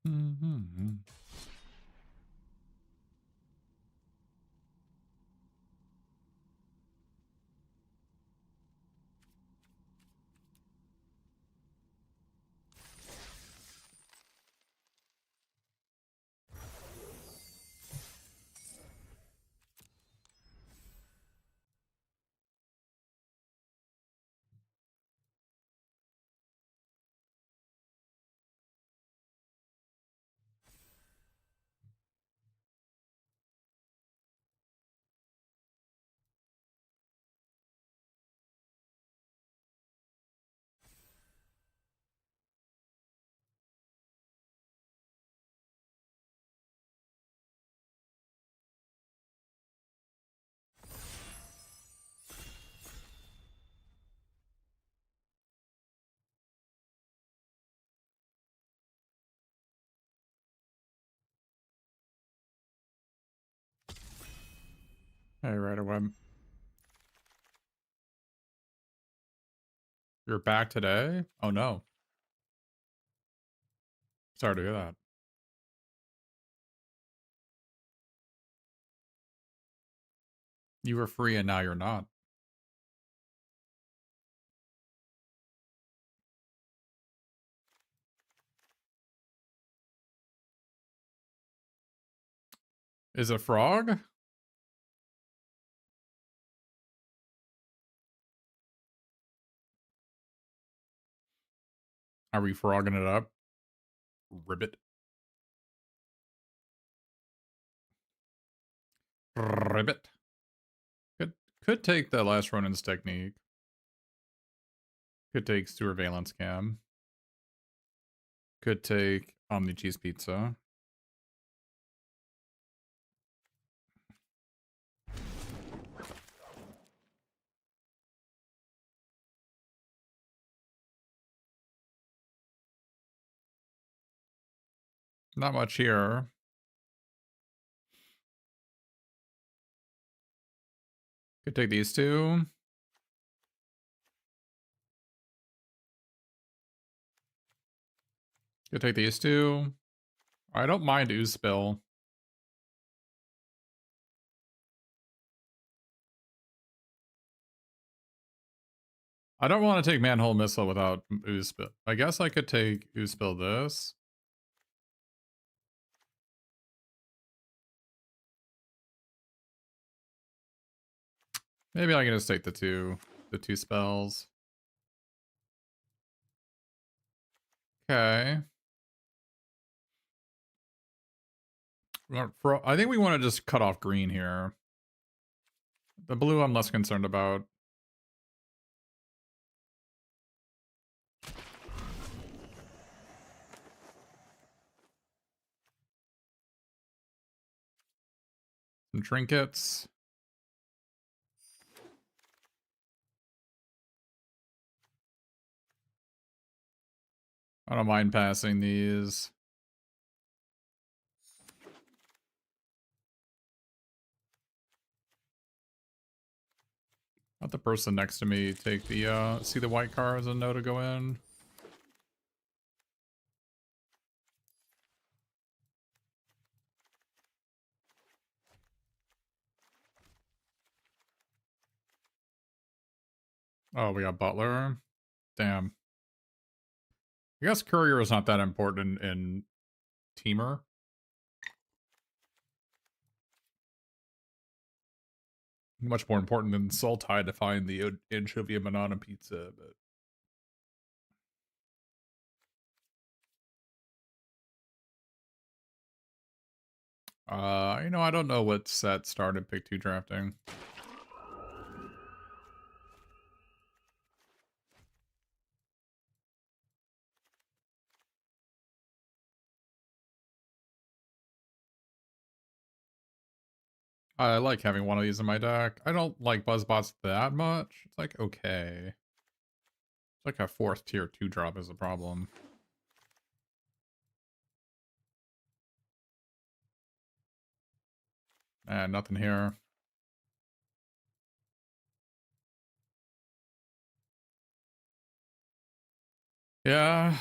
Mm-hmm. Hey, right away. You're back today? Oh no. Sorry to hear that. You were free and now you're not. Is it frog? Are we frogging it up? Ribbit. Ribbit. Could take the last Ronin's technique. Could take Sewer Valence Cam. Could take Omni Cheese Pizza. Not much here. Could take these two. Could take these two. I don't mind Ooze Spill. I don't want to take Manhole Missile without Ooze Spill. I guess I could take Ooze Spill this. Maybe I can just take the two spells. Okay. I think we want to just cut off green here. The blue I'm less concerned about. Some trinkets. I don't mind passing these. Let the person next to me take the, see the white cards and know to go in. Oh, we got Butler. Damn. I guess Courier is not that important in Teamer. Much more important than Sultai to find the anchovy and banana pizza, but I don't know what set started pick 2 drafting. I like having one of these in my deck. I don't like Buzzbots that much. It's like okay. It's like a 4th tier 2 drop is a problem. And nothing here. Yeah,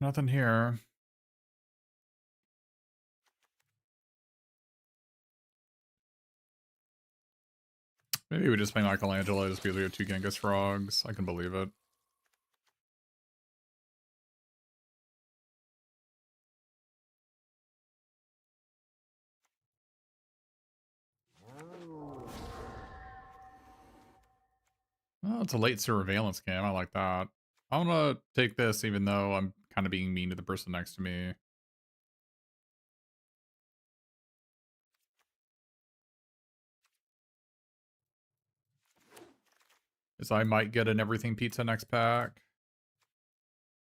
nothing here. Maybe we just play Michelangelo just because we have 2 Genghis frogs. I can believe it. Oh, it's a late surveillance game. I like that. I'm gonna take this even though I'm kind of being mean to the person next to me. Is I might get an everything pizza next pack.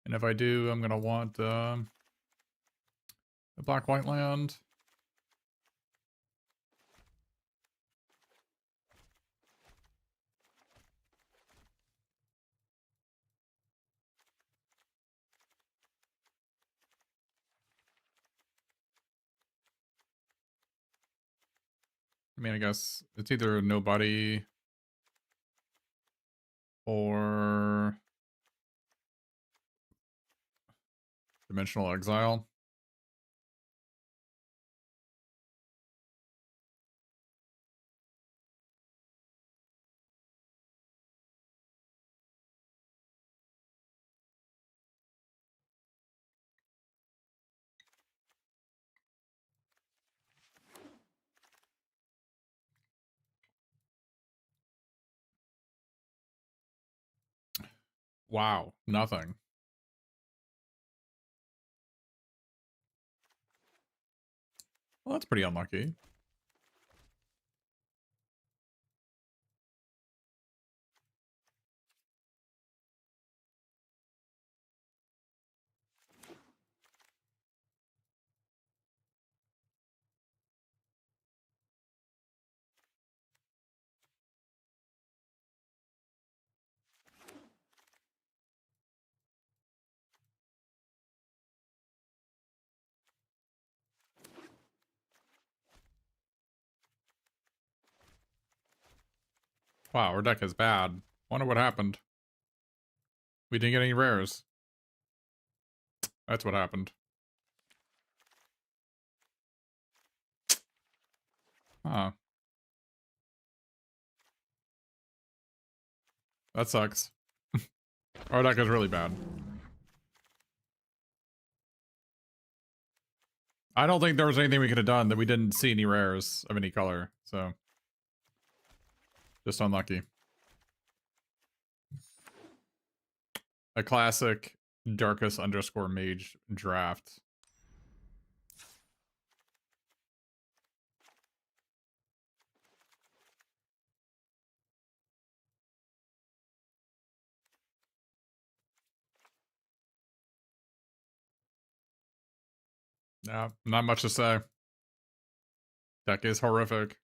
And if I do, I'm gonna want a black white land. I mean, I guess it's either nobody or dimensional exile. Wow, nothing. Well, that's pretty unlucky. Wow, our deck is bad. Wonder what happened. We didn't get any rares. That's what happened. Huh. That sucks. Our deck is really bad. I don't think there was anything we could have done that we didn't see any rares of any color, so just unlucky. A classic Darkus _ Mage draft. Yeah, not much to say. Deck is horrific.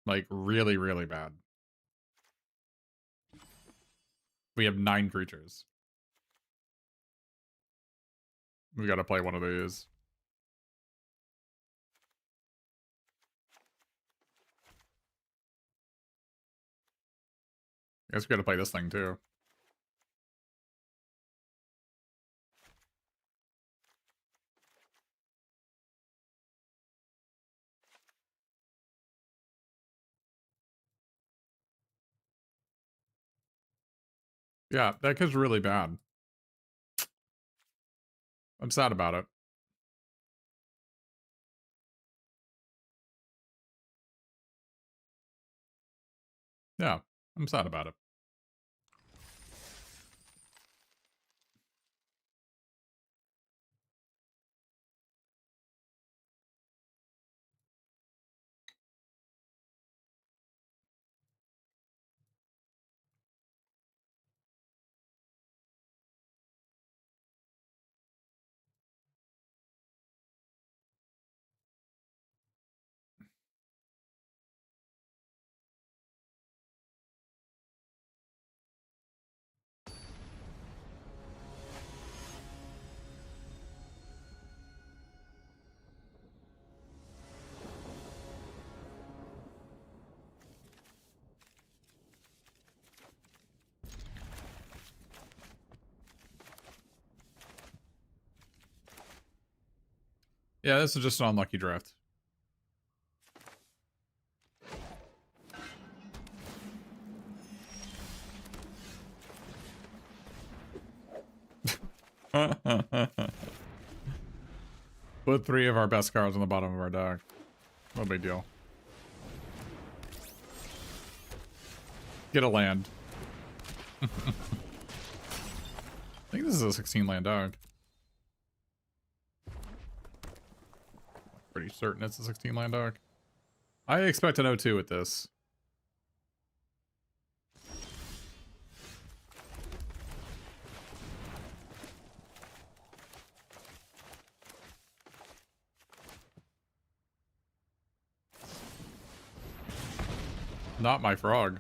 Like, really, really bad. We have 9 creatures. We gotta play one of these. I guess we gotta play this thing too. Yeah, that kid's really bad. I'm sad about it. Yeah, I'm sad about it. Yeah, this is just an unlucky draft. Put 3 of our best cards on the bottom of our deck. No big deal. Get a land. I think this is a 16 land deck. Pretty certain it's a 16 land deck. I expect an O2 with this. Not my frog.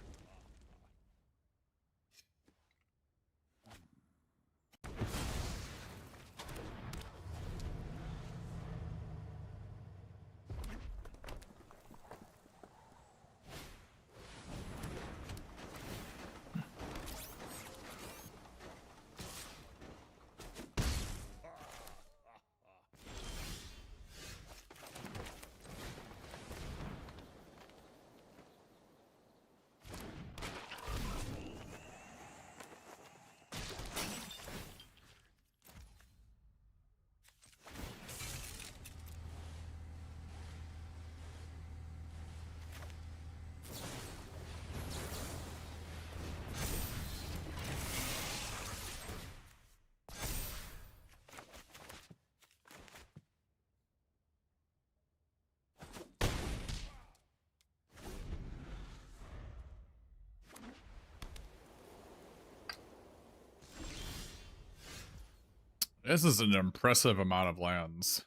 This is an impressive amount of lands.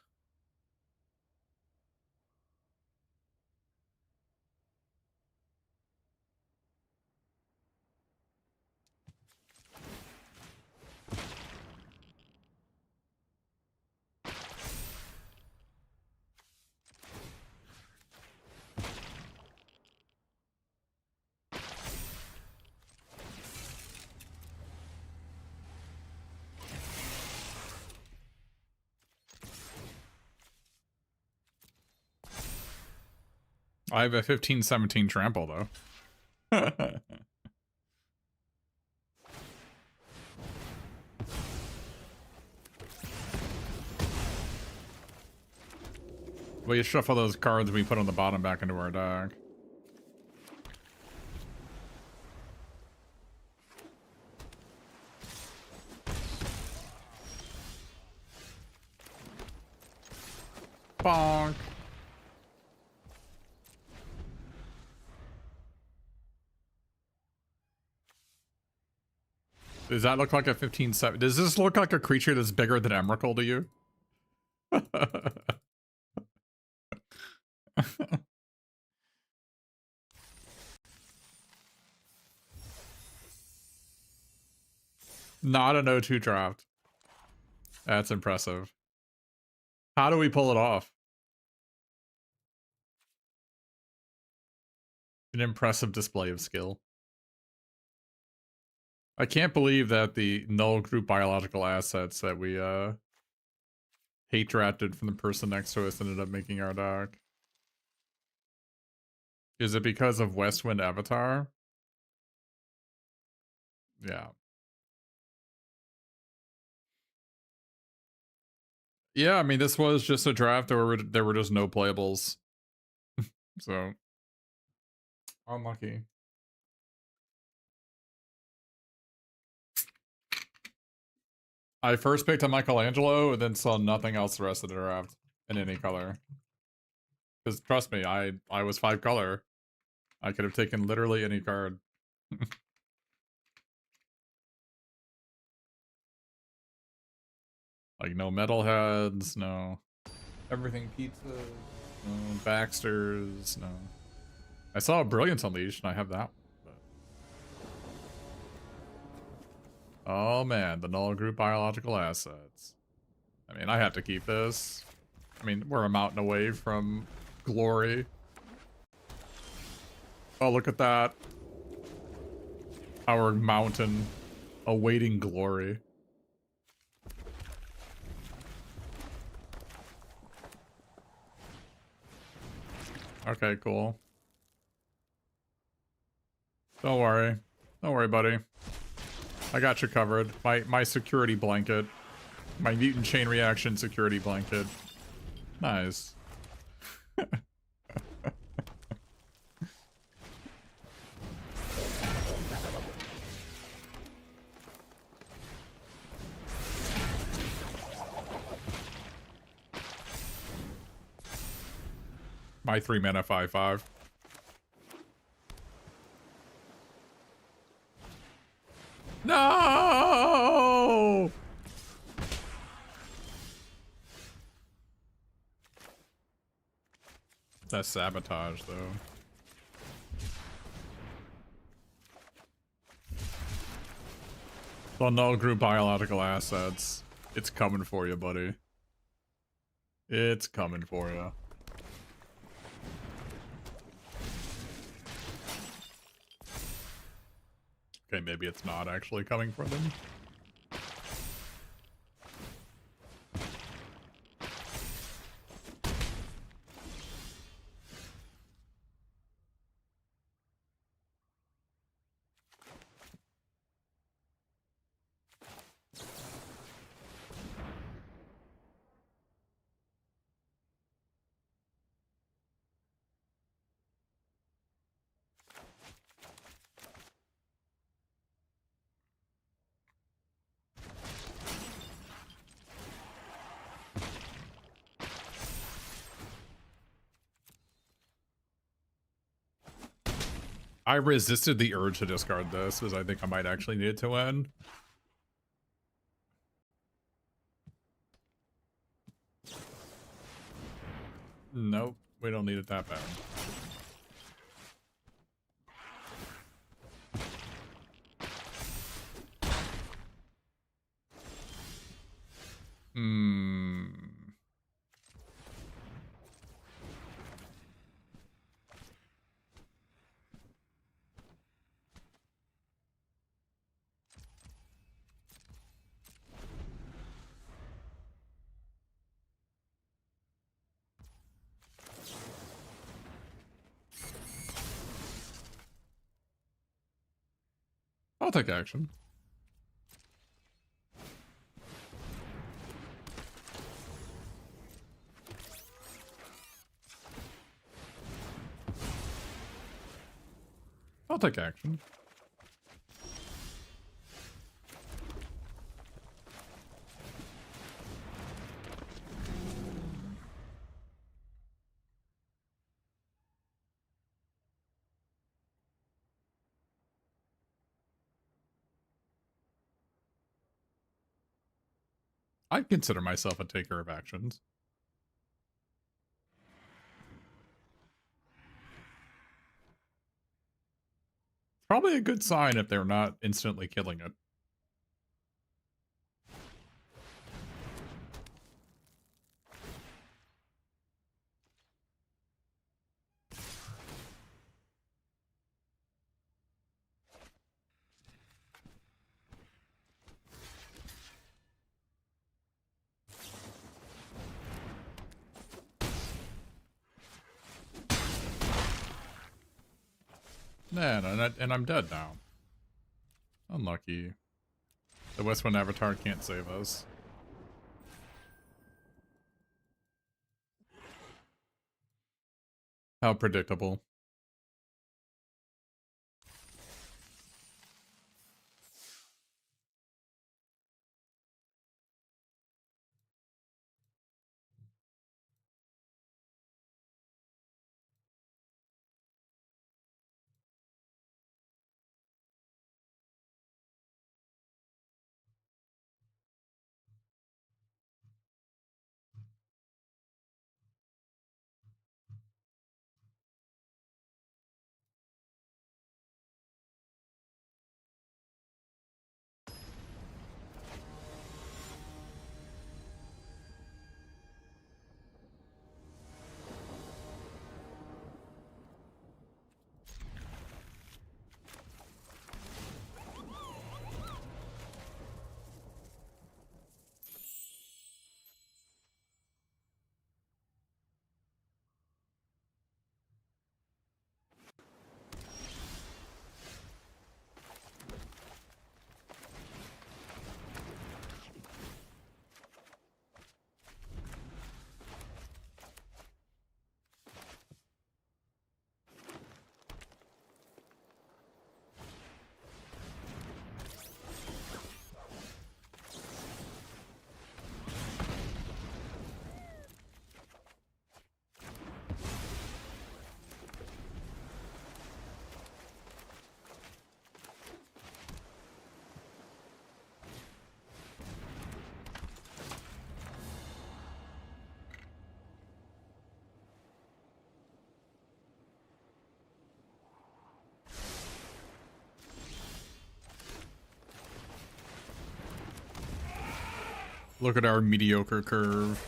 I have a 15-17 trample, though. We shuffle those cards we put on the bottom back into our deck. Bonk. Does that look like a 15-7? Does this look like a creature that's bigger than Emrakul to you? Not an O2 draft. That's impressive. How do we pull it off? An impressive display of skill. I can't believe that the null group biological assets that we hate drafted from the person next to us ended up making our deck. Is it because of Westwind Avatar? Yeah. Yeah, I mean, this was just a draft where there were just no playables. So, unlucky. I first picked a Michelangelo and then saw nothing else the rest of the draft in any color. Because trust me, I was 5 color. I could have taken literally any card. Like no metalheads, no everything pizza, no Baxters, no. I saw a Brilliance Unleashed and I have that one. But... oh man, the null group biological assets. I mean, I have to keep this. I mean, we're a mountain away from glory. Oh, look at that. Our mountain awaiting glory. Okay, cool. Don't worry. Don't worry, buddy. I got you covered. My security blanket. My mutant chain reaction security blanket. Nice. My 3-mana 5/5. No! That's sabotage, though. Well, no group biological assets. It's coming for you, buddy. It's coming for you. Okay, maybe it's not actually coming for them. I resisted the urge to discard this, because I think I might actually need it to win. Nope, we don't need it that bad. Hmm. I'll take action. I'll take action. I consider myself a taker of actions. Probably a good sign if they're not instantly killing it. Man, and I'm dead now. Unlucky. The Westwind Avatar can't save us. How predictable. Look at our mediocre curve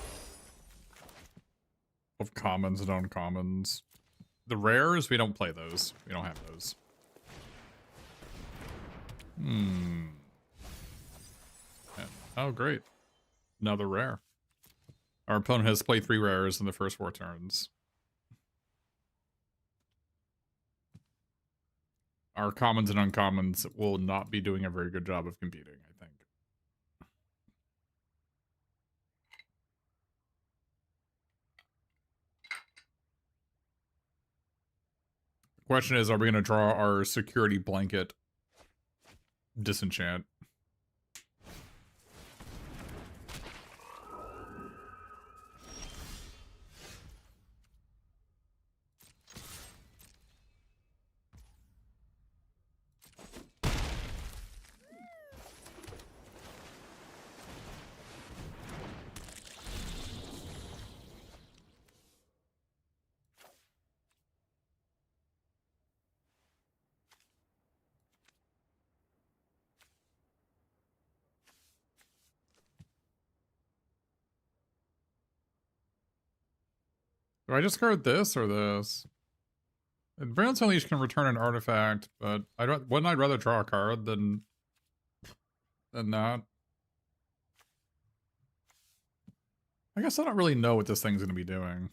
of commons and uncommons. The rares, we don't play those. We don't have those. And, oh, great. Another rare. Our opponent has played 3 rares in the first 4 turns. Our commons and uncommons will not be doing a very good job of competing, I think. The question is, are we going to draw our security blanket disenchant? Do I discard this or this? Advanced Unleash can return an artifact, but wouldn't I rather draw a card than that? I guess I don't really know what this thing's going to be doing.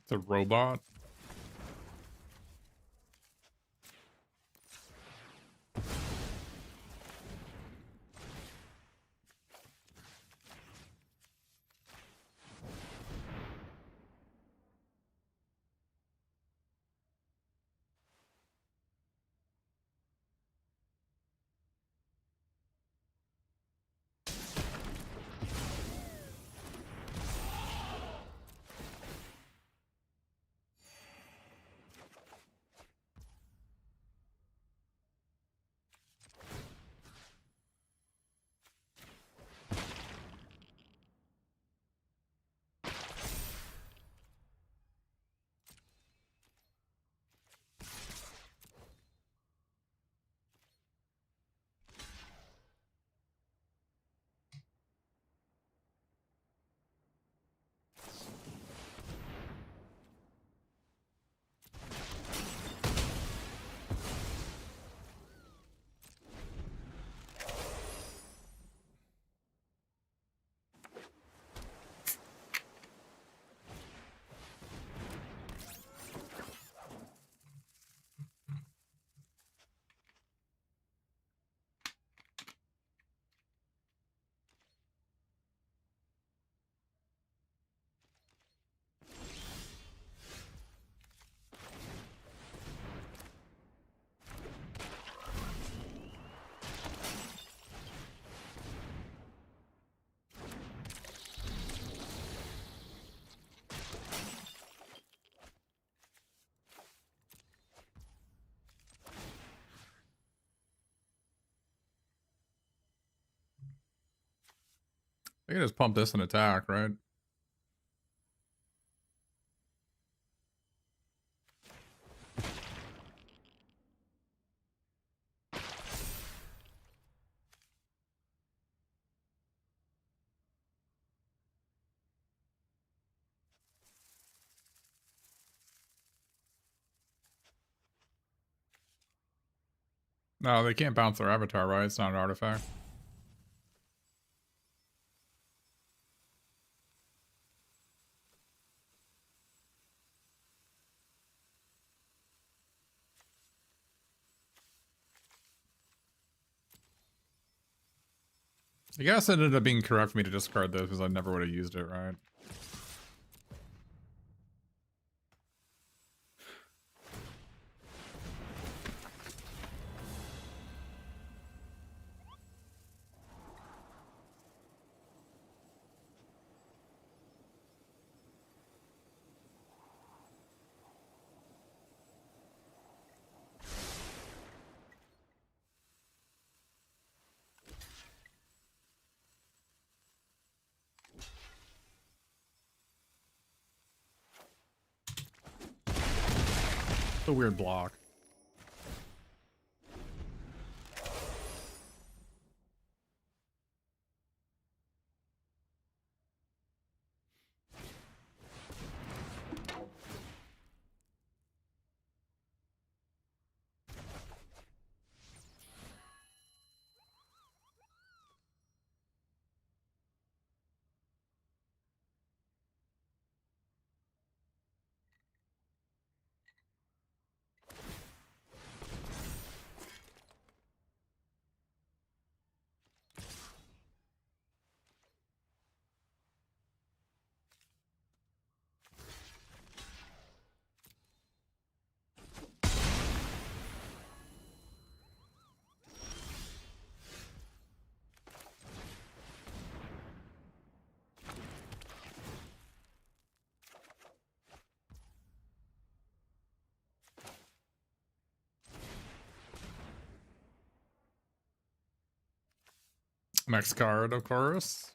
It's a robot. I can just pump this and attack, right? No, they can't bounce their avatar, right? It's not an artifact. I guess it ended up being correct for me to discard this because I never would have used it, right? It's a weird block. Next card, of course.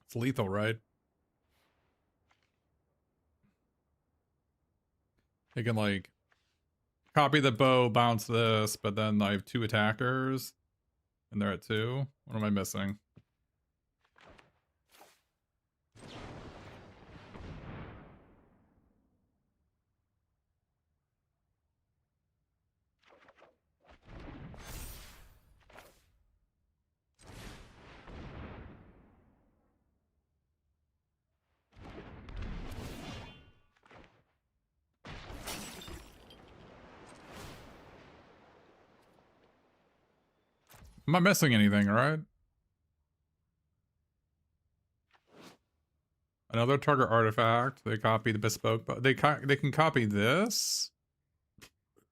It's lethal, right? They can like copy the bow, bounce this, but then I have 2 attackers and they're at 2. What am I missing? I'm not missing anything, right? Another target artifact. They copy the bespoke, but they can copy this.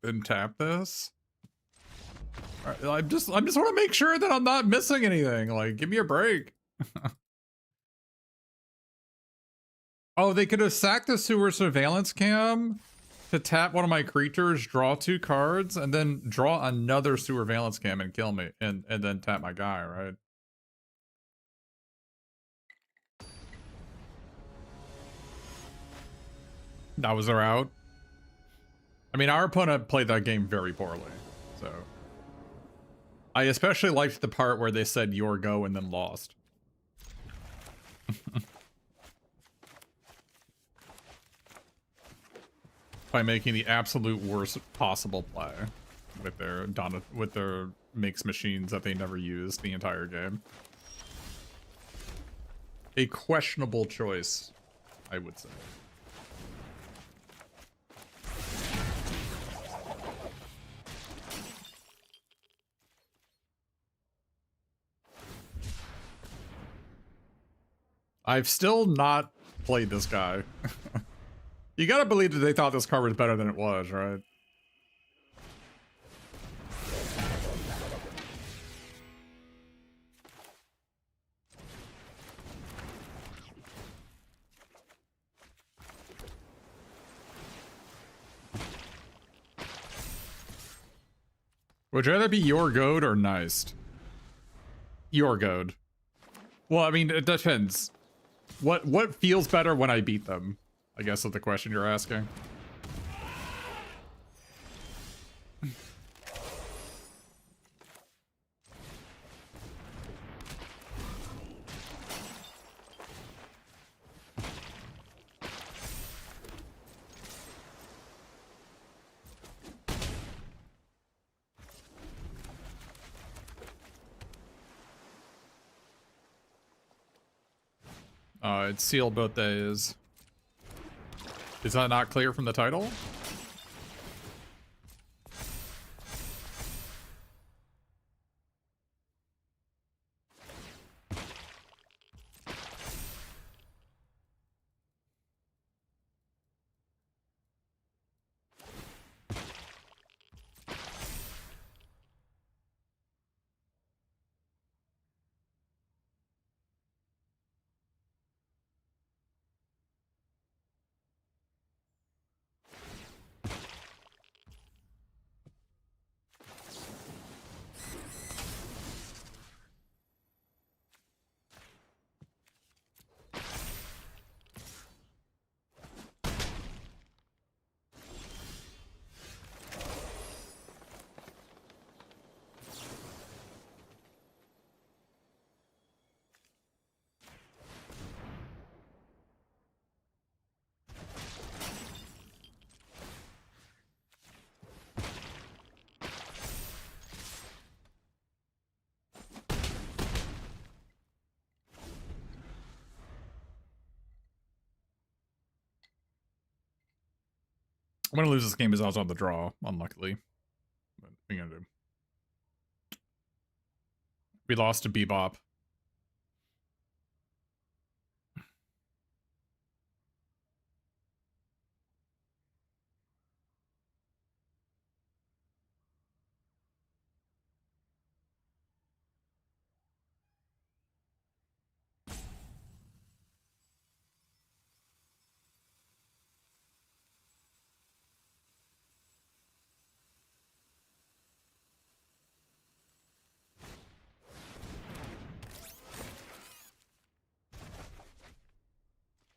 and tap this. All right, I just want to make sure that I'm not missing anything. Like, give me a break. Oh, they could have sacked the sewer surveillance cam to tap one of my creatures, draw 2 cards, and then draw another sewer surveillance cam and kill me, and then tap my guy, right? That was their out. I mean, our opponent played that game very poorly, so. I especially liked the part where they said your go and then lost. By making the absolute worst possible play with their mix machines that they never used the entire game. A questionable choice, I would say. I've still not played this guy. You gotta believe that they thought this card was better than it was, right? Would you rather be your goad or Niced? Your goad. Well, I mean, it depends. What feels better when I beat them? I guess is the question you're asking. It's sealed both days. Is that not clear from the title? I'm gonna lose this game because I was on the draw, unluckily. But what are you gonna do? We lost to Bebop.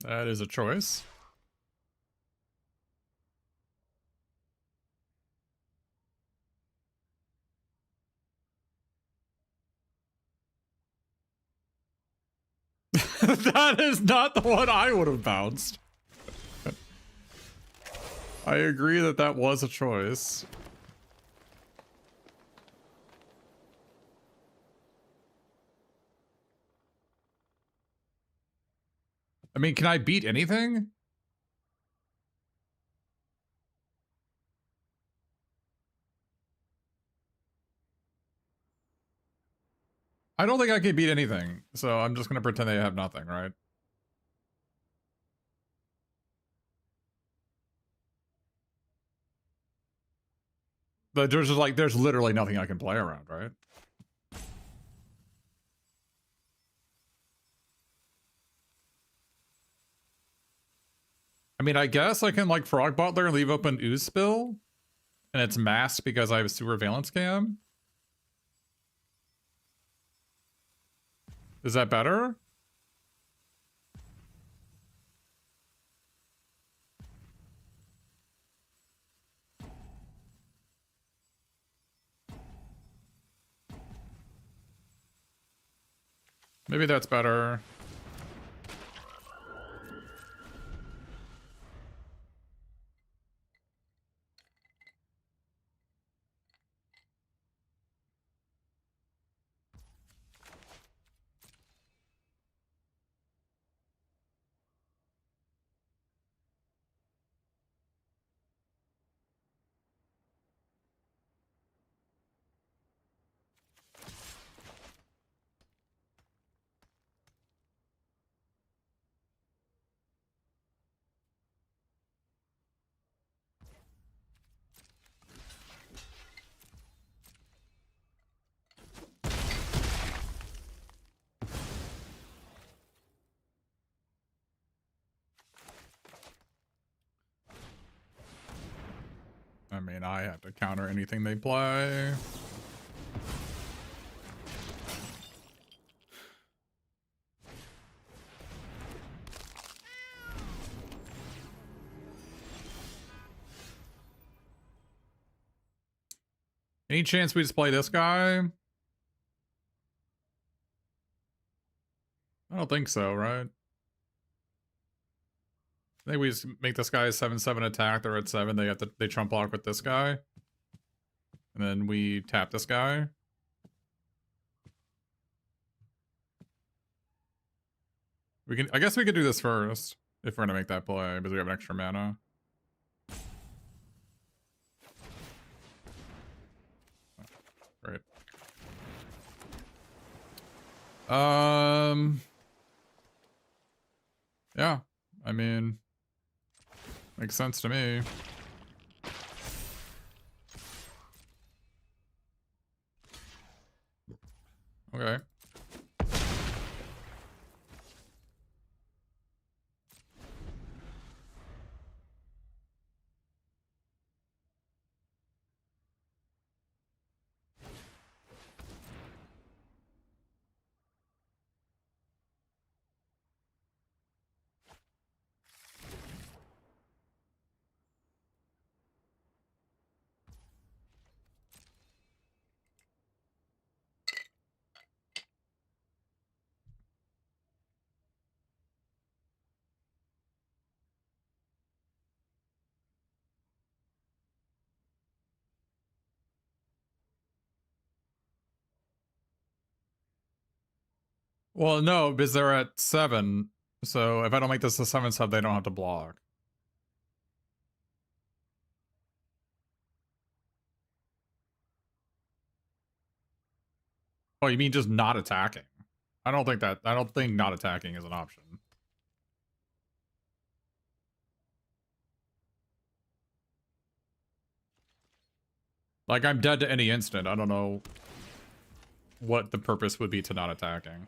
That is a choice. That is not the one I would have bounced. I agree that that was a choice. I mean, can I beat anything? I don't think I can beat anything, so I'm just gonna pretend they have nothing, right? But there's just like, there's literally nothing I can play around, right? I mean, I guess I can like Frog Butler and leave open Ooze Spill, and it's masked because I have a Sewer Valence Cam. Is that better? Maybe that's better. I mean, I have to counter anything they play. Any chance we just play this guy? I don't think so, right? I think we just make this guy a 7/7 attack. They're at 7. They trump block with this guy. And then we tap this guy. I guess we could do this first if we're gonna make that play, because we have an extra mana. Great. Yeah, I mean, makes sense to me. Okay. Well, no, because they're at 7. So if I don't make this a 7/7, they don't have to block. Oh, you mean just not attacking? I don't think not attacking is an option. Like, I'm dead to any instant. I don't know what the purpose would be to not attacking.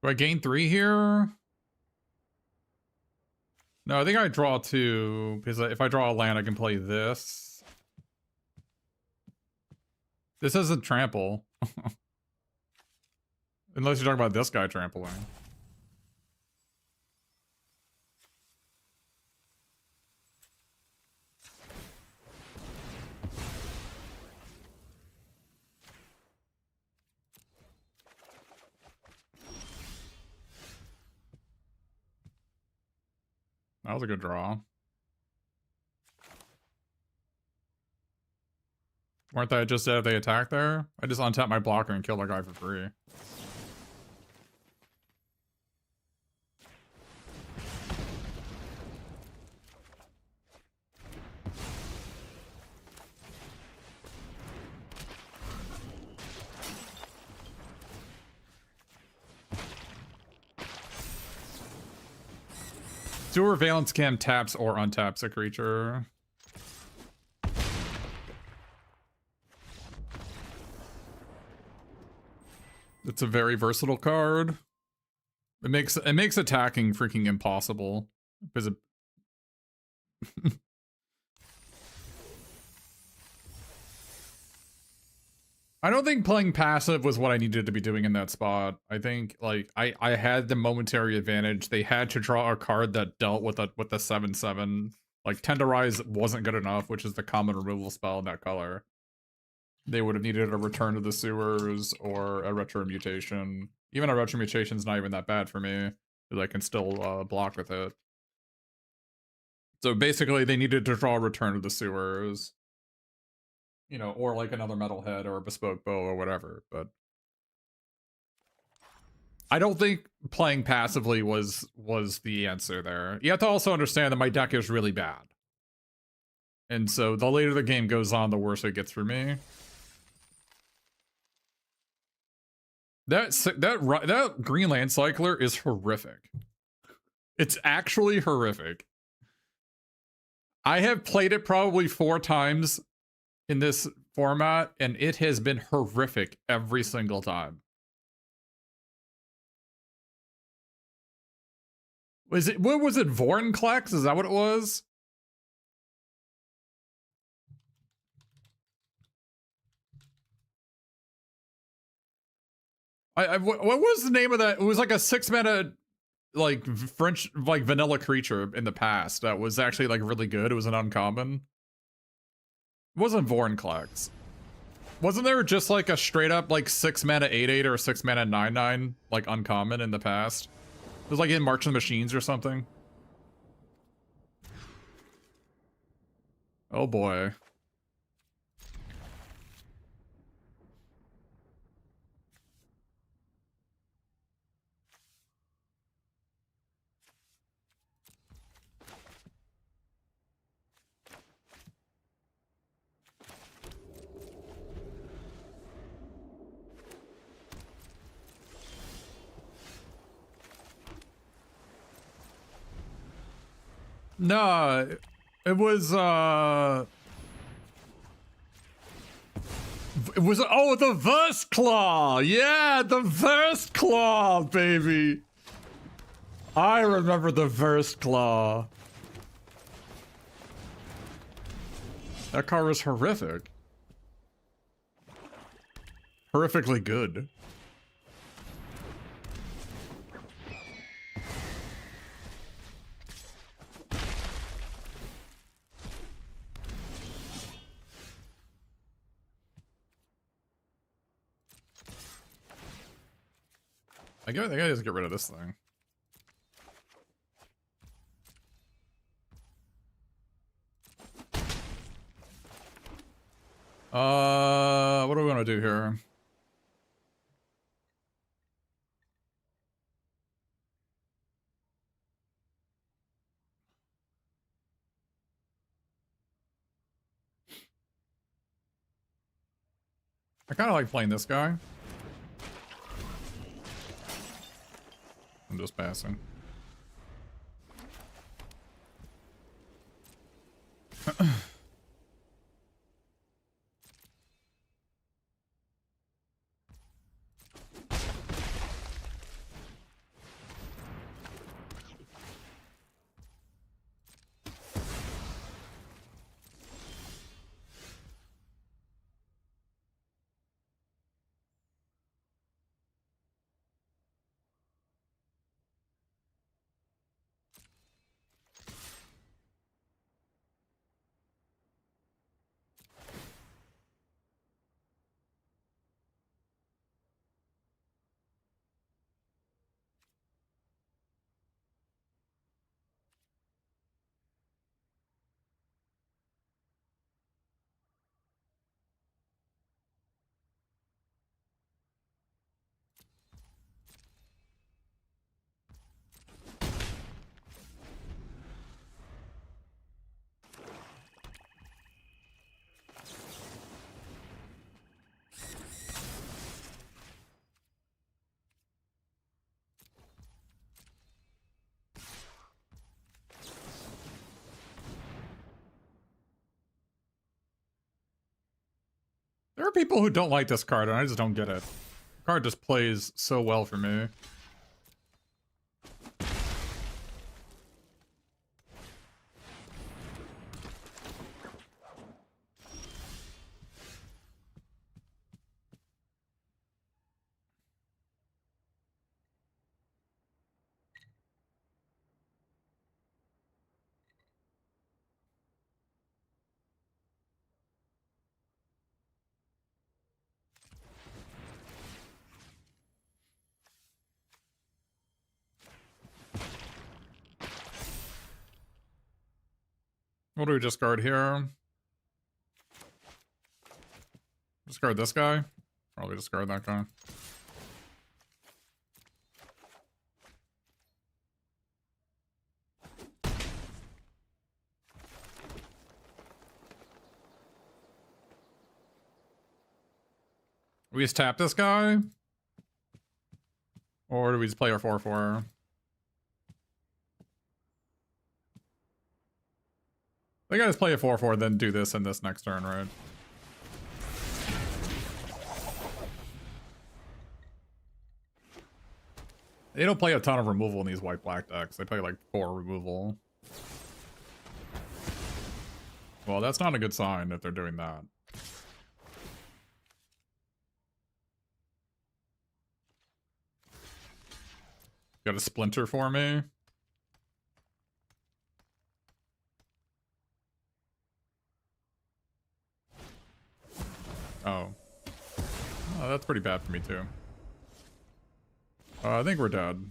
Do I gain 3 here? No, I think I draw 2, because if I draw a land, I can play this. This isn't trample. Unless you're talking about this guy trampling. That was a good draw. Weren't they just dead if they attack there? I just untap my blocker and kill that guy for free. Sewer Valence Cam taps or untaps a creature. It's a very versatile card. It makes attacking freaking impossible because it I don't think playing passive was what I needed to be doing in that spot. I think like I had the momentary advantage. They had to draw a card that dealt with the 7/7. Like Tenderize wasn't good enough, which is the common removal spell in that color. They would have needed a Return to the Sewers or a Retro Mutation. Even a Retro Mutation's not even that bad for me, because I can still block with it. So basically, they needed to draw a Return to the Sewers. You know, or like another Metalhead or a Bespoke Bow or whatever, but I don't think playing passively was the answer there. You have to also understand that my deck is really bad. And so the later the game goes on, the worse it gets for me. That Green Land Cycler is horrific. It's actually horrific. I have played it probably 4 times in this format, and it has been horrific every single time. What was it, Vorinclex? Is that what it was? What was the name of that? It was like a 6-mana, like, French, like, vanilla creature in the past that was actually, like, really good. It was an uncommon. It wasn't Vorinclex. Wasn't there just, like, a straight-up, like, 6-mana 8/8 or a 6-mana 9/9, like, uncommon in the past? It was, like, in March of the Machines or something. Oh, boy. No, it was, it was, oh, the Verse Claw! Yeah, the Verse Claw, baby! I remember the Verse Claw. That card was horrific. Horrifically good. I gotta just get rid of this thing. What do we want to do here? I kind of like playing this guy. I'm just passing. There are people who don't like this card, and I just don't get it. The card just plays so well for me. What do we discard here? Discard this guy? Probably discard that guy. We just tap this guy? Or do we just play our 4/4? They gotta play a 4/4, then do this in this next turn, right? They don't play a ton of removal in these white-black decks. They play like 4 removal. Well, that's not a good sign if they're doing that. Got a splinter for me? Oh. Oh, that's pretty bad for me too. I think we're dead.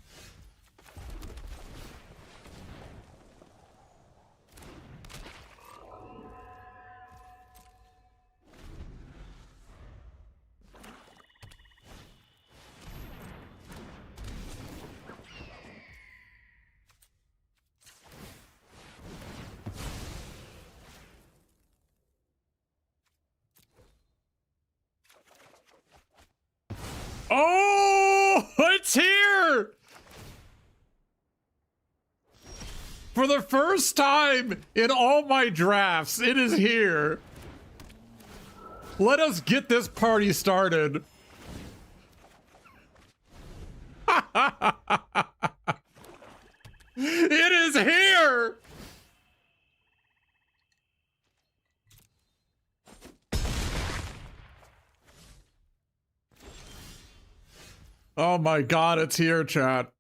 Oh, it's here! For the first time in all my drafts, it is here. Let us get this party started. It is here! Oh my god, it's here, chat.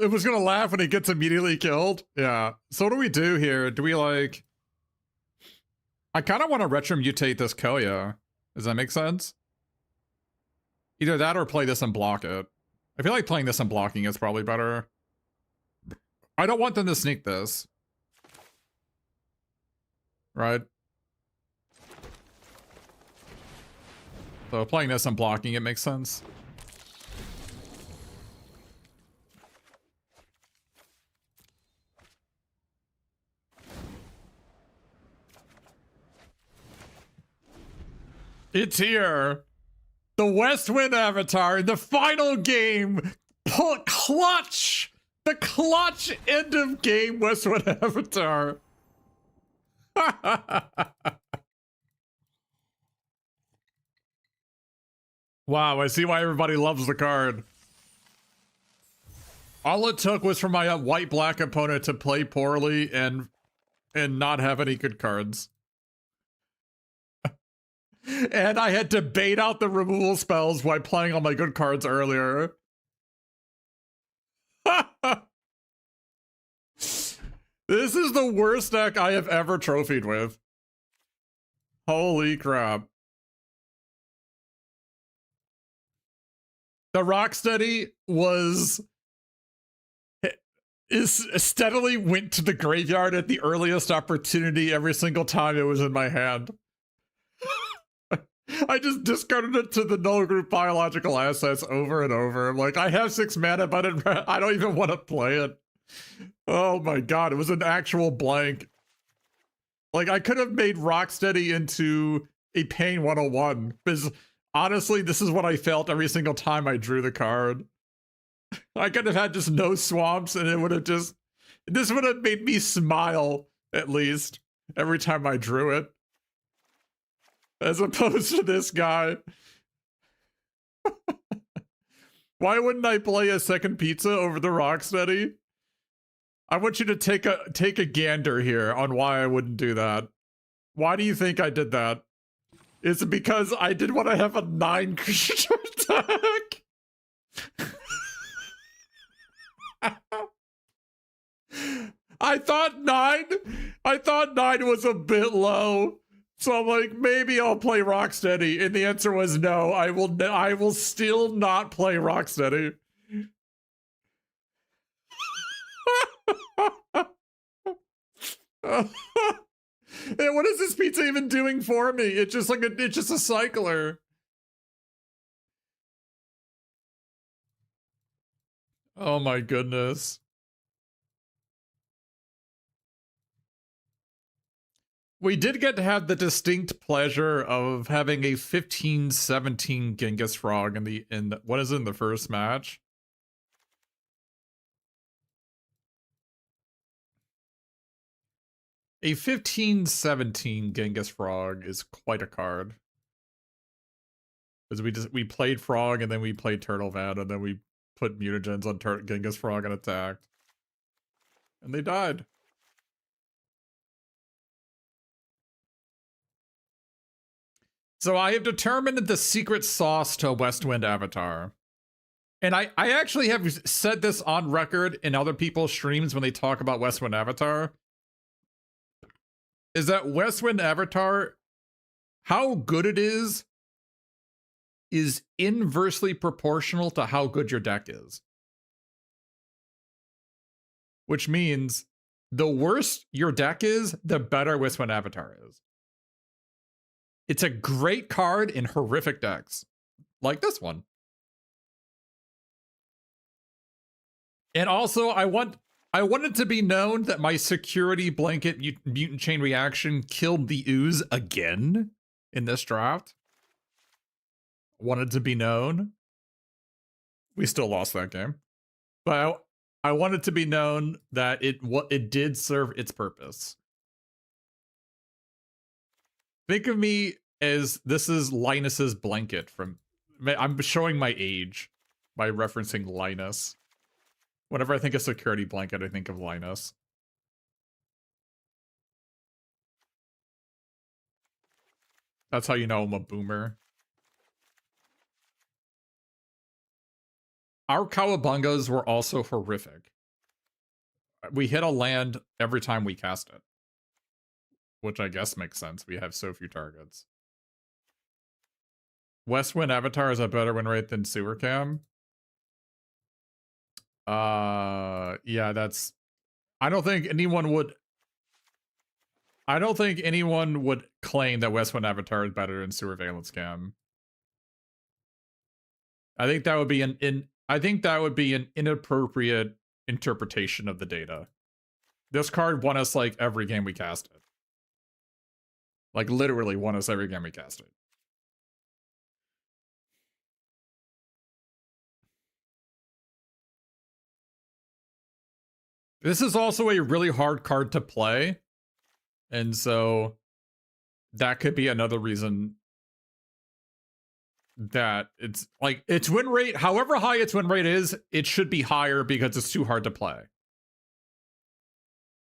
It was gonna laugh when he gets immediately killed. Yeah. So what do we do here? Do we like... I kind of want to retromutate this Koya. Does that make sense? Either that or play this and block it. I feel like playing this and blocking is probably better. I don't want them to sneak this. Right? So playing this and blocking it makes sense. It's here. The West Wind Avatar in the final game. Clutch. The clutch end of game West Wind Avatar. Wow, I see why everybody loves the card. All it took was for my white-black opponent to play poorly and not have any good cards. And I had to bait out the removal spells while playing all my good cards earlier. This is the worst deck I have ever trophied with. Holy crap. The Rocksteady steadily went to the graveyard at the earliest opportunity every single time it was in my hand. I just discarded it to the null group biological assets over and over. I'm like, I have 6 mana, but I don't even want to play it. Oh my god, it was an actual blank. Like, I could have made Rocksteady into a Pain 101, because honestly, this is what I felt every single time I drew the card. I could have had just no swamps, and it would have just... This would have made me smile, at least, every time I drew it. As opposed to this guy. Why wouldn't I play a second pizza over the Rocksteady? I want you to take a gander here on why I wouldn't do that. Why do you think I did that? Is it because I did want to have a 9 creature attack? I thought 9 was a bit low. So I'm like, maybe I'll play Rocksteady. And the answer was no. I will still not play Rocksteady. And what is this pizza even doing for me? It's just like it's just a cycler. Oh my goodness. We did get to have the distinct pleasure of having a 15-17 Genghis Frog in the what is it, in the first match? A 15-17 Genghis Frog is quite a card. Because we played Frog and then we played Turtle Van and then we put mutagens on Genghis Frog and attacked. And they died. So I have determined the secret sauce to Westwind Avatar. And I actually have said this on record in other people's streams when they talk about Westwind Avatar. Is that Westwind Avatar, how good it is inversely proportional to how good your deck is. Which means the worse your deck is, the better Westwind Avatar is. It's a great card in horrific decks, like this one. And also, I want it to be known that my security blanket mutant chain reaction killed the ooze again in this draft. Wanted to be known. We still lost that game. But I want it to be known that it did serve its purpose. Think of me as this is Linus's blanket from... I'm showing my age by referencing Linus. Whenever I think of security blanket, I think of Linus. That's how you know I'm a boomer. Our Cowabungas were also horrific. We hit a land every time we cast it. Which I guess makes sense. We have so few targets. Westwind Avatar is a better win rate than Sewer Cam. Yeah, that's... I don't think anyone would claim that Westwind Avatar is better than Sewer Valence Cam. I think that would be an inappropriate interpretation of the data. This card won us like every game we cast it. Like literally won us every game we cast it. This is also a really hard card to play. And so that could be another reason that it's like its win rate, however high its win rate is, it should be higher because it's too hard to play.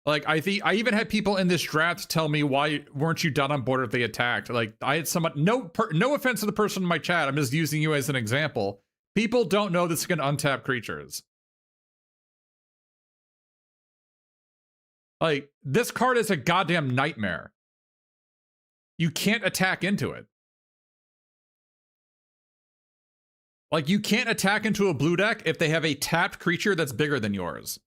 Like, I even had people in this draft tell me, why weren't you done on board if they attacked? Like, I had someone, no offense to the person in my chat, I'm just using you as an example. People don't know this can untap creatures. Like, this card is a goddamn nightmare. You can't attack into it. Like, you can't attack into a blue deck if they have a tapped creature that's bigger than yours.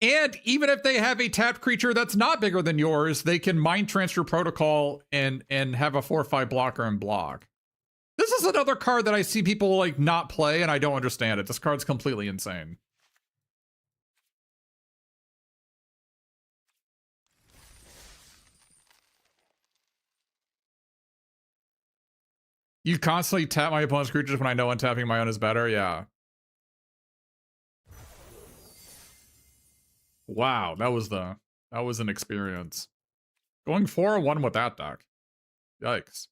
And even if they have a tapped creature that's not bigger than yours, they can Mind Transfer Protocol and have a 4/5 blocker and block. This is another card that I see people like not play, and I don't understand it. This card's completely insane. You constantly tap my opponent's creatures when I know untapping my own is better? Yeah. Wow, that was an experience. Going 4-1 with that deck. Yikes.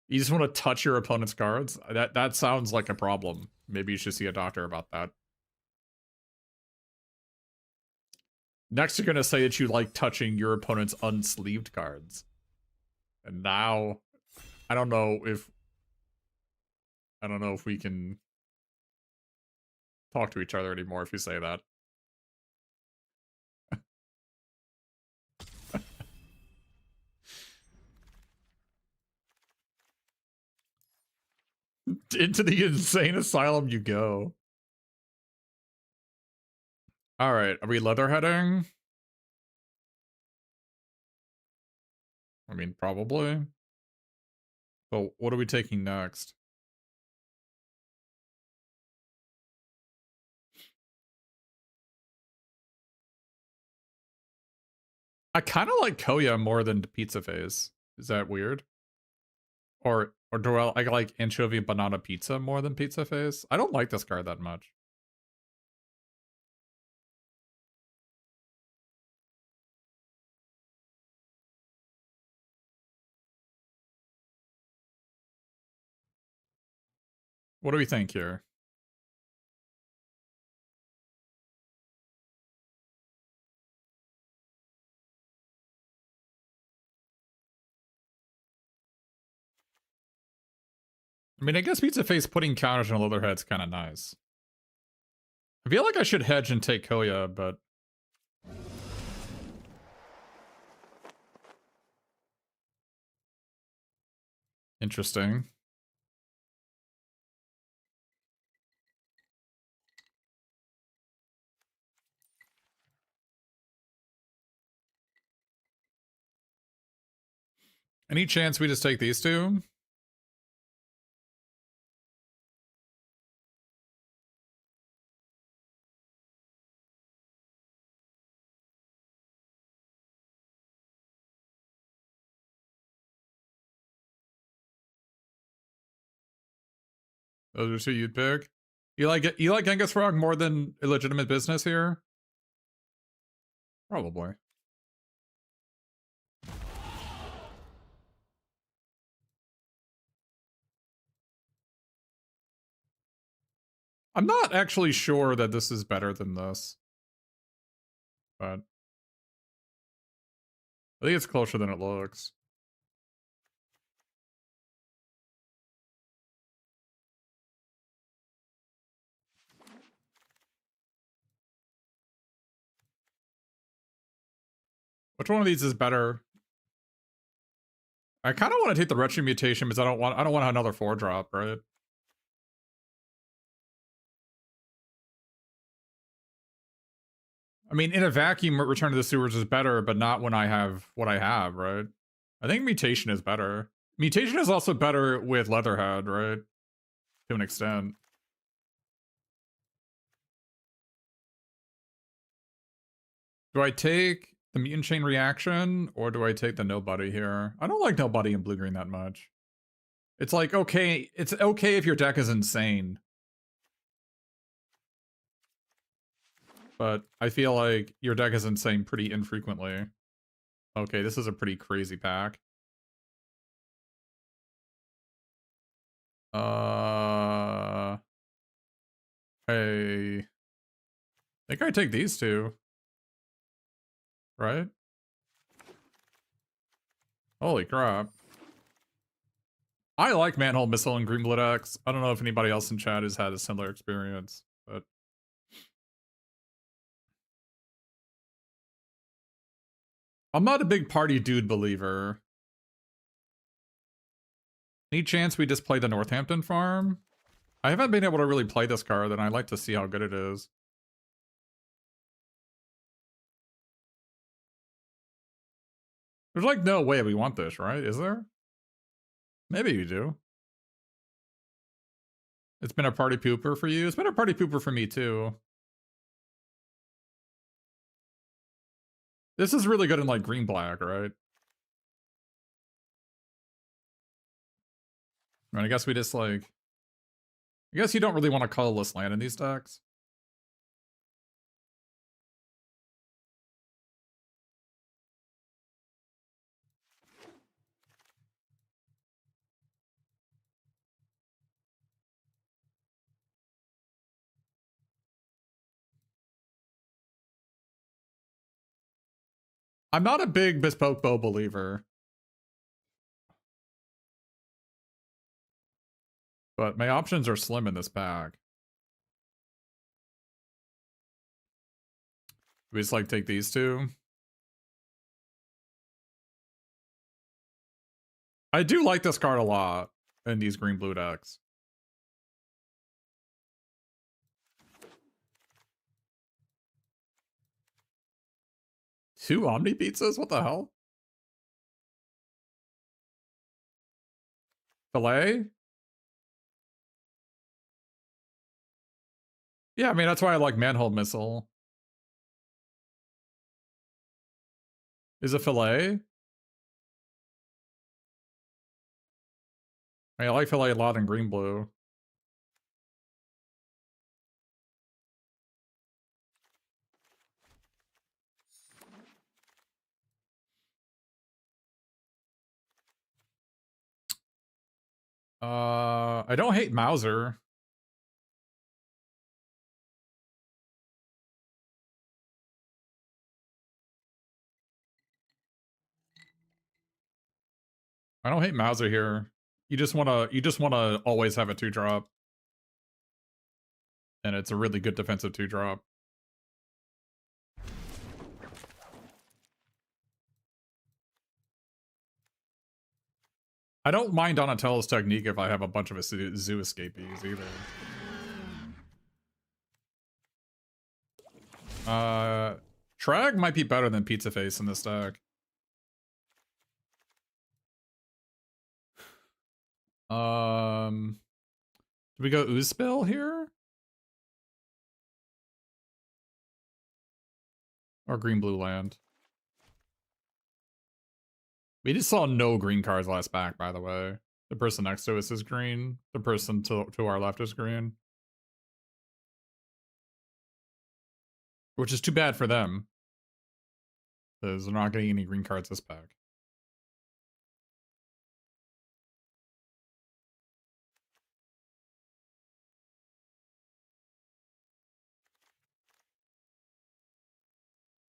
You just want to touch your opponent's cards? That sounds like a problem. Maybe you should see a doctor about that. Next, you're going to say that you like touching your opponent's unsleeved cards. And now, I don't know if we can talk to each other anymore if you say that. Into the insane asylum you go. All right, are we leatherheading? I mean, probably. But what are we taking next? I kind of like Koya more than Pizza Face. Is that weird? Or do I like Anchovy Banana Pizza more than Pizza Face? I don't like this card that much. What do we think here? I mean, I guess Pizza Face putting counters on Leatherhead's kind of nice. I feel like I should hedge and take Koya, but... Interesting. Any chance we just take these two? Those are two you'd pick? You like Genghis Frog more than Illegitimate Business here? Probably. I'm not actually sure that this is better than this. But I think it's closer than it looks. Which one of these is better? I kind of want to take the Retro Mutation because I don't want another 4-drop, right? I mean, in a vacuum, Return to the Sewers is better, but not when I have what I have, right? I think Mutation is better. Mutation is also better with Leatherhead, right? To an extent. Do I take the Mutant Chain Reaction, or do I take the Nobody here? I don't like Nobody in blue-green that much. It's like, okay, it's okay if your deck is insane. But I feel like your deck is insane pretty infrequently. Okay, this is a pretty crazy pack. I think I take these two. Right? Holy crap. I like Manhole Missile and Green Blood X. I don't know if anybody else in chat has had a similar experience, but... I'm not a big party dude believer. Any chance we just play the Northampton farm? I haven't been able to really play this card, and I'd like to see how good it is. There's like no way we want this, right? Is there? Maybe you do. It's been a party pooper for you. It's been a party pooper for me too. This is really good in like green black, right? I mean, I guess we just like... I guess you don't really want a colorless land in these decks. I'm not a big bespoke bow believer. But my options are slim in this pack. We just like take these two. I do like this card a lot in these green blue decks. Two Omni pizzas? What the hell? Filet? Yeah, I mean, that's why I like Manhold Missile. Is it filet? I like filet a lot in green blue. I don't hate Mauser. I don't hate Mauser here. You just wanna always have a 2-drop. And it's a really good defensive 2-drop. I don't mind Donatello's technique if I have a bunch of zoo escapees either. Trag might be better than Pizza Face in this deck. Do we go Oozspill here? Or green blue land? We just saw no green cards last back, by the way. The person next to us is green. The person to our left is green. Which is too bad for them. Because they're not getting any green cards this pack.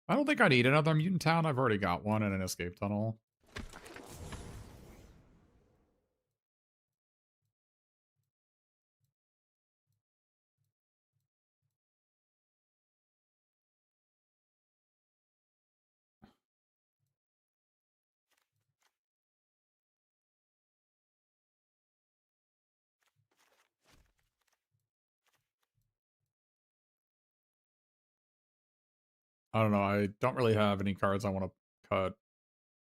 I don't think I need another Mutant Town. I've already got one in an escape tunnel. I don't know. I don't really have any cards I want to cut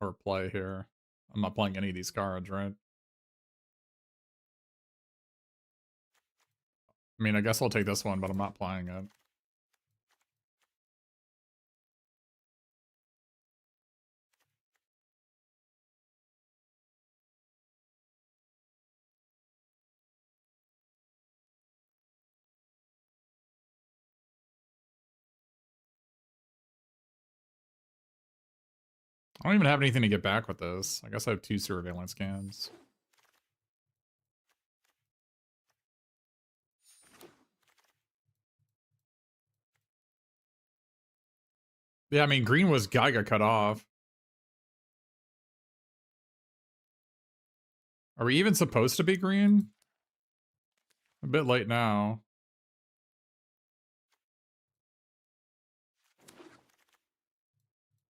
or play here. I'm not playing any of these cards, right? I mean, I guess I'll take this one, but I'm not playing it. I don't even have anything to get back with this. I guess I have 2 surveillance scans. Yeah, I mean, green was Geiga cut off. Are we even supposed to be green? A bit late now.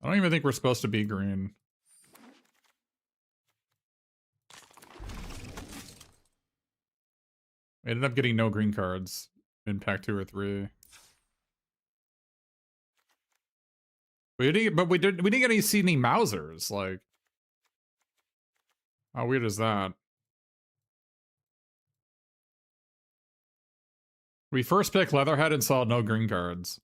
I don't even think we're supposed to be green. We ended up getting no green cards in pack 2 or 3. We didn't get any see any Mausers, like How weird is that? We first picked Leatherhead and saw no green cards.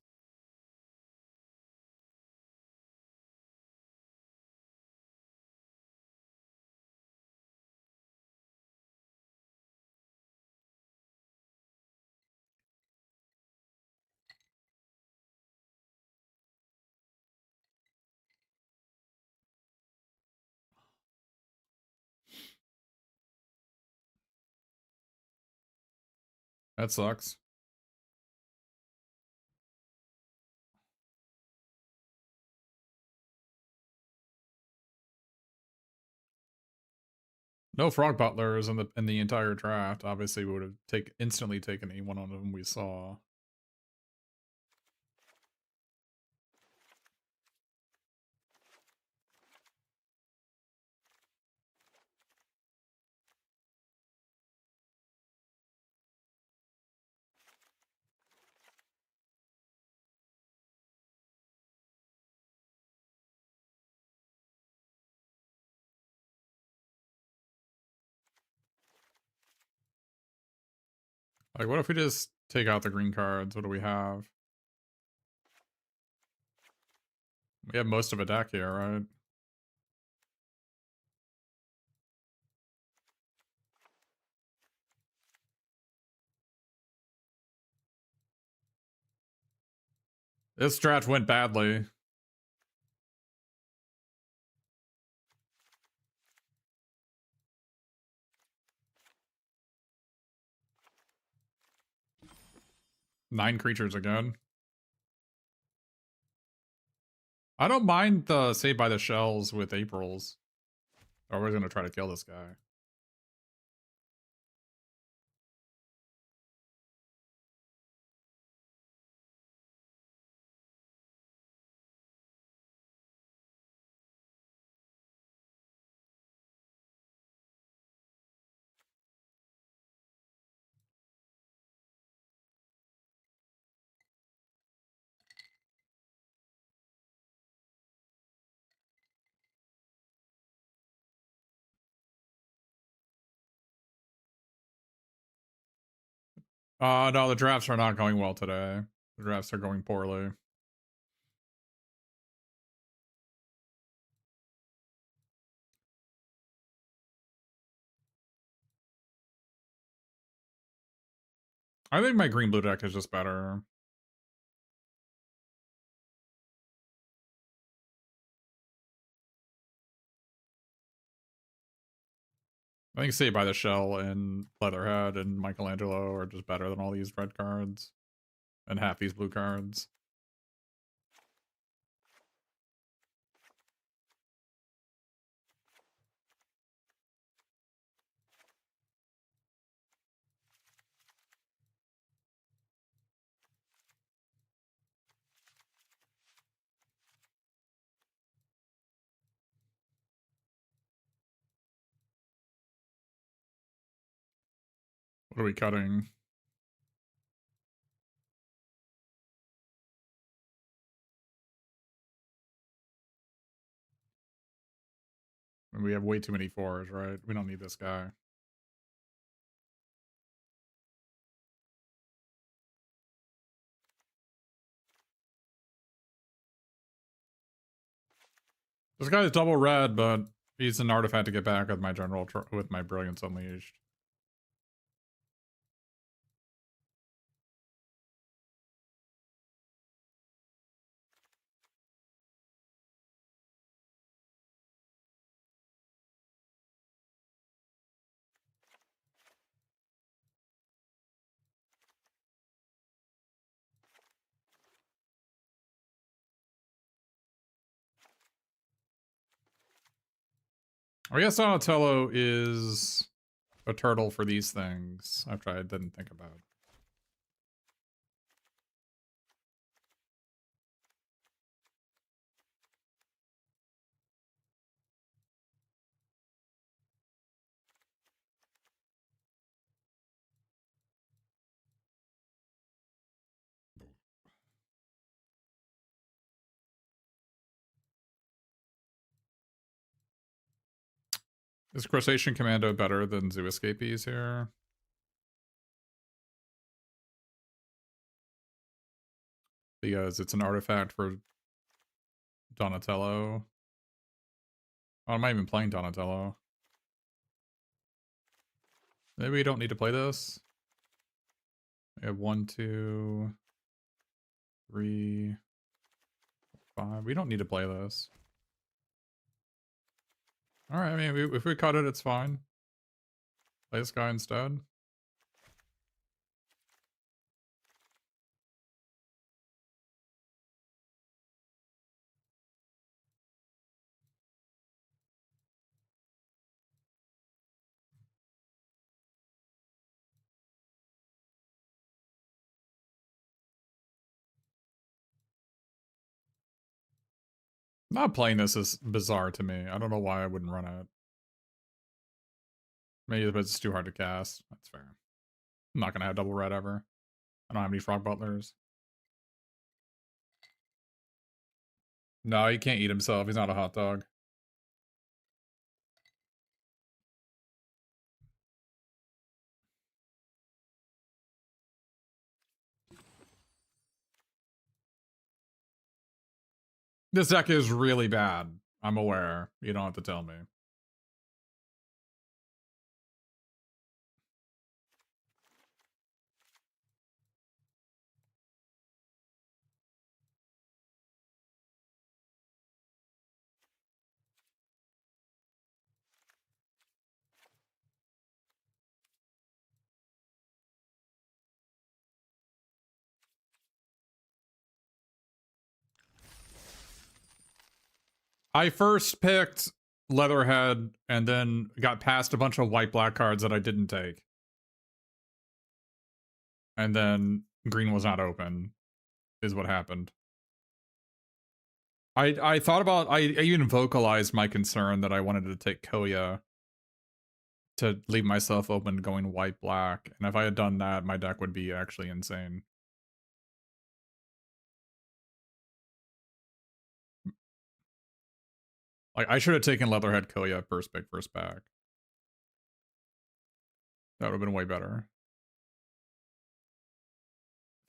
That sucks. No Frog Butlers in the entire draft. Obviously, we would have instantly taken any one of them we saw. Like, what if we just take out the green cards? What do we have? We have most of a deck here, right? This draft went badly. Nine creatures again. I don't mind the Saved by the Shells with Aprils. Or we're gonna try to kill this guy. No, the drafts are not going well today. The drafts are going poorly. I think my green blue deck is just better. I think Saved by the Shell and Leatherhead and Michelangelo are just better than all these red cards. And half these blue cards. What are we cutting? I mean, we have way too many fours, right? We don't need this guy. This guy is double red, but he's an artifact to get back with my with my Brilliance Unleashed. I guess Donatello is a turtle for these things, after I didn't think about it. Is Crustacean Commando better than Zoo Escapees here? Because it's an artifact for Donatello. Oh, I'm not even playing Donatello. Maybe we don't need to play this. We have 1, 2, 3, 5. We don't need to play this. Alright, I mean, if we cut it, it's fine. Play this guy instead. Not playing this is bizarre to me. I don't know why I wouldn't run it. Maybe it's too hard to cast. That's fair. I'm not gonna have double red ever. I don't have any frog butlers. No, he can't eat himself. He's not a hot dog. This deck is really bad. I'm aware. You don't have to tell me. I first picked Leatherhead and then got past a bunch of white-black cards that I didn't take. And then green was not open, is what happened. I thought about, I even vocalized my concern that I wanted to take Koya to leave myself open going white-black. And if I had done that, my deck would be actually insane. Like, I should have taken Leatherhead Koya first pick, first back. That would have been way better.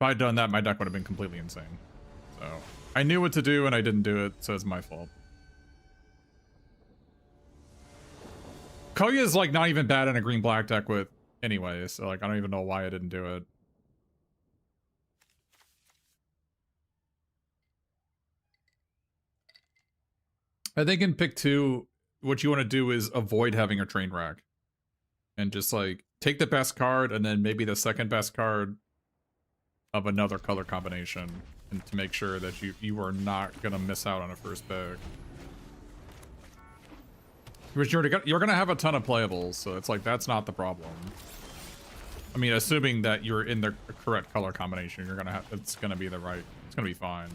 If I'd done that, my deck would have been completely insane. So, I knew what to do and I didn't do it, so it's my fault. Koya is, like, not even bad in a green-black deck with anyway, so, like, I don't even know why I didn't do it. I think in pick 2, what you want to do is avoid having a train wreck. And just, like, take the best card and then maybe the second best card of another color combination, and to make sure that you are not gonna miss out on a first pick. Because you're gonna have a ton of playables, so it's like that's not the problem. I mean, assuming that you're in the correct color combination, you're gonna have it's gonna be fine.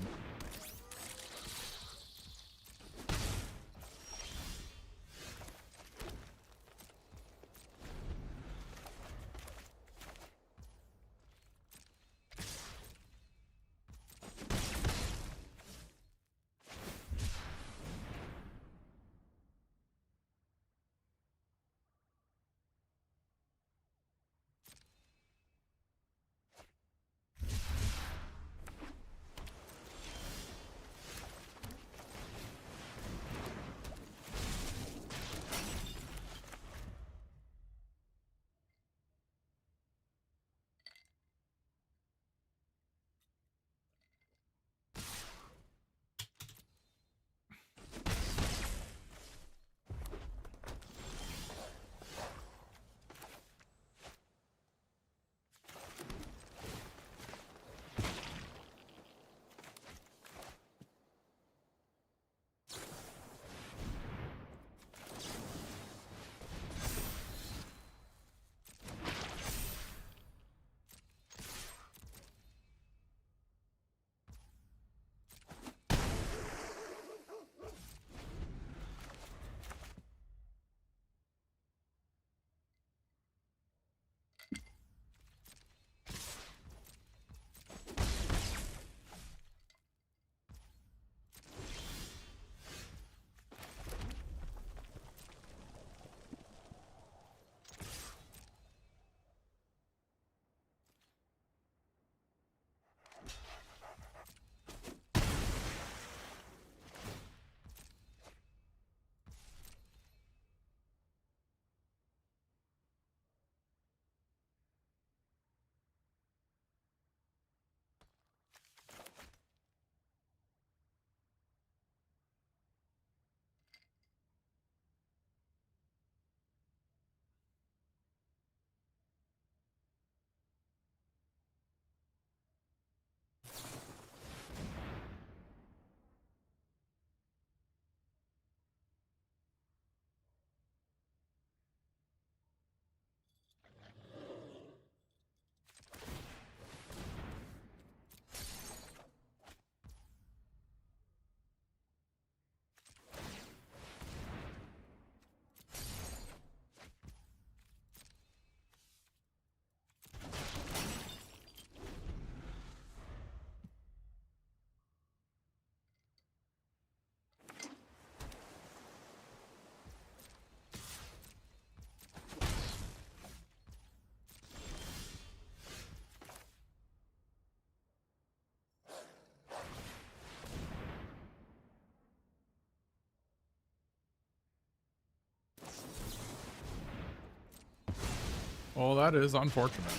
Well, that is unfortunate.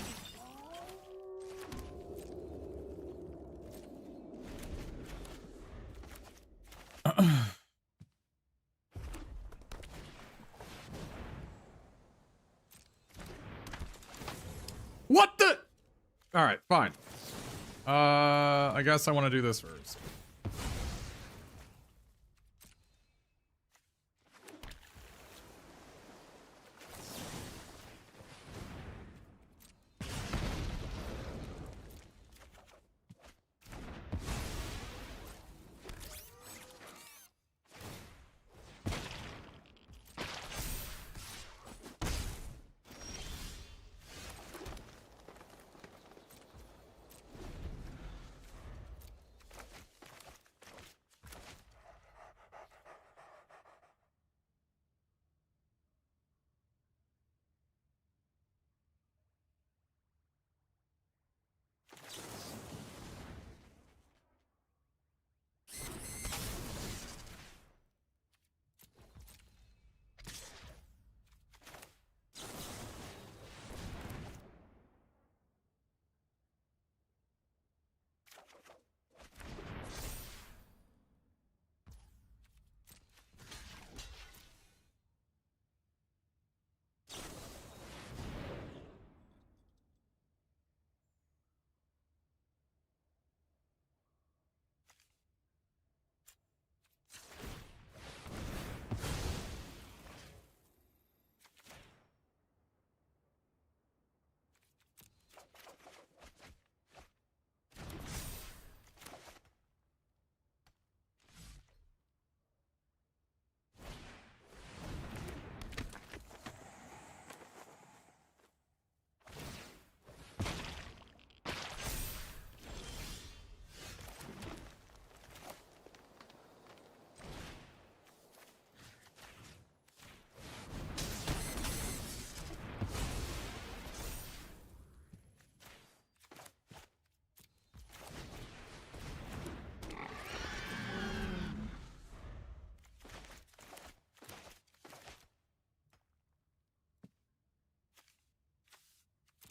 What the? All right, fine. I guess I want to do this first.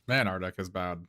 Man, our deck is bad.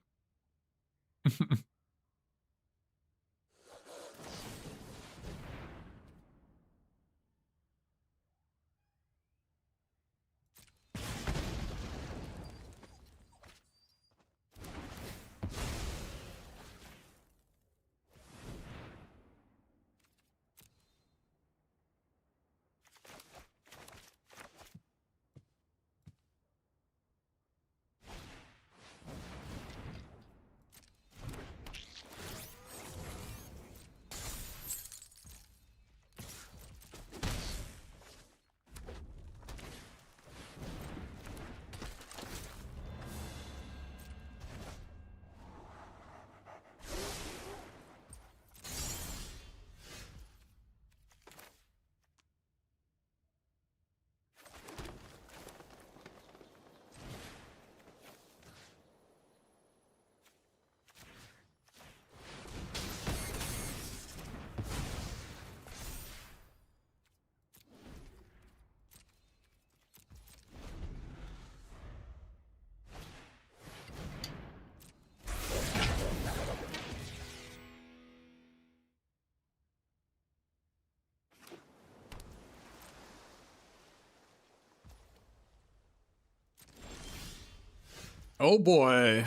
Oh boy.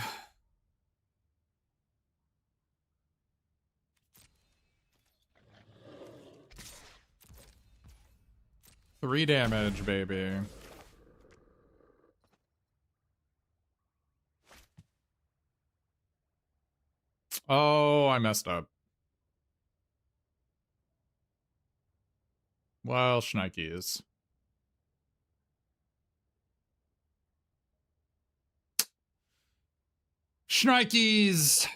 Three damage, baby. Oh, I messed up. Well, shnikes. Shnikes!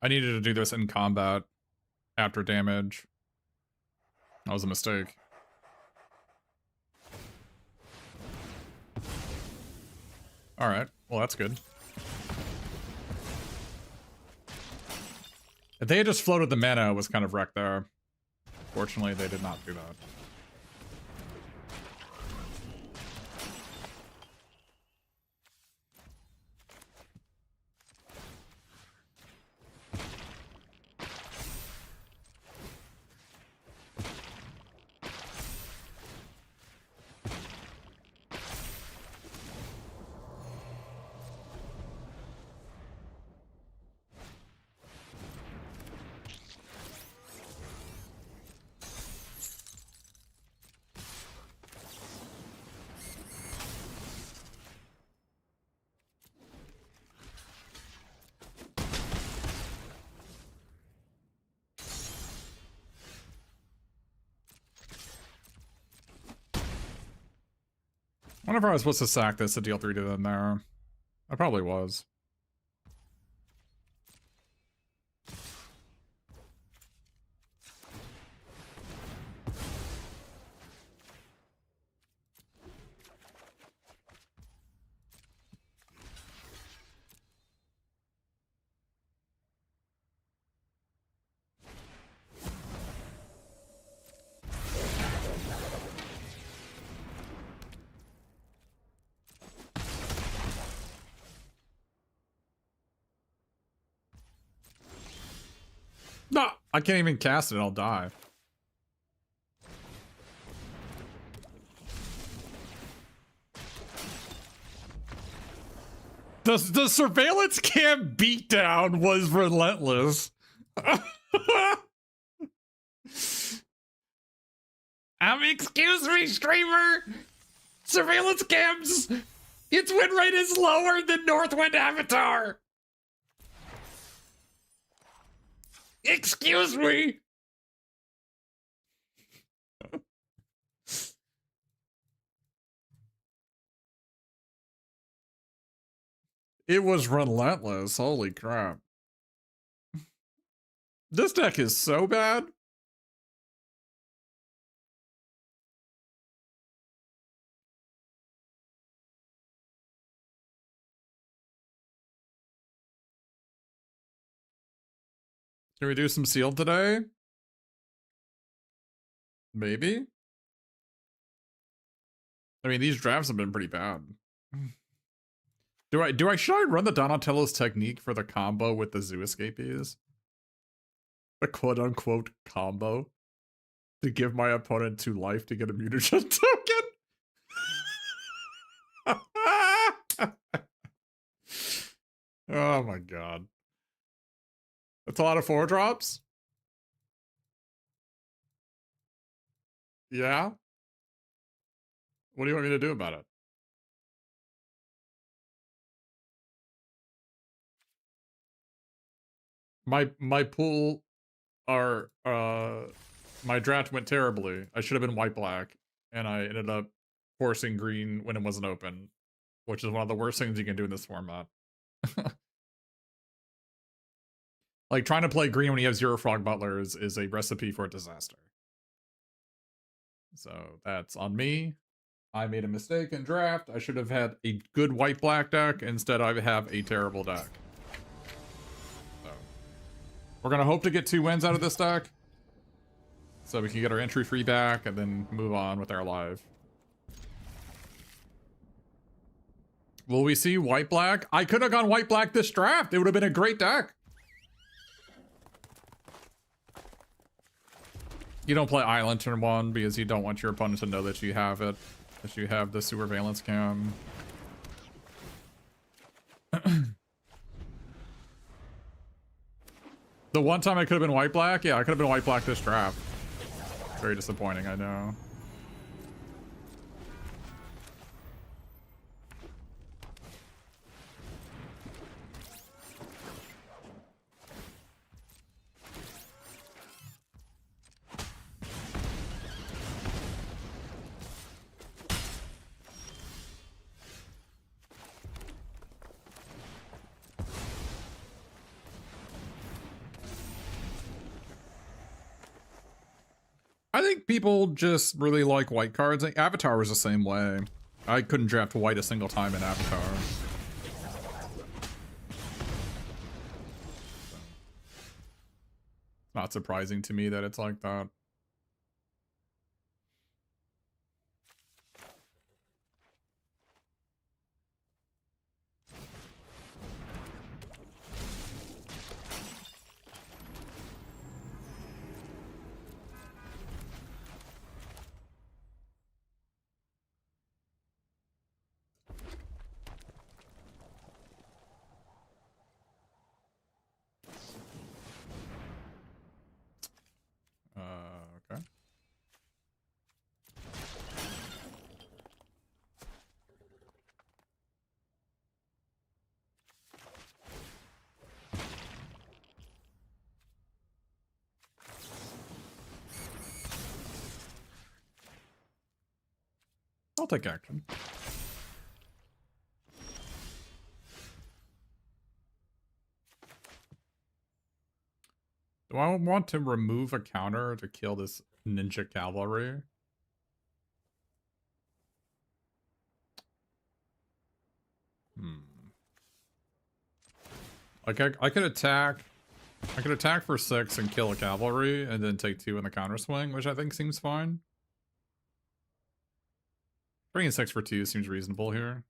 I needed to do this in combat after damage. That was a mistake. Alright, well that's good. If they had just floated the mana, it was kind of wrecked there. Fortunately, they did not do that. I wonder if I was supposed to sack this to deal 3 to them there. I probably was. No, I can't even cast it, I'll die. The surveillance cam beatdown was relentless. Excuse me, streamer. Surveillance cams. Its win rate is lower than Northwind Avatar. Excuse me. It was relentless. Holy crap. This deck is so bad. Can we do some sealed today? Maybe? I mean, these drafts have been pretty bad. Should I run the Donatello's technique for the combo with the Zoo Escapees? The quote-unquote combo? To give my opponent 2 life to get a mutagen token? Oh my god. That's a lot of 4-drops? Yeah? What do you want me to do about it? My pool are my draft went terribly. I should have been white black, and I ended up forcing green when it wasn't open, which is one of the worst things you can do in this format. Like trying to play green when you have 0 frog butlers is a recipe for a disaster. So that's on me. I made a mistake in draft. I should have had a good white black deck. Instead, I have a terrible deck. So we're gonna hope to get 2 wins out of this deck, so we can get our entry free back and then move on with our live. Will we see white black? I could have gone white black this draft. It would have been a great deck. You don't play Island turn 1 because you don't want your opponent to know that you have it. That you have the surveillance cam. The one time I could have been white black? Yeah, I could have been white black this draft. Very disappointing, I know. I think people just really like white cards. Like, Avatar was the same way. I couldn't draft white a single time in Avatar. Not surprising to me that it's like that. Okay. I'll take action. Do I want to remove a counter to kill this ninja cavalry? Like I could attack. I could attack for 6 and kill a cavalry, and then take 2 in the counter swing, which I think seems fine. Bringing 6 for 2 seems reasonable here.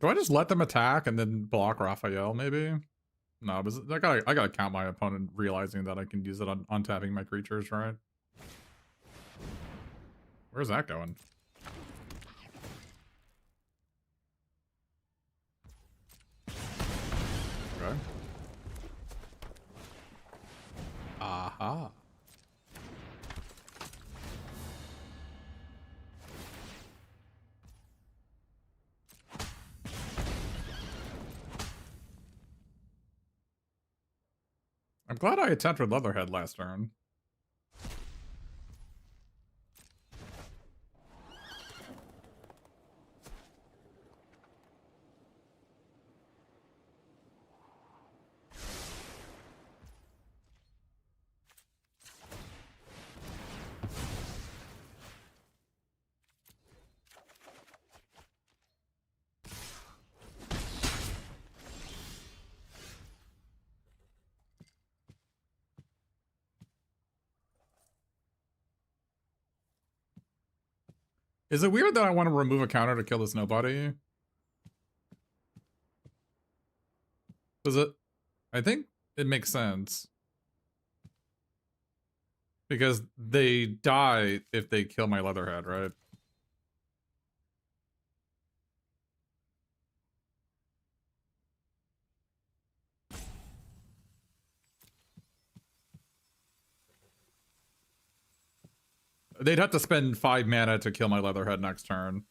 Do I just let them attack and then block Raphael, maybe? No, but I gotta count my opponent realizing that I can use it on untapping my creatures, right? Where's that going? Okay. Aha. I'm glad I attacked with Leatherhead last turn. Is it weird that I want to remove a counter to kill this nobody? Does it? I think it makes sense. Because they die if they kill my Leatherhead, right? They'd have to spend 5 mana to kill my Leatherhead next turn.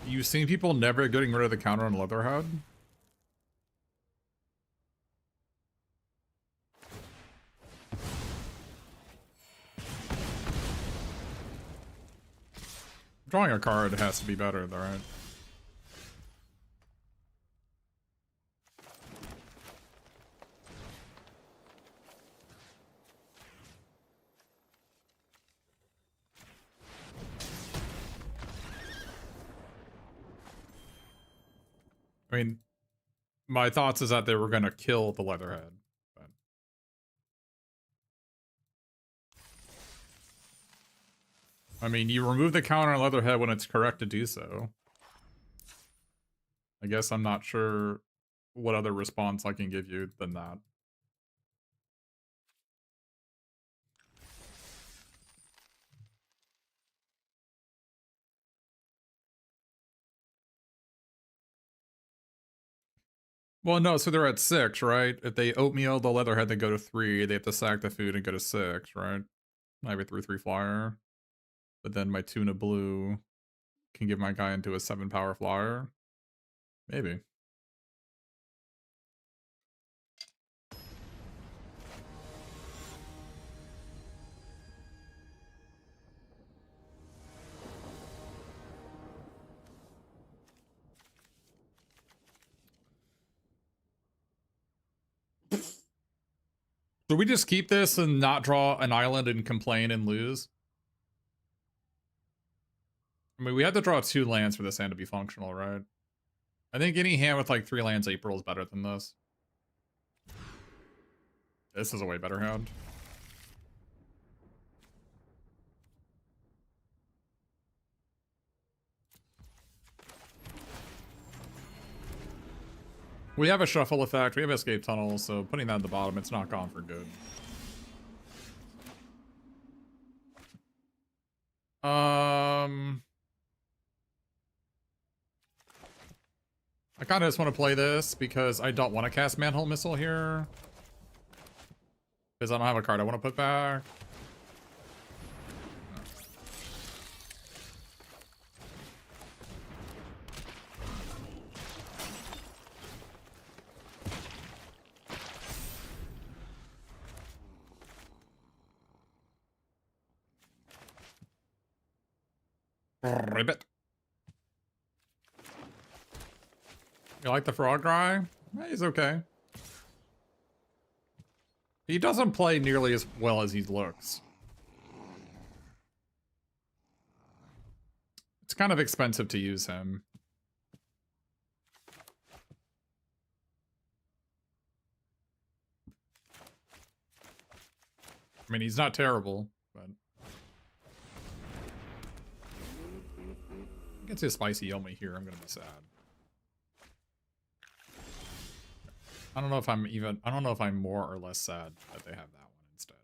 You've seen people never getting rid of the counter on Leatherhead? Drawing a card has to be better, though, right? I mean, my thoughts is that they were gonna kill the Leatherhead. But... I mean, you remove the counter on Leatherhead when it's correct to do so. I guess I'm not sure what other response I can give you than that. Well, no, so they're at 6, right? If they oatmeal the Leatherhead, they go to 3. They have to sack the food and go to 6, right? I have a 3/3 flyer. But then my Tuna Blue can give my guy into a 7 power flyer. Maybe. Should we just keep this and not draw an island and complain and lose? I mean, we had to draw 2 lands for this hand to be functional, right? I think any hand with like 3 lands April is better than this. This is a way better hand. We have a shuffle effect, we have escape tunnel, so putting that at the bottom, it's not gone for good. I kind of just want to play this because I don't want to cast Manhole Missile here. Because I don't have a card I want to put back. Ribbit. You like the frog guy? He's okay. He doesn't play nearly as well as he looks. It's kind of expensive to use him. I mean, he's not terrible, but... Gets his spicy Yomi here, I'm gonna be sad. I don't know if I'm more or less sad that they have that one instead.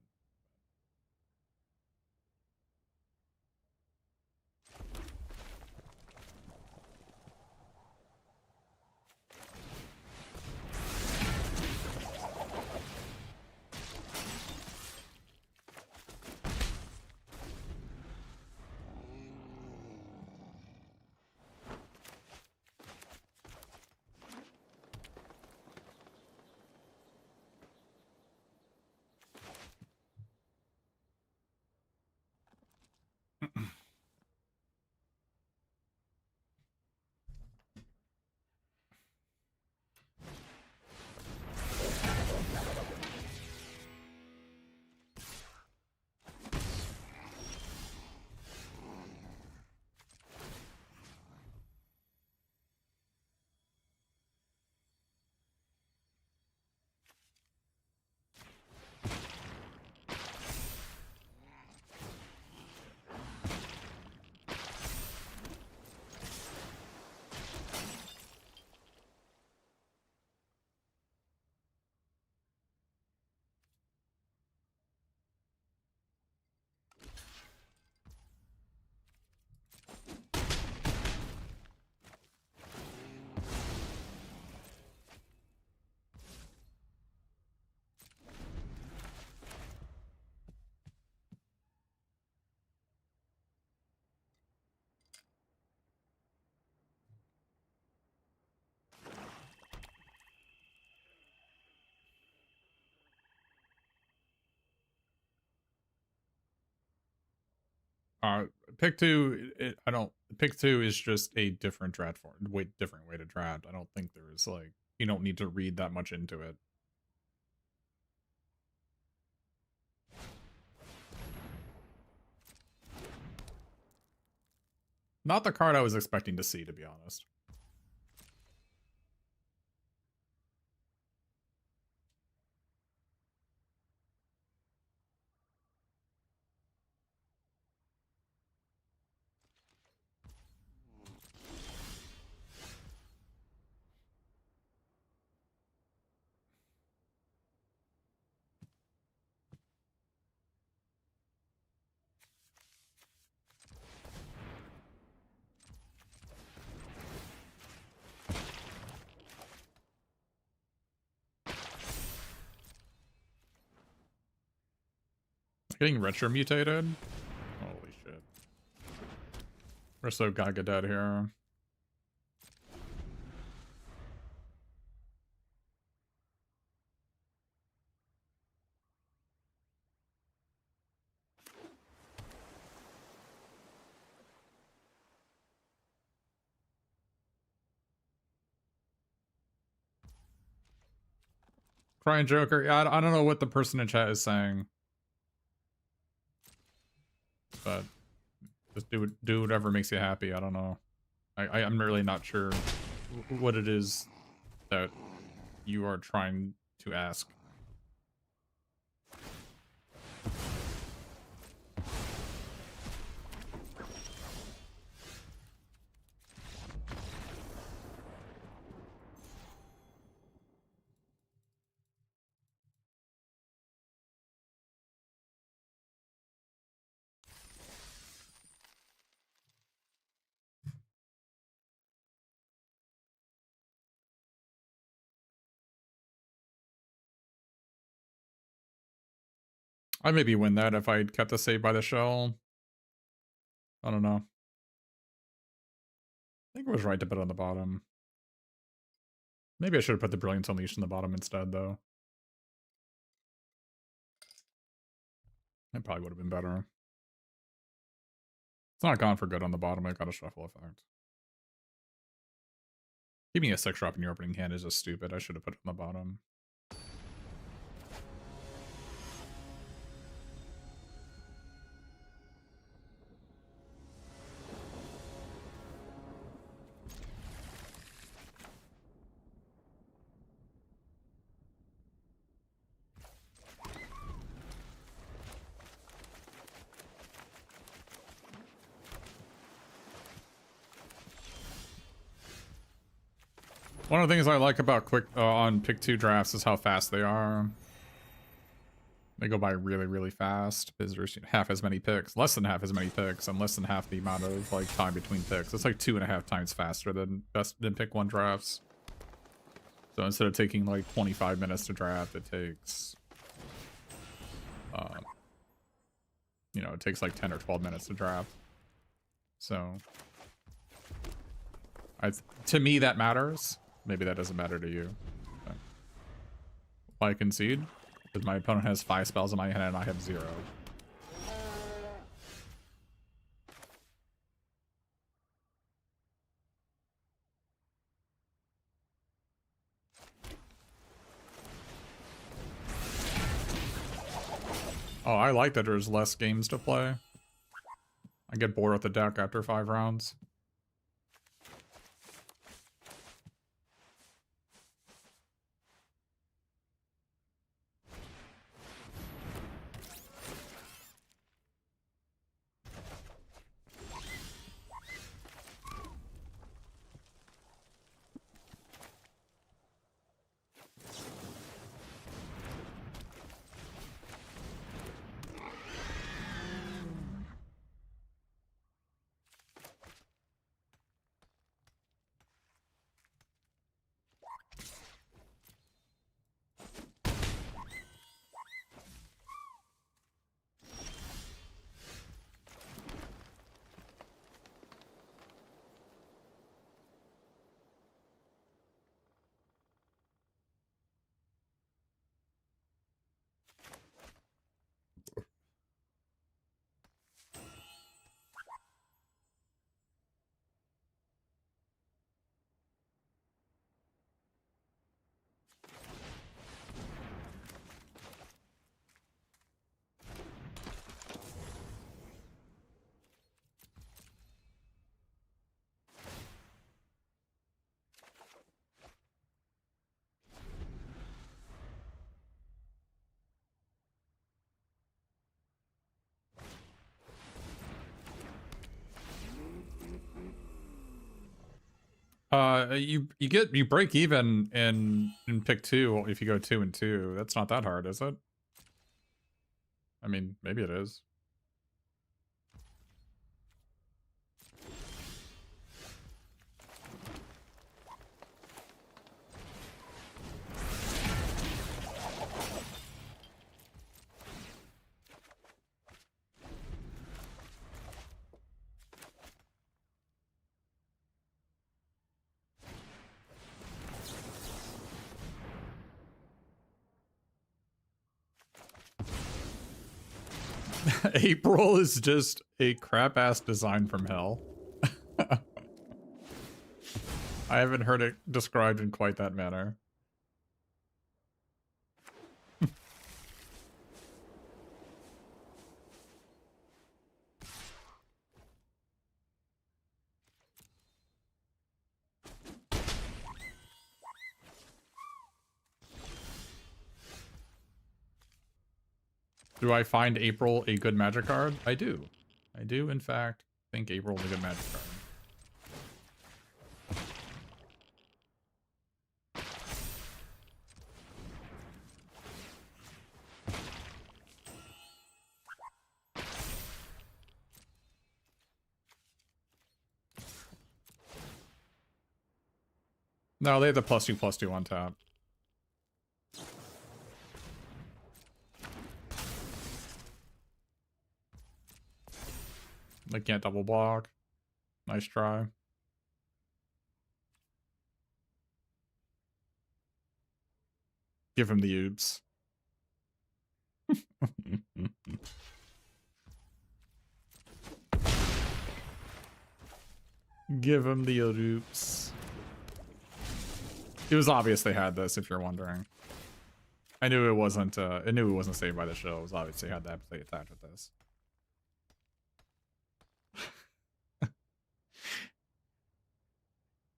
Pick 2, pick 2 is just a different draft form, different way to draft. I don't think there is like, you don't need to read that much into it. Not the card I was expecting to see, to be honest. Getting retro mutated? Holy shit. We're so gaga dead here. Crying Joker. Yeah, I don't know what the person in chat is saying. But just do whatever makes you happy. I don't know. I'm really not sure what it is that you are trying to ask. I'd maybe win that if I'd kept the save by the shell. I don't know. I think it was right to put it on the bottom. Maybe I should have put the Brilliance Unleashed on the bottom instead, though. It probably would have been better. It's not gone for good on the bottom. I got a shuffle effect. Keeping a 6-drop in your opening hand is just stupid. I should have put it on the bottom. One of the things I like about quick on pick 2 drafts is how fast they are. They go by really, really fast because there's half as many picks, less than half as many picks, and less than half the amount of like time between picks. It's like 2.5 times faster than pick 1 drafts. So instead of taking like 25 minutes to draft, it takes, you know, it takes like 10 or 12 minutes to draft. So, to me that matters. Maybe that doesn't matter to you. Okay. I concede because my opponent has 5 spells in my hand and I have 0. Oh, I like that there's less games to play. I get bored with the deck after 5 rounds. You break even in pick 2 if you go 2 and 2. That's not that hard, is it? I mean, maybe it is. April is just a crap-ass design from hell. I haven't heard it described in quite that manner. Do I find April a good magic card? I do. I do, in fact, think April is a good magic card. No, they have the +2/+2 on tap. They can't double block. Nice try. Give him the oops. Give him the oops. It was obvious they had this, if you're wondering. I knew it wasn't. I knew it wasn't Saved by the Show. It was obvious they had that play attached with this.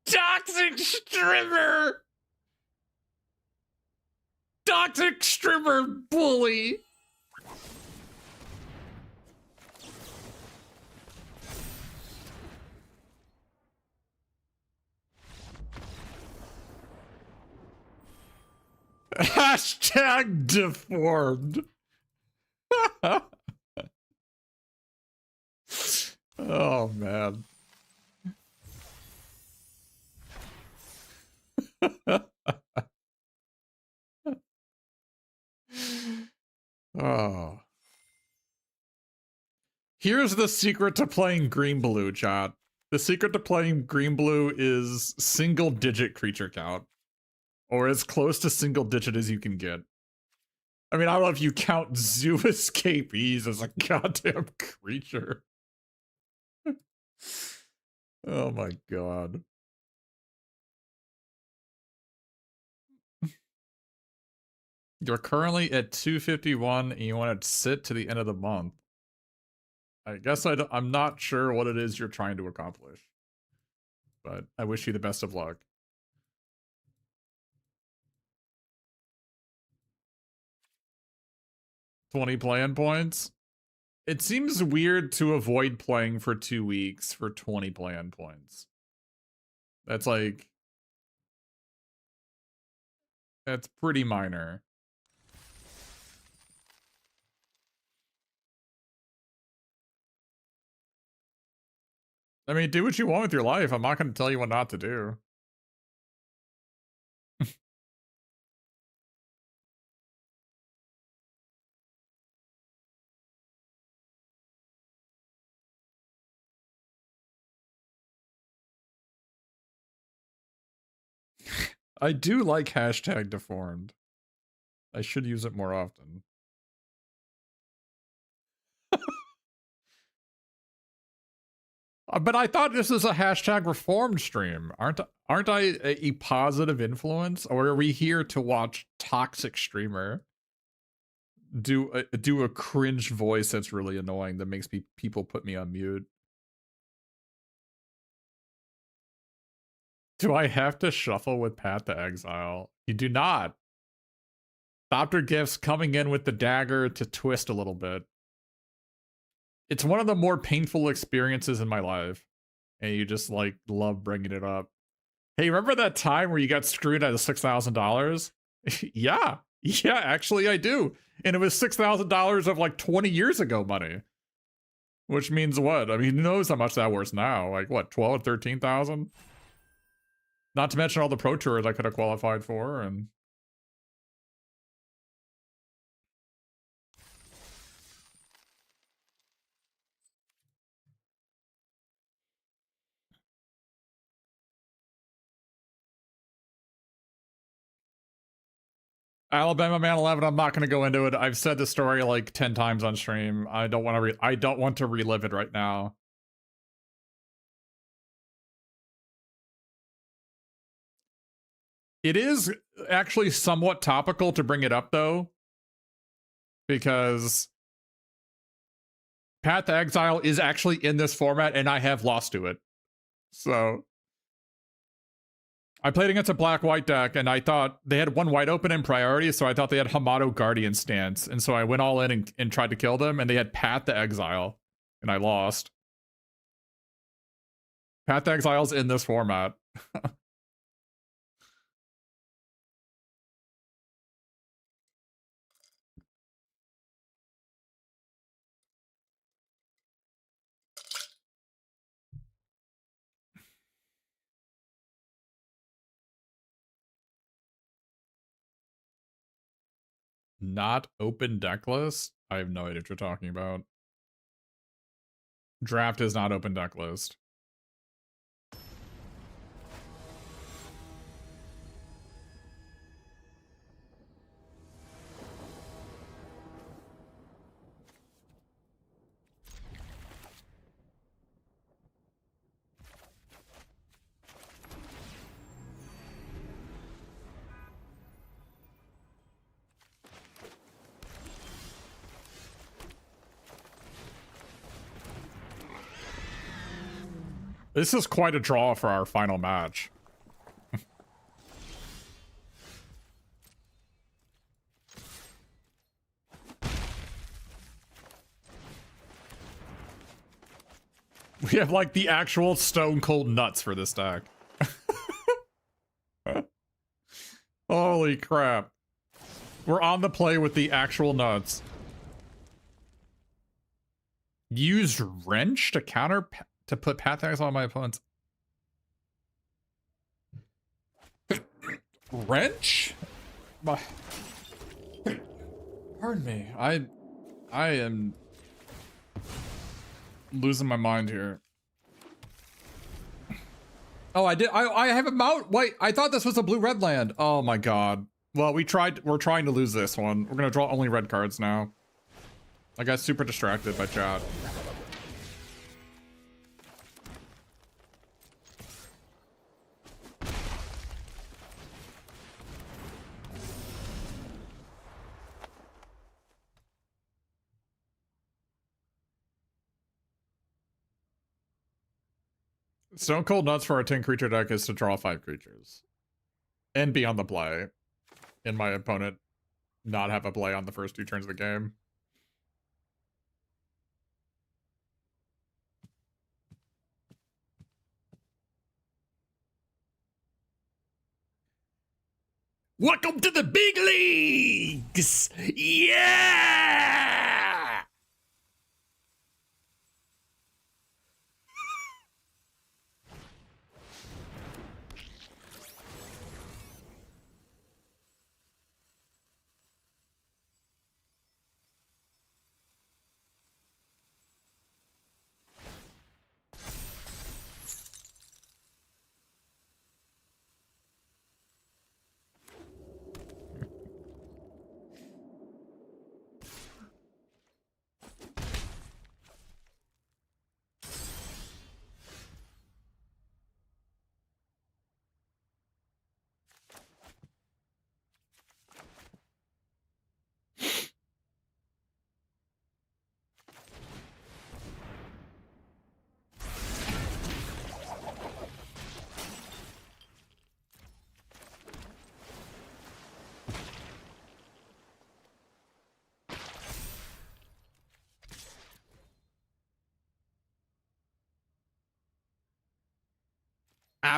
Toxic stripper! Toxic stripper bully! Hashtag deformed. Oh, man. Oh. Here's the secret to playing green blue, chat. The secret to playing green blue is single digit creature count. Or as close to single digit as you can get. I mean, I don't know if you count Zoo Escapees as a goddamn creature. Oh my god. You're currently at 251 and you want to sit to the end of the month. I guess I'm not sure what it is you're trying to accomplish. But I wish you the best of luck. 20 plan points? It seems weird to avoid playing for 2 weeks for 20 plan points. That's like... That's pretty minor. I mean, do what you want with your life. I'm not going to tell you what not to do. I do like hashtag deformed. I should use it more often. But I thought this was a hashtag reformed stream. Aren't I a positive influence? Or are we here to watch toxic streamer do a cringe voice that's really annoying that makes people put me on mute? Do I have to shuffle with Path to Exile? You do not. Dr. Gift's coming in with the dagger to twist a little bit. It's one of the more painful experiences in my life. And you just, like, love bringing it up. Hey, remember that time where you got screwed out of $6,000? Yeah. Yeah, actually I do. And it was $6,000 of, like, 20 years ago money. Which means what? I mean, who knows how much that worth now? Like, what, 12, 13,000? Not to mention all the Pro Tours I could have qualified for, and... Alabama Man 11, I'm not going to go into it. I've said the story like 10 times on stream. I don't want to relive it right now. It is actually somewhat topical to bring it up though, because Path to Exile is actually in this format and I have lost to it. So I played against a black-white deck, and I thought they had one white open in priority, so I thought they had Hamato Guardian stance, and so I went all in and tried to kill them, and they had Path to Exile, and I lost. Path to Exile's in this format. Not open deck list? I have no idea what you're talking about. Draft is not open deck list. This is quite a draw for our final match. We have like the actual stone cold nuts for this deck. Holy crap. We're on the play with the actual nuts. Use wrench to counter to put path tags on my opponents. Wrench? Pardon me. I am losing my mind here. Oh, I have a mount. Wait, I thought this was a blue-red land. Oh my god. Well, we're trying to lose this one. We're gonna draw only red cards now. I got super distracted by chat. Stone Cold Nuts for a 10 creature deck is to draw 5 creatures. And be on the play. And my opponent not have a play on the first 2 turns of the game. Welcome to the big leagues! Yeah!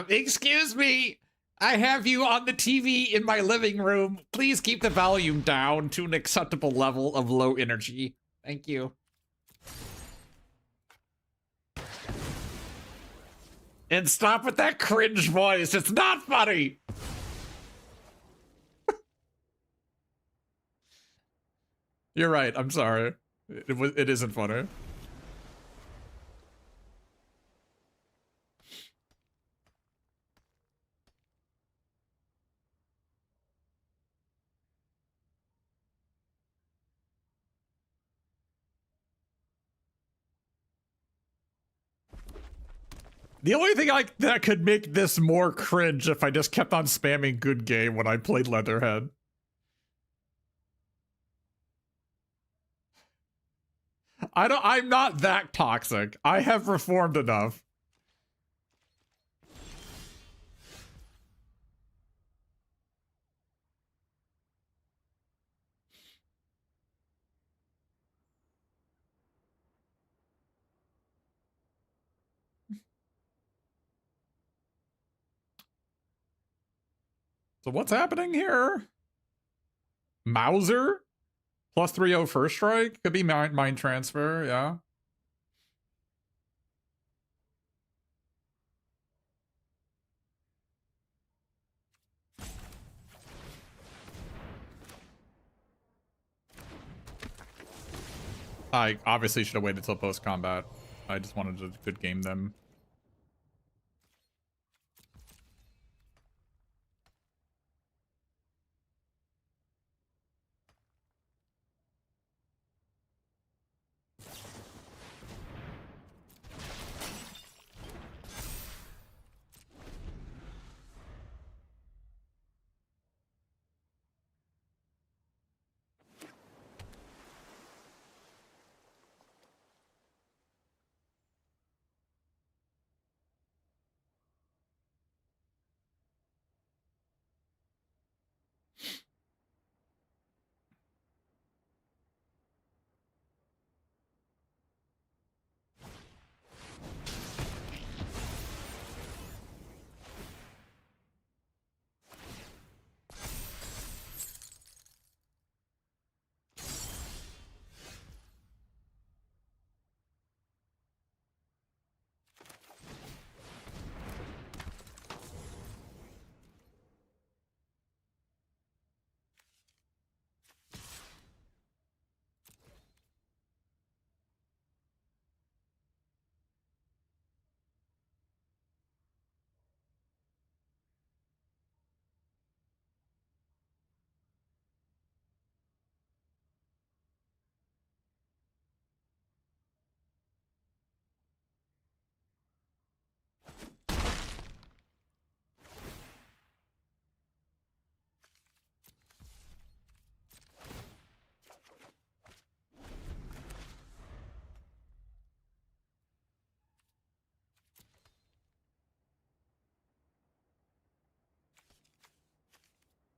Excuse me. I have you on the TV in my living room. Please keep the volume down to an acceptable level of low energy. Thank you. And stop with that cringe voice. It's not funny. You're right. I'm sorry. It isn't funny. The only thing that could make this more cringe if I just kept on spamming good game when I played Leatherhead. I'm not that toxic. I have reformed enough. So what's happening here? Mauser? Plus 3/0 first strike? Could be mind transfer, yeah. I obviously should have waited till post-combat. I just wanted to good game them.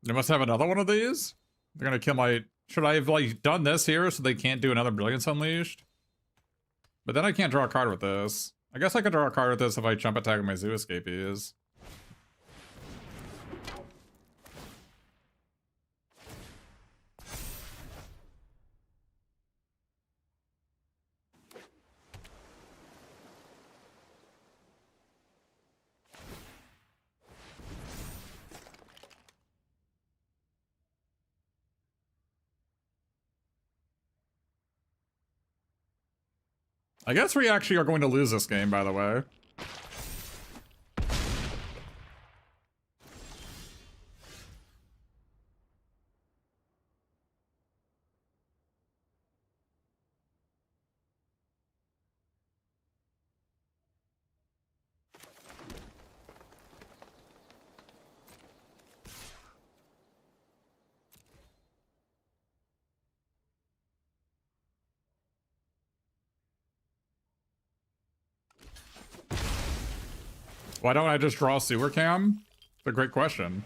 They must have another one of these? They're gonna kill my... Should I have, like, done this here so they can't do another Brilliance Unleashed? But then I can't draw a card with this. I guess I could draw a card with this if I jump attack with my Zoo Escapees. I guess we actually are going to lose this game, by the way. Why don't I just draw Sewer Cam? It's a great question.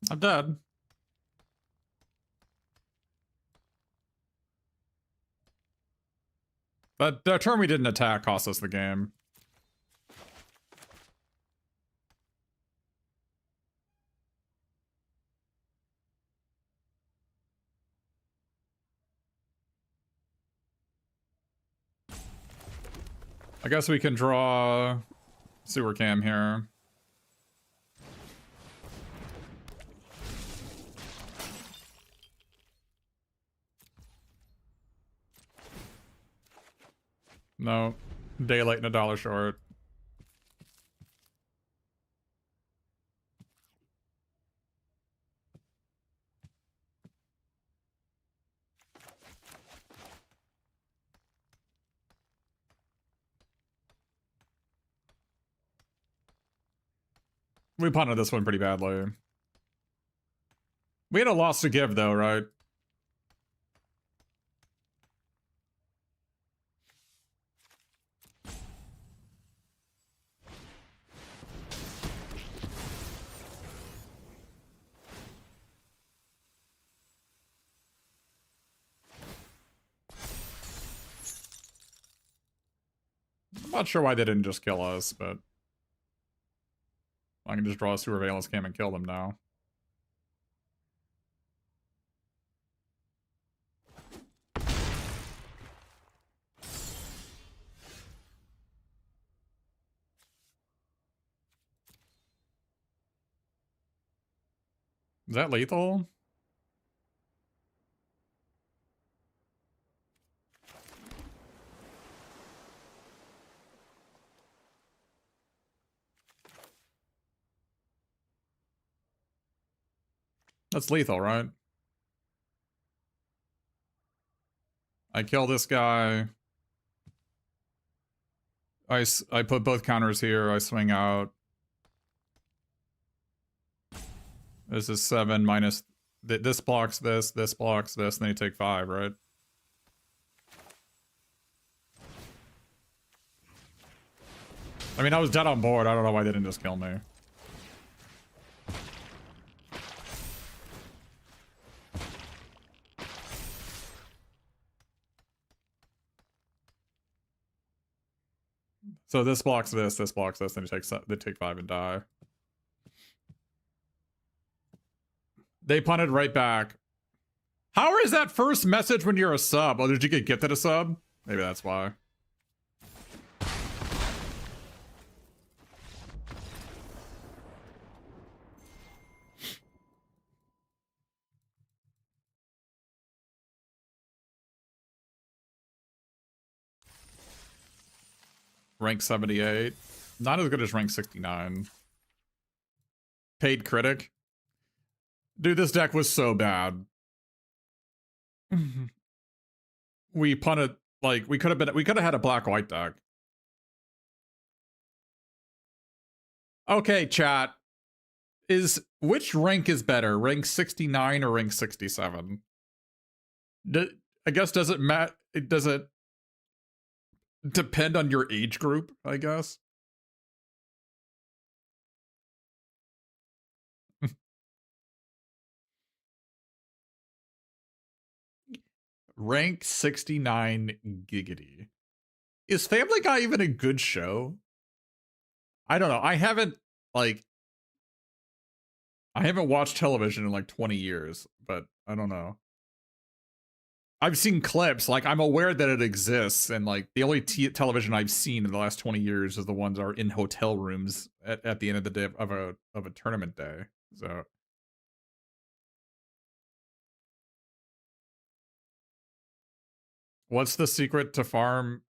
I'm dead. But the turn we didn't attack cost us the game. I guess we can draw sewer cam here. No. Daylight and $1 short. We punted this one pretty badly. We had a loss to give though, right? I'm not sure why they didn't just kill us, but I can just draw a surveillance cam and kill them now. Is that lethal? That's lethal, right? I kill this guy. I put both counters here. I swing out. This is 7 minus... This blocks this blocks this, and then you take 5, right? I mean, I was dead on board. I don't know why they didn't just kill me. So this blocks this blocks this, then they take 5 and die. They punted right back. How is that first message when you're a sub? Oh, did you get gifted a sub? Maybe that's why. Rank 78. Not as good as rank 69. Paid critic. Dude, this deck was so bad. We punted, like, we could have had a black-white deck. Okay, chat. Which rank is better? Rank 69 or rank 67? I guess does it depend on your age group, I guess? Rank 69 giggity. Is Family Guy even a good show? I don't know. I haven't watched television in like 20 years, but I don't know. I've seen clips, like I'm aware that it exists, and like the only television I've seen in the last 20 years is the ones that are in hotel rooms at the end of the day of a tournament day. So what's the secret to farm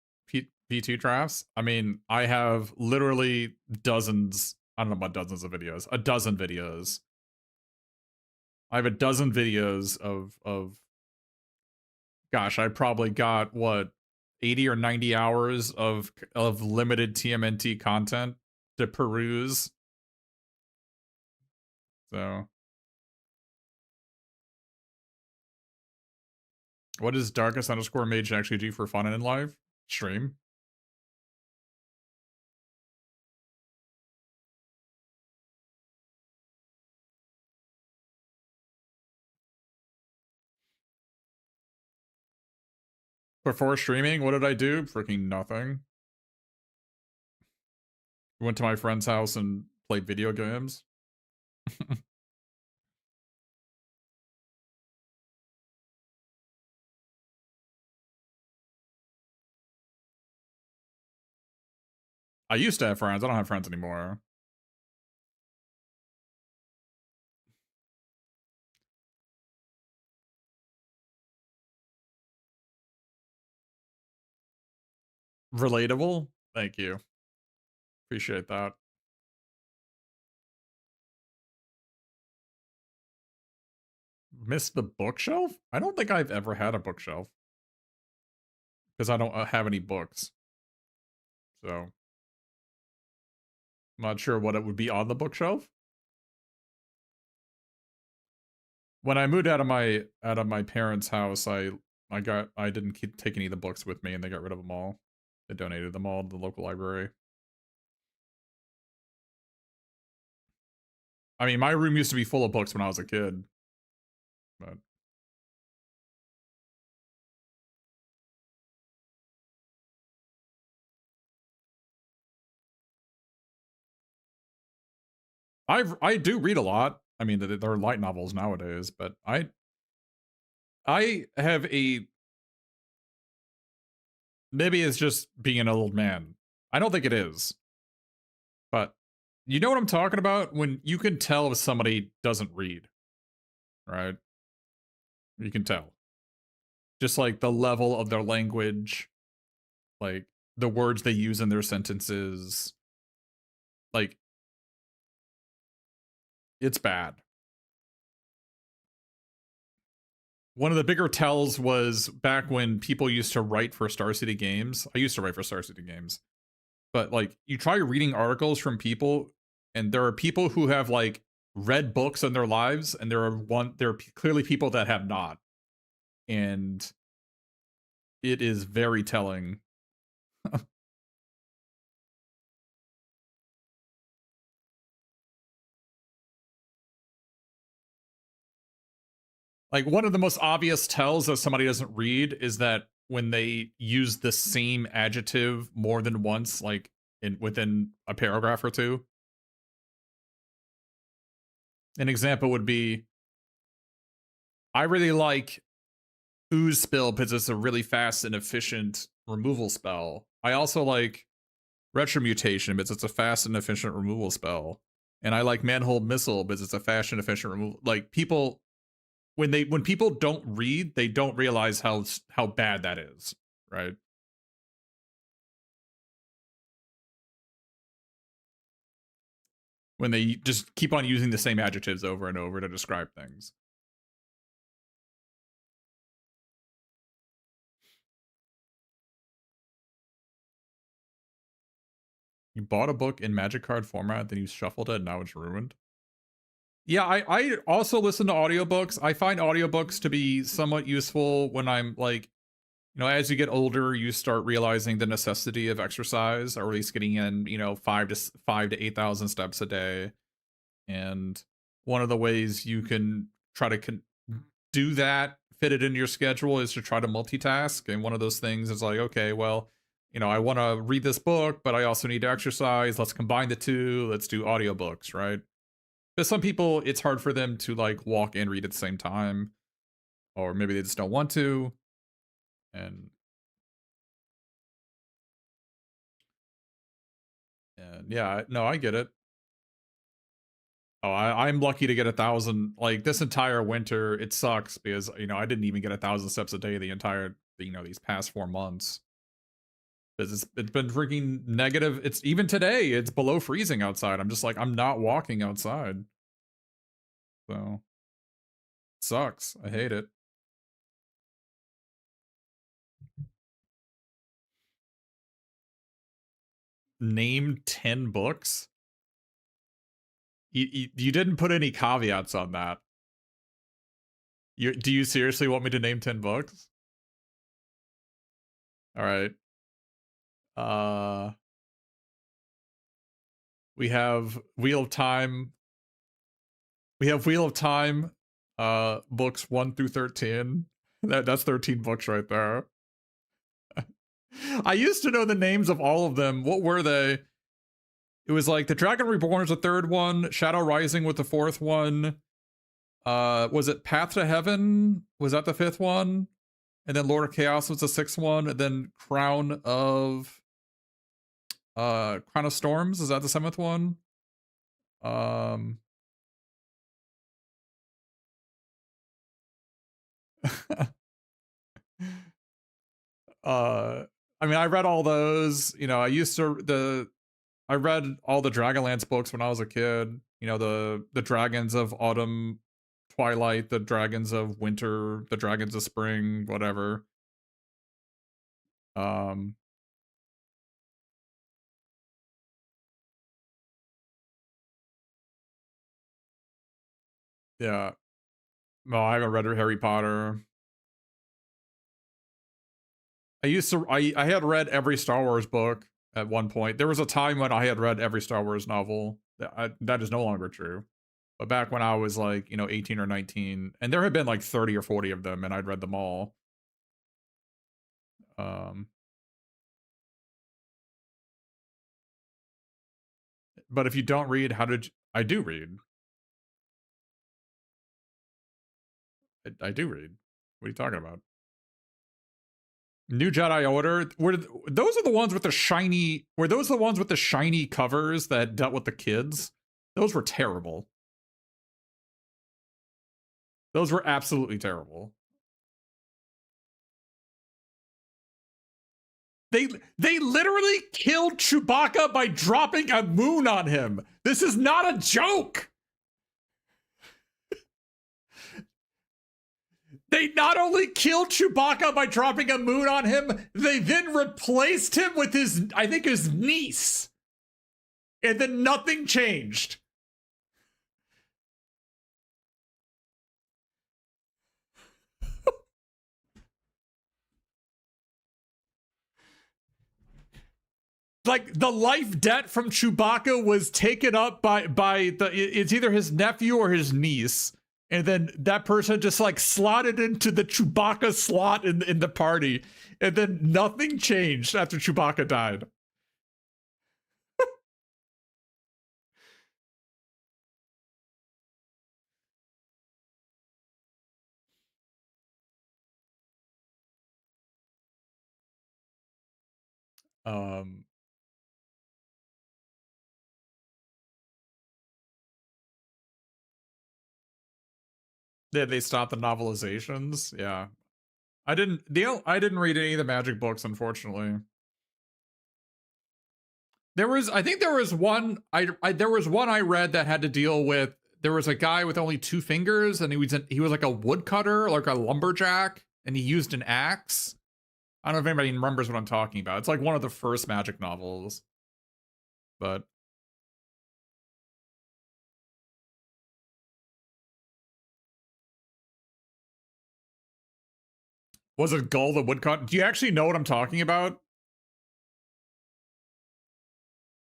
P2 drafts? I mean, I have literally dozens, I don't know about dozens of videos, a dozen videos. I have a dozen videos of gosh, I probably got what 80 or 90 hours of limited TMNT content to peruse. So what does darkest underscore mage actually do for fun in life? Stream. Before streaming, what did I do? Freaking nothing. Went to my friend's house and played video games. I used to have friends. I don't have friends anymore. Relatable? Thank you. Appreciate that. Missed the bookshelf? I don't think I've ever had a bookshelf. Because I don't have any books. So, I'm not sure what it would be on the bookshelf. When I moved out of my parents' house, I didn't take any of the books with me, and they got rid of them all. They donated them all to the local library. I mean, my room used to be full of books when I was a kid, but I do read a lot. I mean, there are light novels nowadays, but I have a maybe it's just being an old man. I don't think it is, but you know what I'm talking about when you can tell if somebody doesn't read, right? You can tell. Just like the level of their language, like the words they use in their sentences, like it's bad. One of the bigger tells was back when people used to write for Star City Games. I used to write for Star City Games. But like you try reading articles from people, and there are people who have like read books in their lives, and there are clearly people that have not. And it is very telling. Like one of the most obvious tells that somebody doesn't read is that when they use the same adjective more than once, like within a paragraph or two. An example would be, I really like Ooze Spill because it's a really fast and efficient removal spell. I also like Retromutation because it's a fast and efficient removal spell. And I like Manhole Missile because it's a fast and efficient removal. Like people, when people don't read, they don't realize how bad that is, right? When they just keep on using the same adjectives over and over to describe things. You bought a book in Magic Card format, then you shuffled it, and now it's ruined. Yeah, I also listen to audiobooks. I find audiobooks to be somewhat useful when I'm like, you know, as you get older, you start realizing the necessity of exercise, or at least getting in, you know, 5 to 8,000 steps a day. And one of the ways you can try to do that, fit it into your schedule, is to try to multitask. And one of those things is like, okay, well, you know, I want to read this book, but I also need to exercise. Let's combine the two. Let's do audiobooks, right? Because some people, it's hard for them to like walk and read at the same time, or maybe they just don't want to. And yeah, no, I get it. Oh, I'm lucky to get 1,000. Like this entire winter, it sucks because you know I didn't even get 1,000 steps a day the entire these past 4 months. Because it's been freaking negative. It's even today, it's below freezing outside. I'm just like, I'm not walking outside. So it sucks. I hate it. Name 10 books. You didn't put any caveats on that. Do you seriously want me to name 10 books? All right. We have Wheel of Time. We have Wheel of Time, books 1 through 13. That's 13 books right there. I used to know the names of all of them. What were they? It was like the Dragon Reborn was the third one, Shadow Rising was the fourth one. Was it Path to Heaven? Was that the fifth one? And then Lord of Chaos was the sixth one, and then Crown of Storms, is that the seventh one? I mean, I read all those, you know, I read all the Dragonlance books when I was a kid, you know, the dragons of autumn, twilight, the dragons of winter, the dragons of spring, whatever. Yeah. No, I haven't read Harry Potter. I had read every Star Wars book at one point. There was a time when I had read every Star Wars novel. That is no longer true. But back when I was like, you know, 18 or 19, and there had been like 30 or 40 of them, and I'd read them all. But if you don't read, I do read. I do read. What are you talking about? New Jedi Order. Those are the ones with the shiny? Were those the ones with the shiny covers that dealt with the kids? Those were terrible. Those were absolutely terrible. They literally killed Chewbacca by dropping a moon on him. This is not a joke. They not only killed Chewbacca by dropping a moon on him, they then replaced him with I think his niece. And then nothing changed. Like the life debt from Chewbacca was taken up by it's either his nephew or his niece, and then that person just like slotted into the Chewbacca slot in the party, and then nothing changed after Chewbacca died. Yeah, they stopped the novelizations. Yeah, I didn't read any of the Magic books, unfortunately. I think there was one I read that had to deal with, there was a guy with only 2 fingers, and he was like a woodcutter, like a lumberjack, and he used an axe. I don't know if anybody remembers what I'm talking about. It's like one of the first Magic novels. But was it Gull the Woodcutter? Do you actually know what I'm talking about?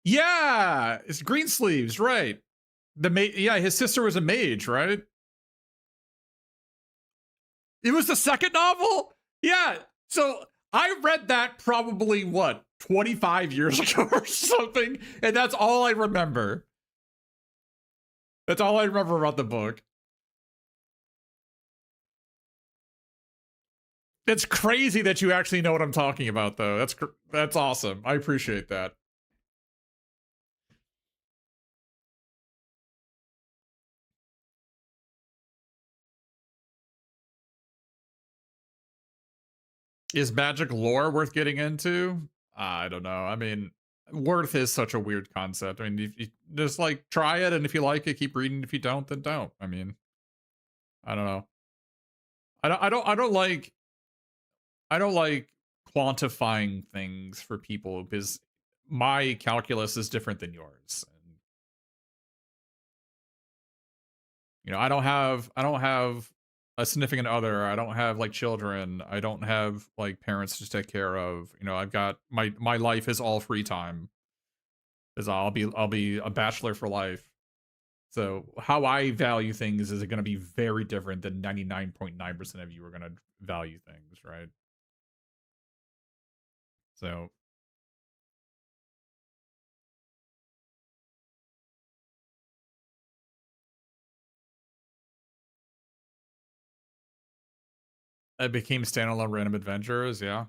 Yeah, it's Greensleeves, right? Yeah, his sister was a mage, right? It was the second novel? Yeah. So I read that probably 25 years ago or something, and that's all I remember. That's all I remember about the book. It's crazy that you actually know what I'm talking about, though. That's awesome. I appreciate that. Is magic lore worth getting into? I don't know. I mean, worth is such a weird concept. I mean, if you just like try it, and if you like it, keep reading. If you don't, then don't. I mean, I don't know. I don't like quantifying things for people, because my calculus is different than yours. And, you know, I don't have a significant other. I don't have like children. I don't have like parents to take care of. You know, I've got my life is all free time. Is I'll be a bachelor for life. So how I value things is going to be very different than 99.9% of you are going to value things, right? So it became standalone random adventures, yeah.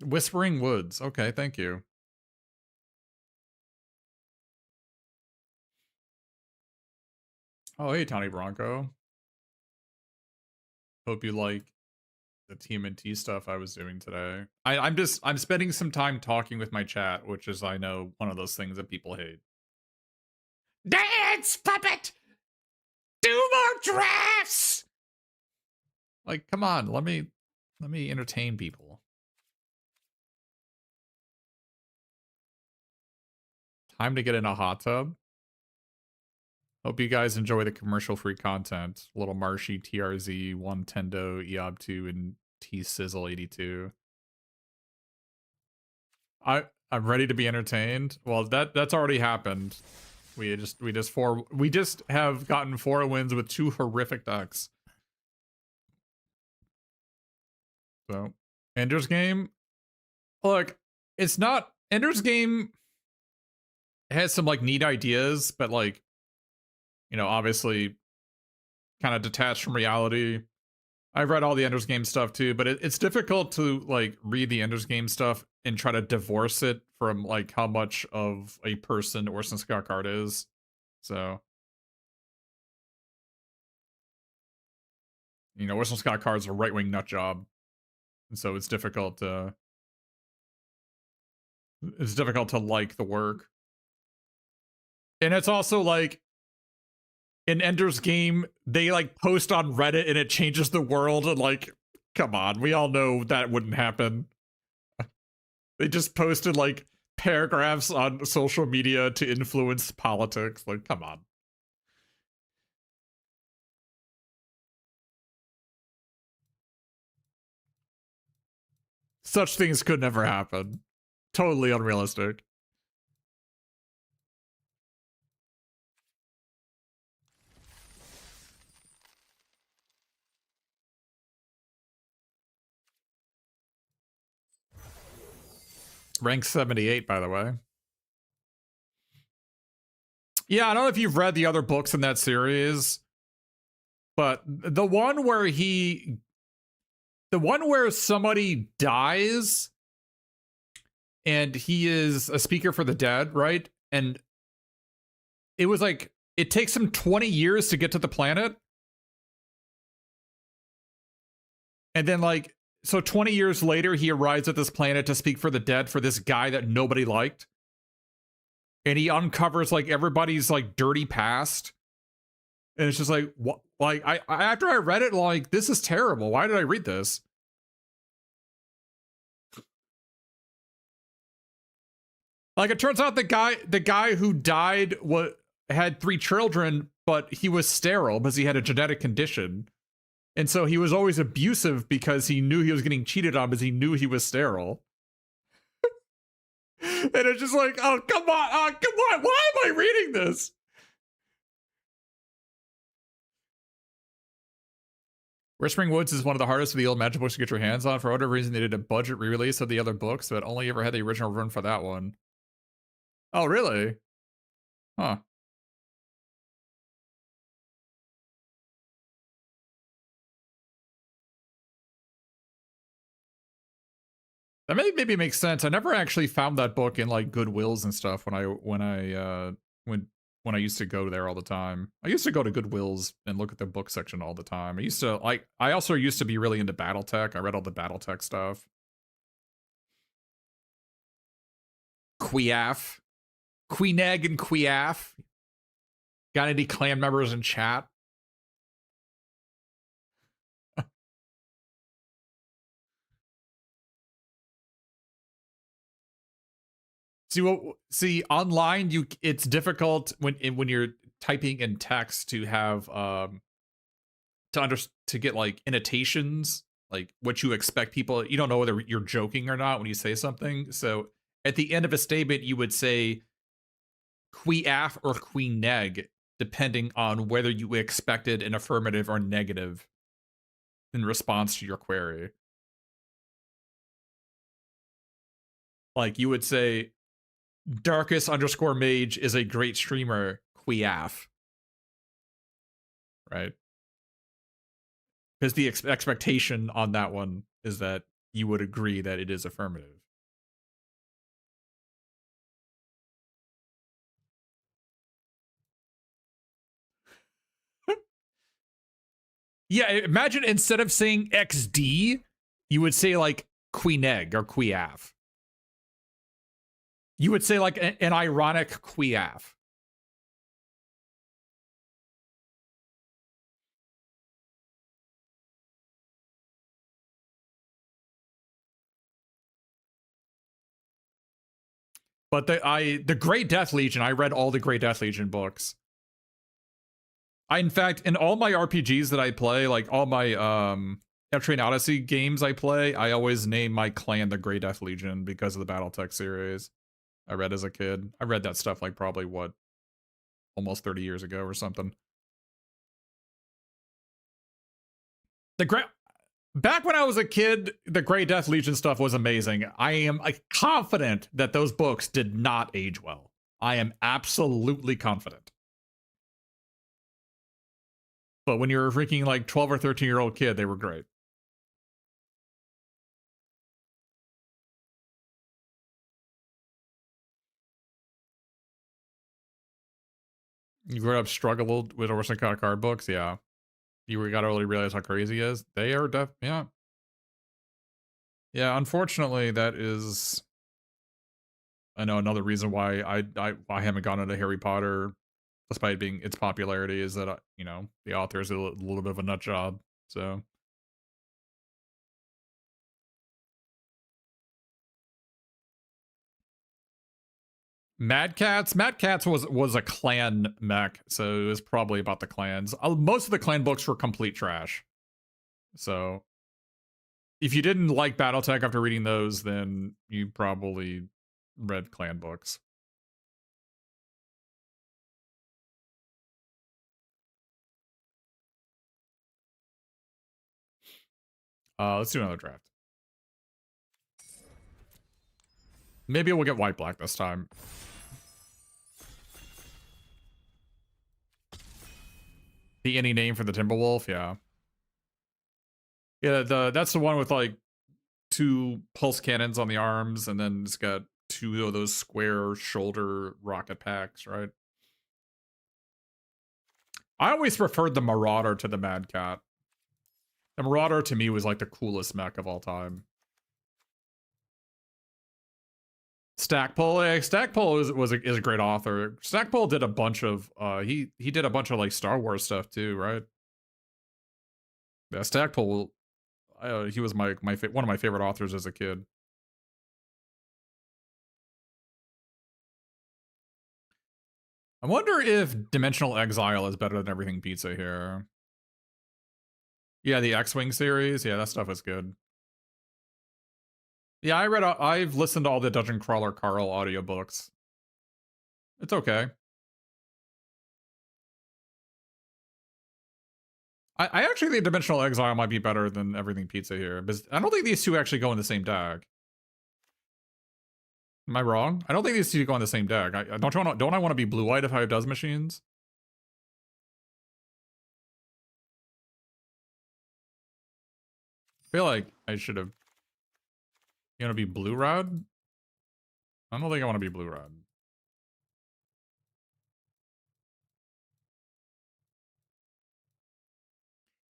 Whispering Woods. Okay, thank you. Oh, hey, Tony Bronco. Hope you like the TMNT stuff I was doing today. I'm spending some time talking with my chat, which is, I know, one of those things that people hate. Dance, puppet! Do more drafts! Like, come on, let me entertain people. Time to get in a hot tub. Hope you guys enjoy the commercial-free content. Little Marshy, TRZ, One Tendo, Eob2, and T Sizzle 82. I'm ready to be entertained. Well, that's already happened. We just have gotten 4 wins with 2 horrific decks. So, Ender's Game. Look, it's not Ender's Game has some like neat ideas, but like, you know, obviously kind of detached from reality. I've read all the Ender's Game stuff too, but it's difficult to like read the Ender's Game stuff and try to divorce it from like how much of a person Orson Scott Card is. So, you know, Orson Scott Card's a right-wing nut job. And so it's difficult to like the work. And it's also like in Ender's Game, they like post on Reddit and it changes the world, and like, come on, we all know that wouldn't happen. They just posted like paragraphs on social media to influence politics. Like, come on. Such things could never happen. Totally unrealistic. Rank 78, by the way. Yeah, I don't know if you've read the other books in that series, but the one where somebody dies and he is a speaker for the dead, right? And it was like, it takes him 20 years to get to the planet. And then like, so 20 years later, he arrives at this planet to speak for the dead for this guy that nobody liked. And he uncovers like everybody's like dirty past. And it's just like, what? Like, I after I read it, like, this is terrible. Why did I read this? Like, it turns out the guy who died had 3 children, but he was sterile because he had a genetic condition. And so he was always abusive because he knew he was getting cheated on because he knew he was sterile. And it's just like, oh, come on. Come on. Why am I reading this? Whispering Woods is one of the hardest of the old Magic books to get your hands on. For whatever reason, they did a budget re-release of the other books, but only ever had the original run for that one. Oh, really? Huh. That maybe makes sense. I never actually found that book in like Goodwills and stuff when I used to go there all the time. I used to go to Goodwills and look at the book section all the time. I also used to be really into BattleTech. I read all the BattleTech stuff. Quiaf. Queeneg and Quiaf. Got any clan members in chat? See online it's difficult when you're typing in text to have to get like annotations, like what you expect people. You don't know whether you're joking or not when you say something. So at the end of a statement, you would say Quiaf or Queeneg, depending on whether you expected an affirmative or negative. in response to your query. Like you would say, Darkus underscore mage is a great streamer, Quiaf. Right? Because the expectation on that one is that you would agree that it is affirmative. Yeah, imagine instead of saying XD, you would say like Queeneg or Quiaf. You would say like an ironic Quiaf. But the Great Death Legion, I read all the Great Death Legion books. In fact, in all my RPGs that I play, like all my Train Odyssey games I play, I always name my clan the Great Death Legion because of the BattleTech series I read as a kid. I read that stuff like probably what, almost 30 years ago or something. Back when I was a kid, the Great Death Legion stuff was amazing. I am confident that those books did not age well. I am absolutely confident. But when you're a freaking like 12 or 13-year-old kid, they were great. You grew up struggled with Orson Scott card books, yeah. You gotta really realize how crazy he is. They are yeah. Yeah, unfortunately, that is, I know another reason why I haven't gone into Harry Potter, despite being its popularity, is that you know, the author is a little bit of a nut job. So Mad Cats was a clan mech, so it was probably about the clans. Most of the clan books were complete trash. So if you didn't like BattleTech after reading those, then you probably read clan books. Let's do another draft. Maybe we'll get white black this time. The any name for the Timberwolf, yeah. Yeah, that's the one with like 2 pulse cannons on the arms, and then it's got 2 of those square shoulder rocket packs, right? I always preferred the Marauder to the Mad Cat. The Marauder to me was like the coolest mech of all time. Stackpole, Stackpole is a great author. Stackpole did a bunch of he did a bunch of like Star Wars stuff too, right? Yeah, Stackpole, he was my one of my favorite authors as a kid. I wonder if Dimensional Exile is better than Everything Pizza here. Yeah, the X-Wing series, yeah, that stuff is good. Yeah, I've listened to all the Dungeon Crawler Carl audiobooks. It's okay. I actually think Dimensional Exile might be better than Everything Pizza here, because I don't think these two actually go in the same deck. Am I wrong? I don't think these two go in the same deck. Don't I want to be blue-white if I have Does Machines? I feel like I should have. You want to be blue rod? I don't think I want to be blue rod.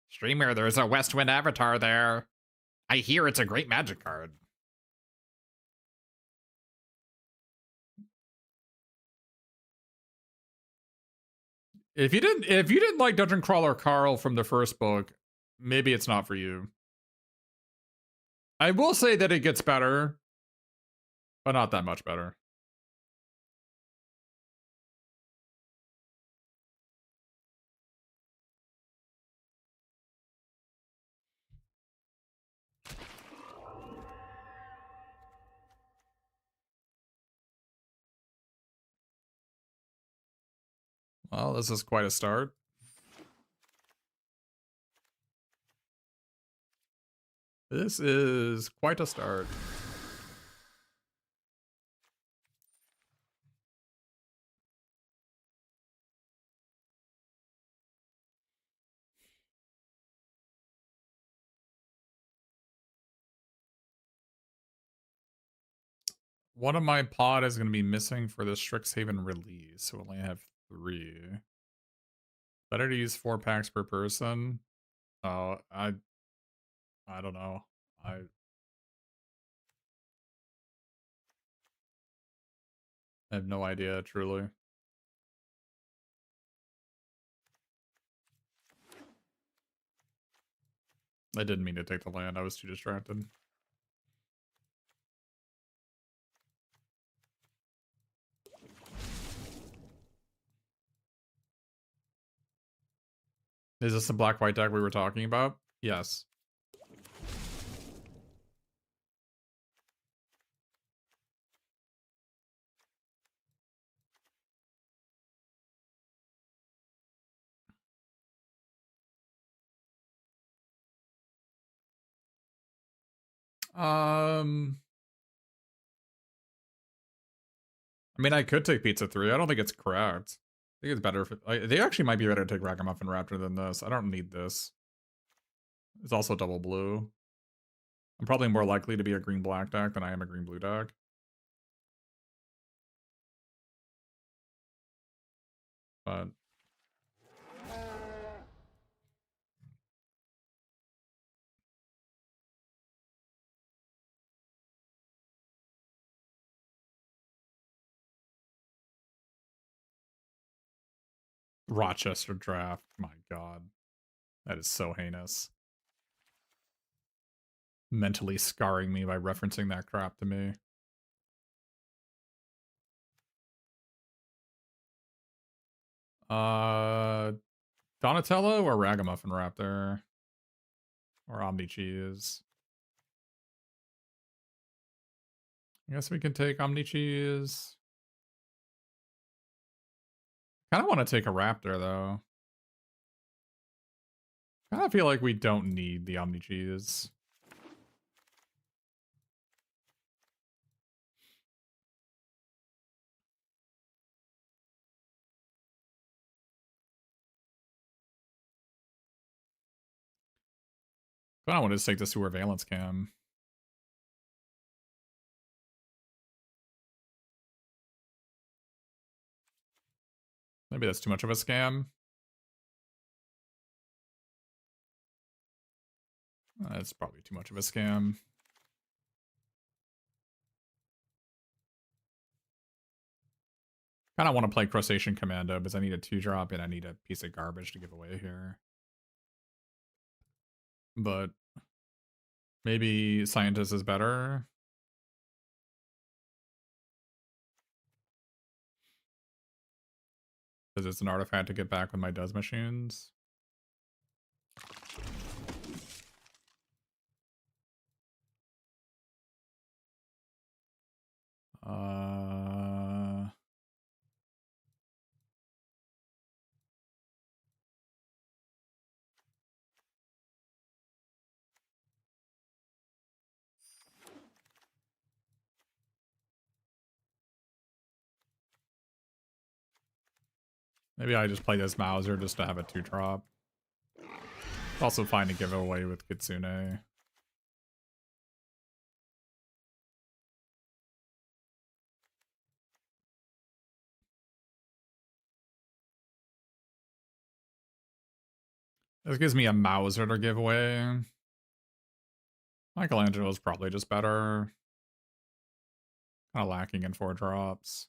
Streamer, there's a Westwind avatar there. I hear it's a great magic card. If you didn't like Dungeon Crawler Carl from the first book, maybe it's not for you. I will say that it gets better, but not that much better. Well, this is quite a start. This is quite a start. One of my pod is going to be missing for the Strixhaven release, so we'll only have 3. Better to use 4 packs per person. Oh, I don't know. I have no idea, truly. I didn't mean to take the land. I was too distracted. Is this the black-white deck we were talking about? Yes. I mean, I could take Pizza 3. I don't think it's correct. I think it's better if they actually might be better to take Ragamuffin Raptor than this. I don't need this. It's also double blue. I'm probably more likely to be a green-black deck than I am a green-blue deck. But Rochester draft, my god. That is so heinous. Mentally scarring me by referencing that crap to me. Donatello or Ragamuffin Raptor? Or Omni Cheese? I guess we can take Omni Cheese. Kind of want to take a Raptor, though. Kind of feel like we don't need the Omni Cheese. Kind of want to take the Sewer Valence Cam. Maybe that's too much of a scam. That's probably too much of a scam. Kind of want to play Crustacean Commando because I need a 2-drop and I need a piece of garbage to give away here. But maybe Scientist is better. Because it's an artifact to get back with my Does machines. Maybe I just play this Mauser just to have a 2-drop. It's also fine to give away with Kitsune. This gives me a Mauser to give away. Michelangelo's probably just better. Kind of lacking in 4-drops.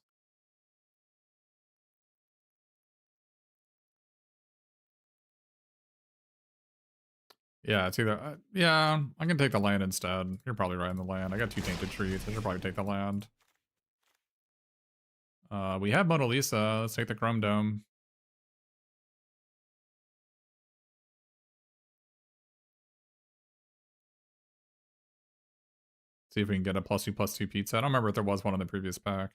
Yeah, it's either... yeah, I can take the land instead. You're probably right on the land. I got 2 Tainted Trees. I should probably take the land. We have Mona Lisa. Let's take the Chrome Dome. See if we can get a +2/+2 pizza. I don't remember if there was one in the previous pack.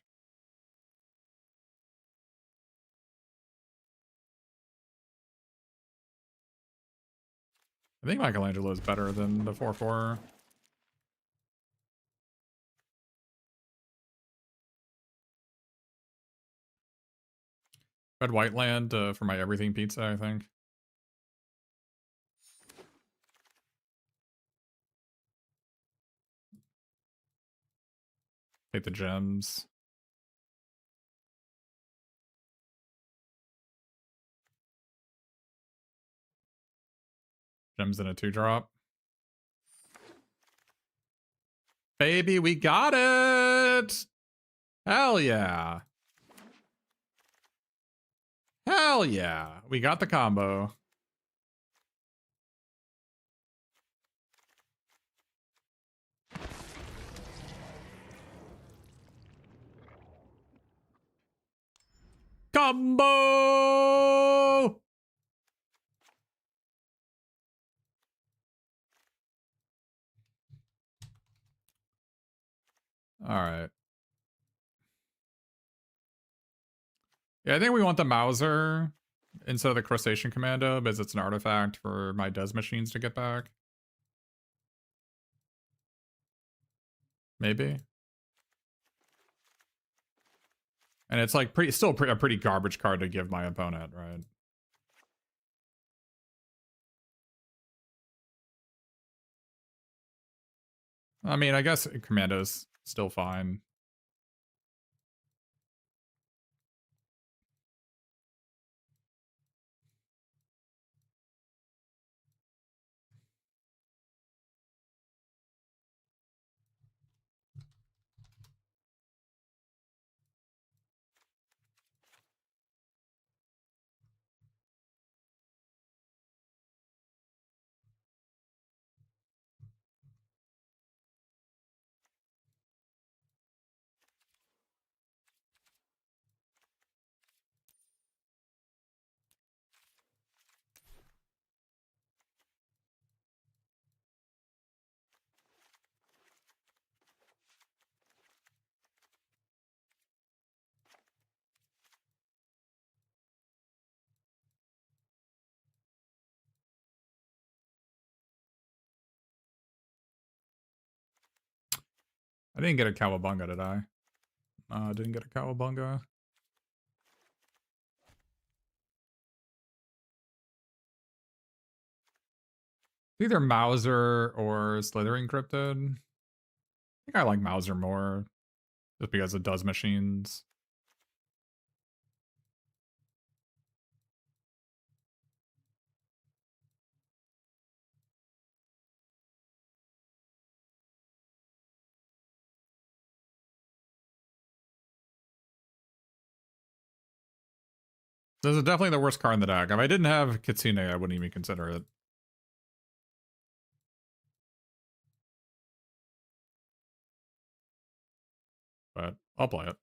I think Michelangelo is better than the 4/4. Red white land for my everything pizza, I think. Take the gems. Gems in a 2-drop. Baby, we got it! Hell yeah. Hell yeah. We got the combo. Combo! Alright. Yeah, I think we want the Mauser instead of the Crustacean Commando because it's an artifact for my Des machines to get back. Maybe. And it's like still a pretty garbage card to give my opponent, right? I mean, I guess Commando's still fine. I didn't get a Cowabunga, did I? I didn't get a Cowabunga. Either Mauser or Slithering Cryptid. I think I like Mauser more, just because it does machines. This is definitely the worst card in the deck. If I didn't have Kitsune, I wouldn't even consider it. But I'll play it.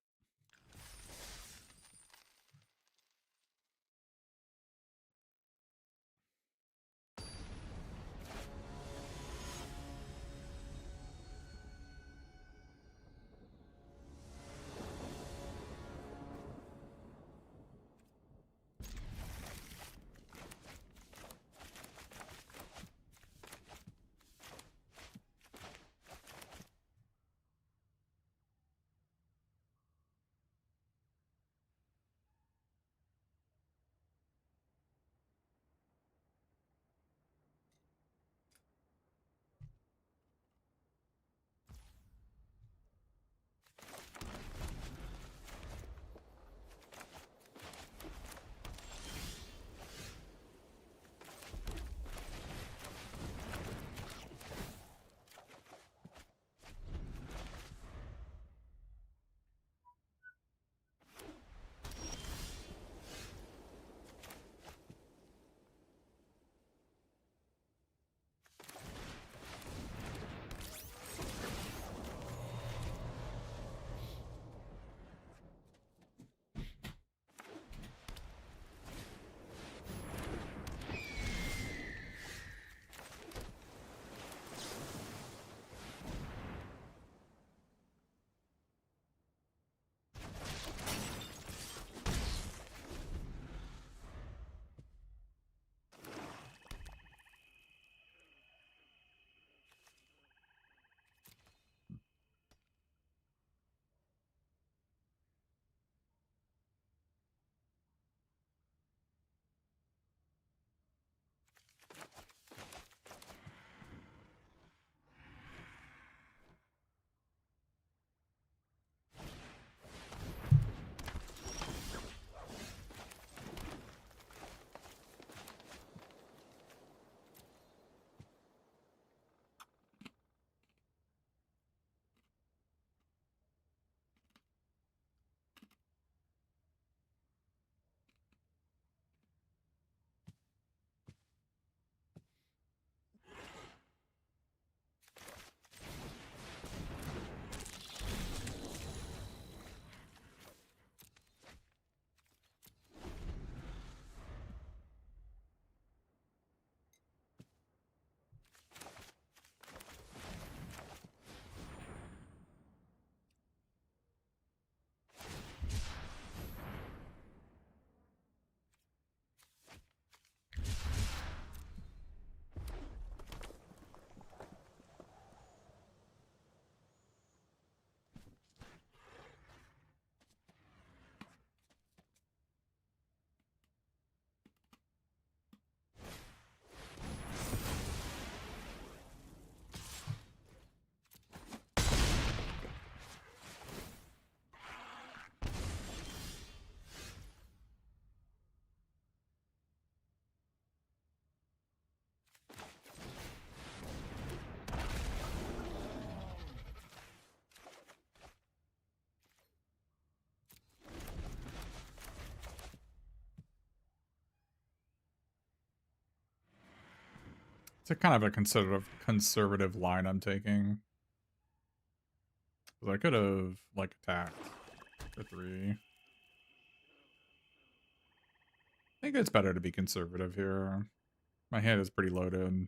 It's a kind of a conservative line I'm taking. Because I could have, like, attacked for 3. I think it's better to be conservative here. My hand is pretty loaded.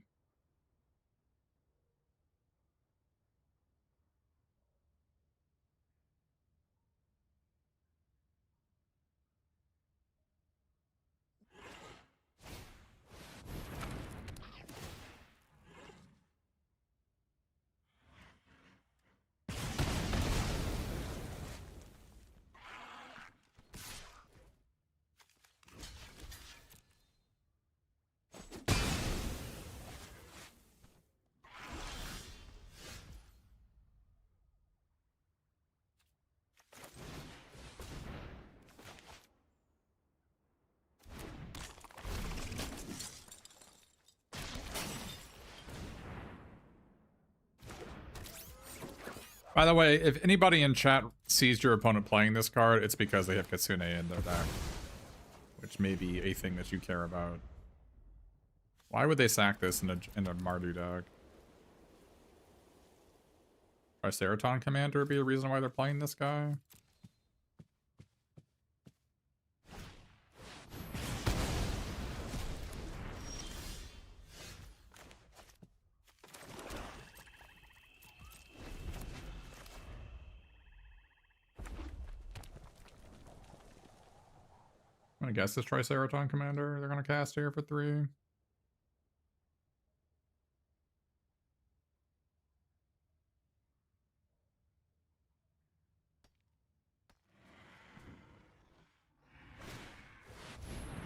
By the way, if anybody in chat sees your opponent playing this card, it's because they have Kitsune in their deck. Which may be a thing that you care about. Why would they sack this in a Mardu deck? Triceratops Commander be the reason why they're playing this guy? I'm gonna guess this Triceratops Commander they're gonna cast here for 3.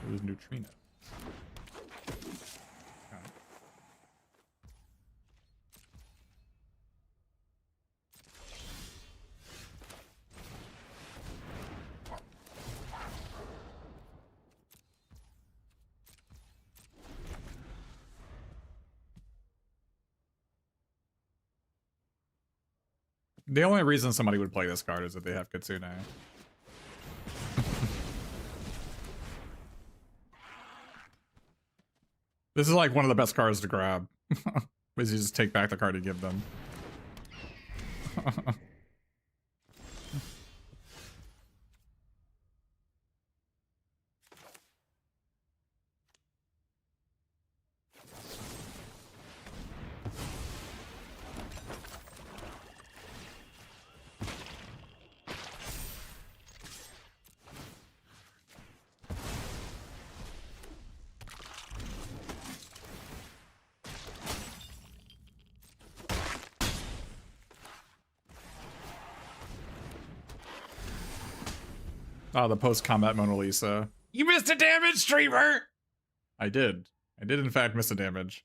Lose Neutrino. Okay. The only reason somebody would play this card is if they have Kitsune. This is like one of the best cards to grab. Because you just take back the card you give them. Oh, the post-combat Mona Lisa. You missed a damage, streamer! I did. I did, in fact, miss a damage.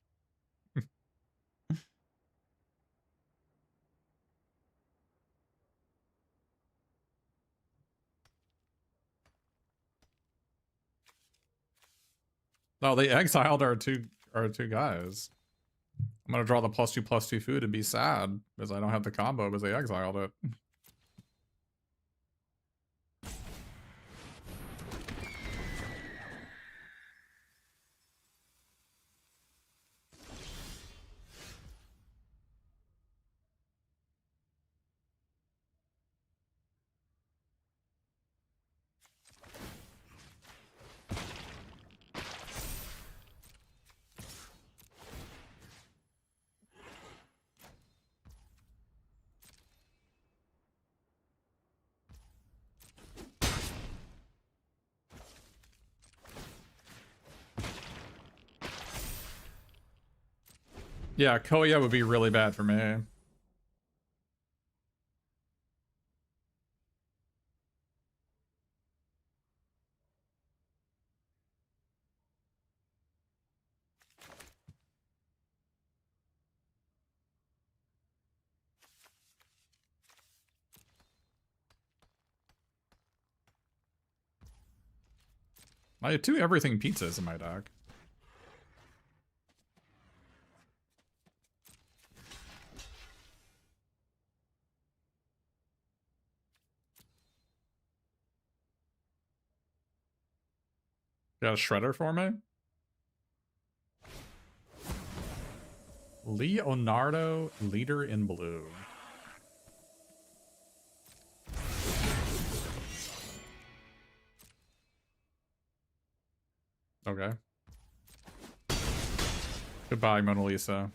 Oh, they exiled our two guys. I'm gonna draw the +2/+2 food and be sad because I don't have the combo because they exiled it. Yeah, Koya would be really bad for me. I have 2 everything pizzas in my deck. Got a shredder for me? Leonardo, leader in blue. Okay. Goodbye, Mona Lisa.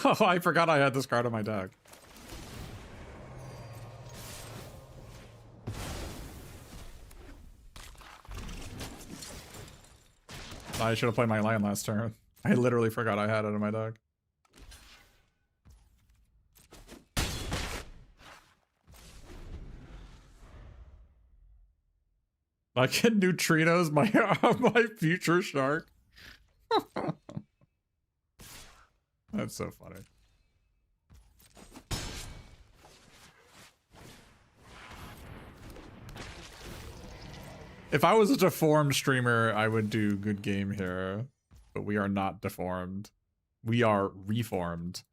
Oh, I forgot I had this card on my deck. I should have played my land last turn. I literally forgot I had it in my deck. I can neutrinos my my future shark. That's so funny. If I was a deformed streamer, I would do good game here. But we are not deformed. We are reformed.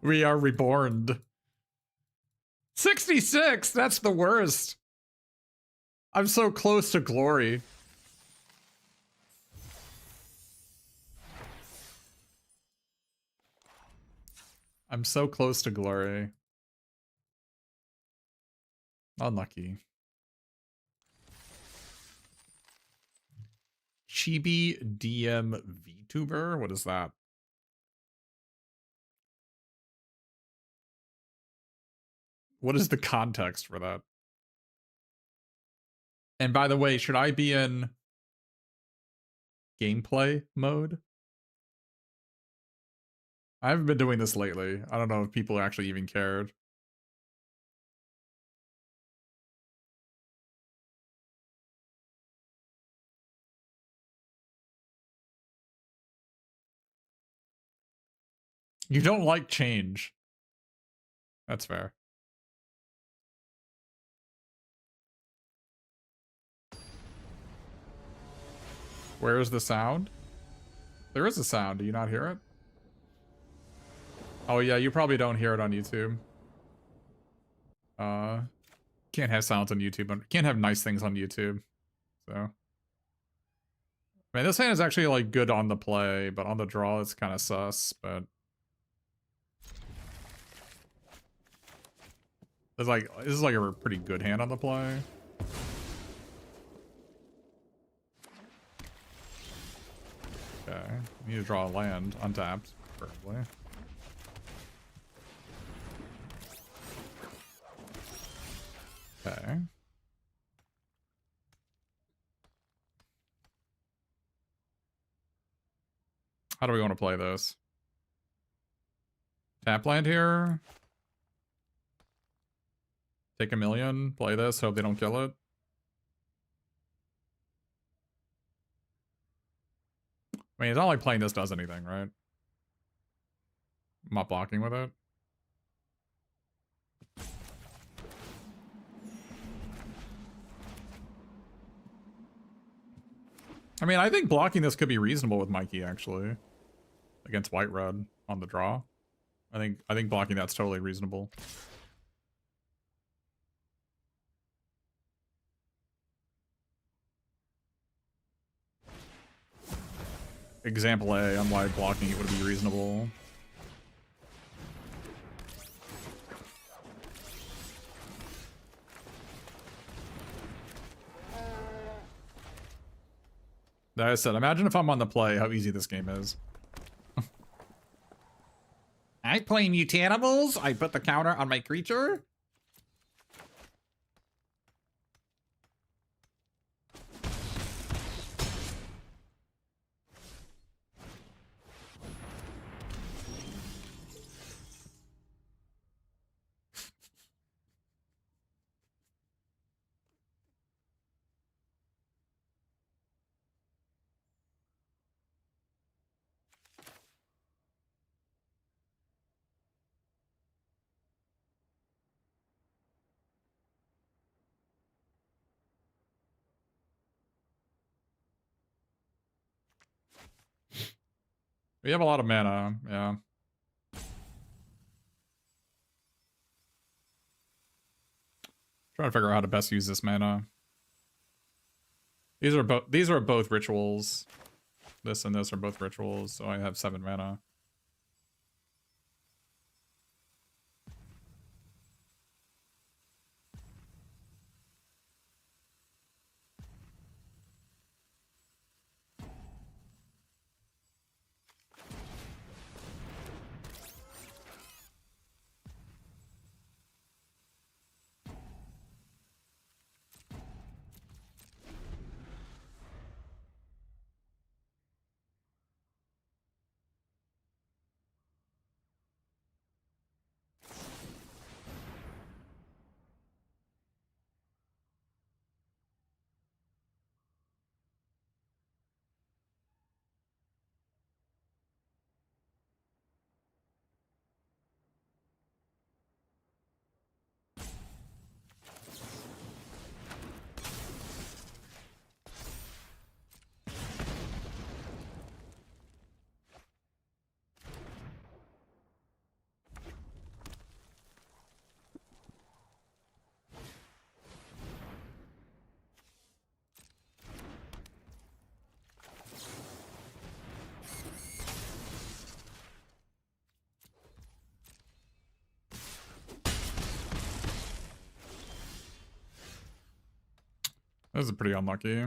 We are reborn. 66! That's the worst. I'm so close to glory. I'm so close to glory. Unlucky. Chibi DM VTuber? What is that? What is the context for that? And by the way, should I be in gameplay mode? I haven't been doing this lately. I don't know if people actually even cared. You don't like change. That's fair. Where is the sound? There is a sound. Do you not hear it? Oh yeah, you probably don't hear it on YouTube. Can't have sounds on YouTube. Can't have nice things on YouTube. So. Man, this hand is actually like good on the play, but on the draw it's kind of sus, but it's like this is like a pretty good hand on the play. Okay. You need to draw a land untapped, preferably. Okay. How do we want to play this? Tap land here. Take a million, play this, hope they don't kill it. I mean, it's not like playing this does anything, right? I'm not blocking with it. I mean, I think blocking this could be reasonable with Mikey, actually. Against White Red on the draw. I think blocking that's totally reasonable. Example A on why blocking it would be reasonable. Like I said, imagine if I'm on the play, how easy this game is. I play Mutanimals, I put the counter on my creature. We have a lot of mana, yeah. Trying to figure out how to best use this mana. These are both rituals. This and this are both rituals, so I have 7 mana. This is pretty unlucky.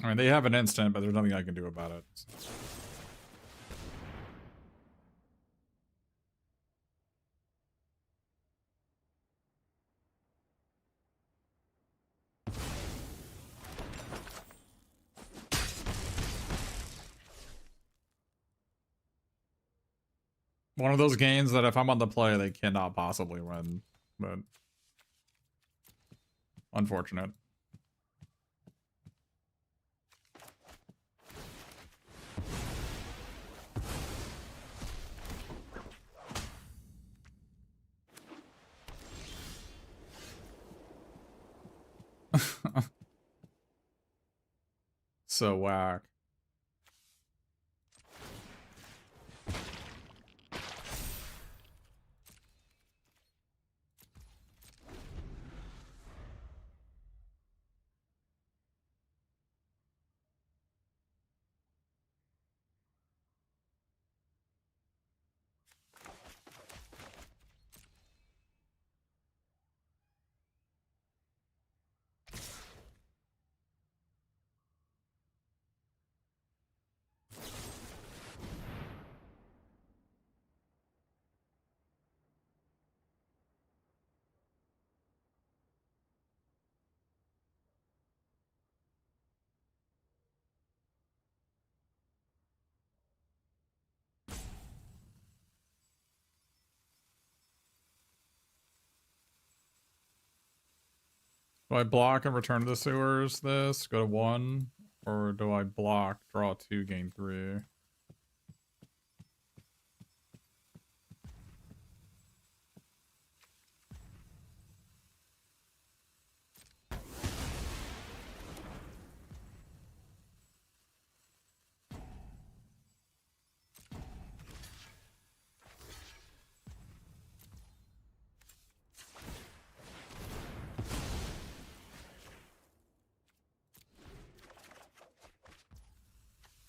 I mean, they have an instant, but there's nothing I can do about it. One of those games that if I'm on the play, they cannot possibly win, but unfortunate. So whack. Do I block and return to the sewers this? Go to 1? Or do I block, draw 2, gain 3?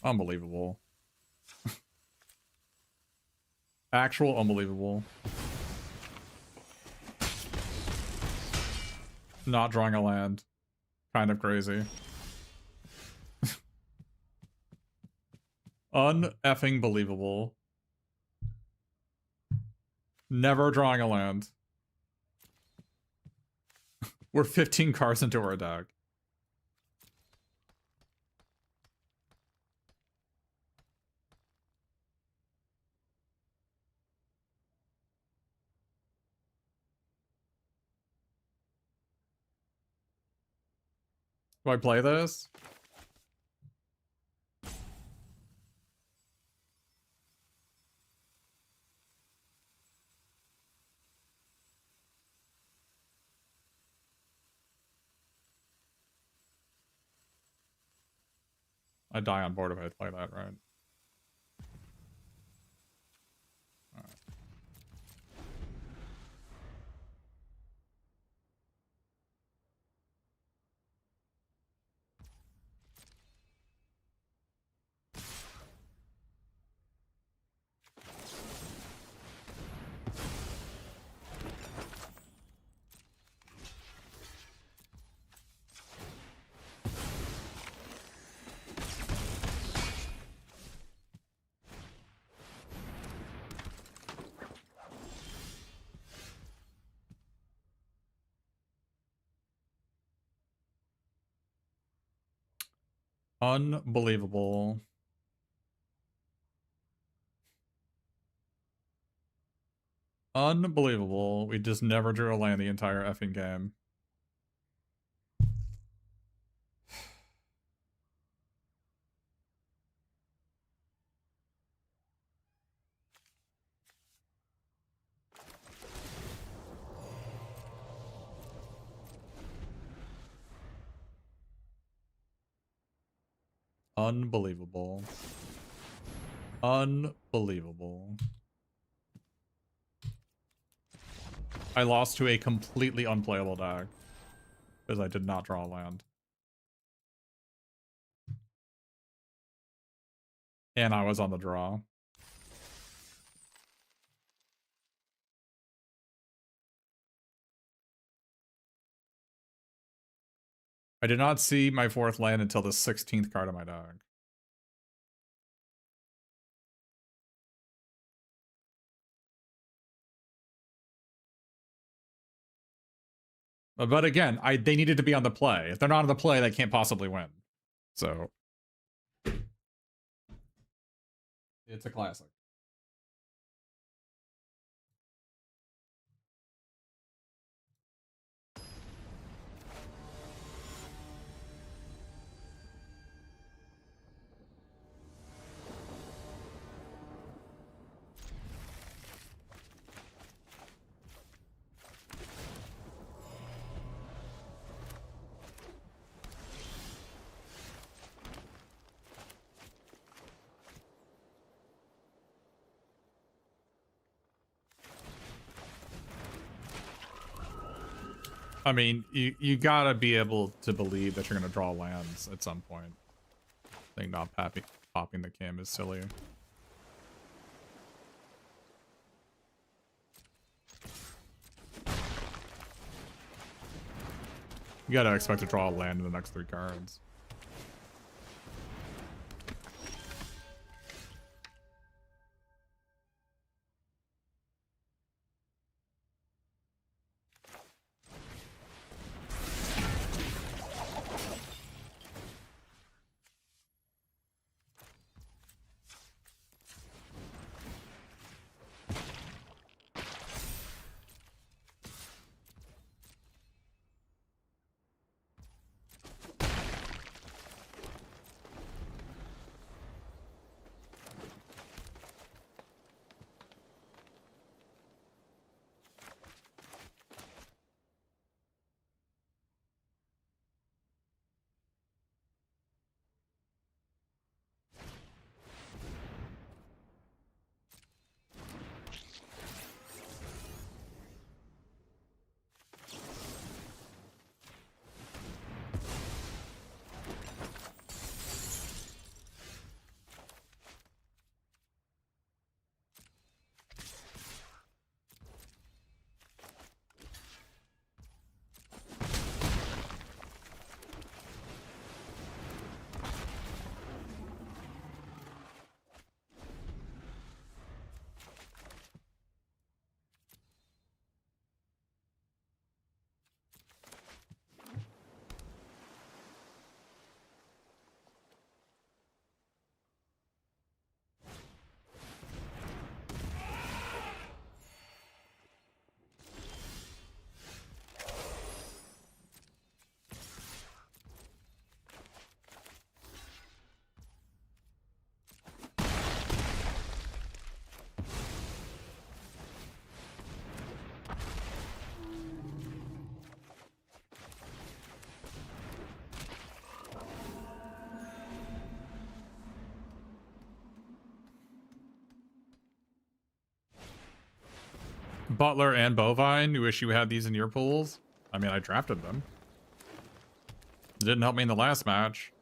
Unbelievable. Actual unbelievable. Not drawing a land. Kind of crazy. Un-effing believable. Never drawing a land. We're 15 cards into our deck. Do I play this? I'd die on board if I play that, right? Unbelievable. Unbelievable. We just never drew a land the entire effing game. Unbelievable. Unbelievable. I lost to a completely unplayable deck because I did not draw a land. And I was on the draw. I did not see my fourth land until the 16th card of my deck. But again, they needed to be on the play. If they're not on the play, they can't possibly win. So it's a classic. I mean, you gotta be able to believe that you're gonna draw lands at some point. I think not popping the cam is silly. You gotta expect to draw a land in the next 3 cards. Butler and Bovine. You wish you had these in your pools? I mean, I drafted them. It didn't help me in the last match.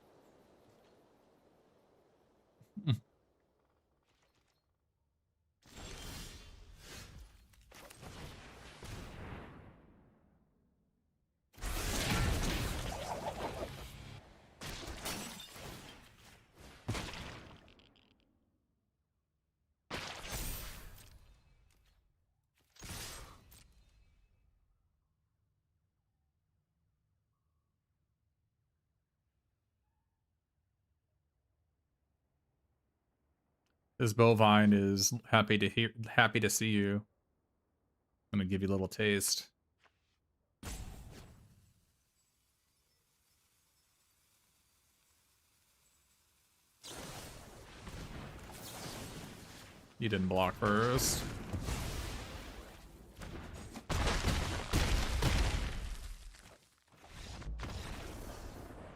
This Bovine is happy to see you. I'm gonna give you a little taste. You didn't block first.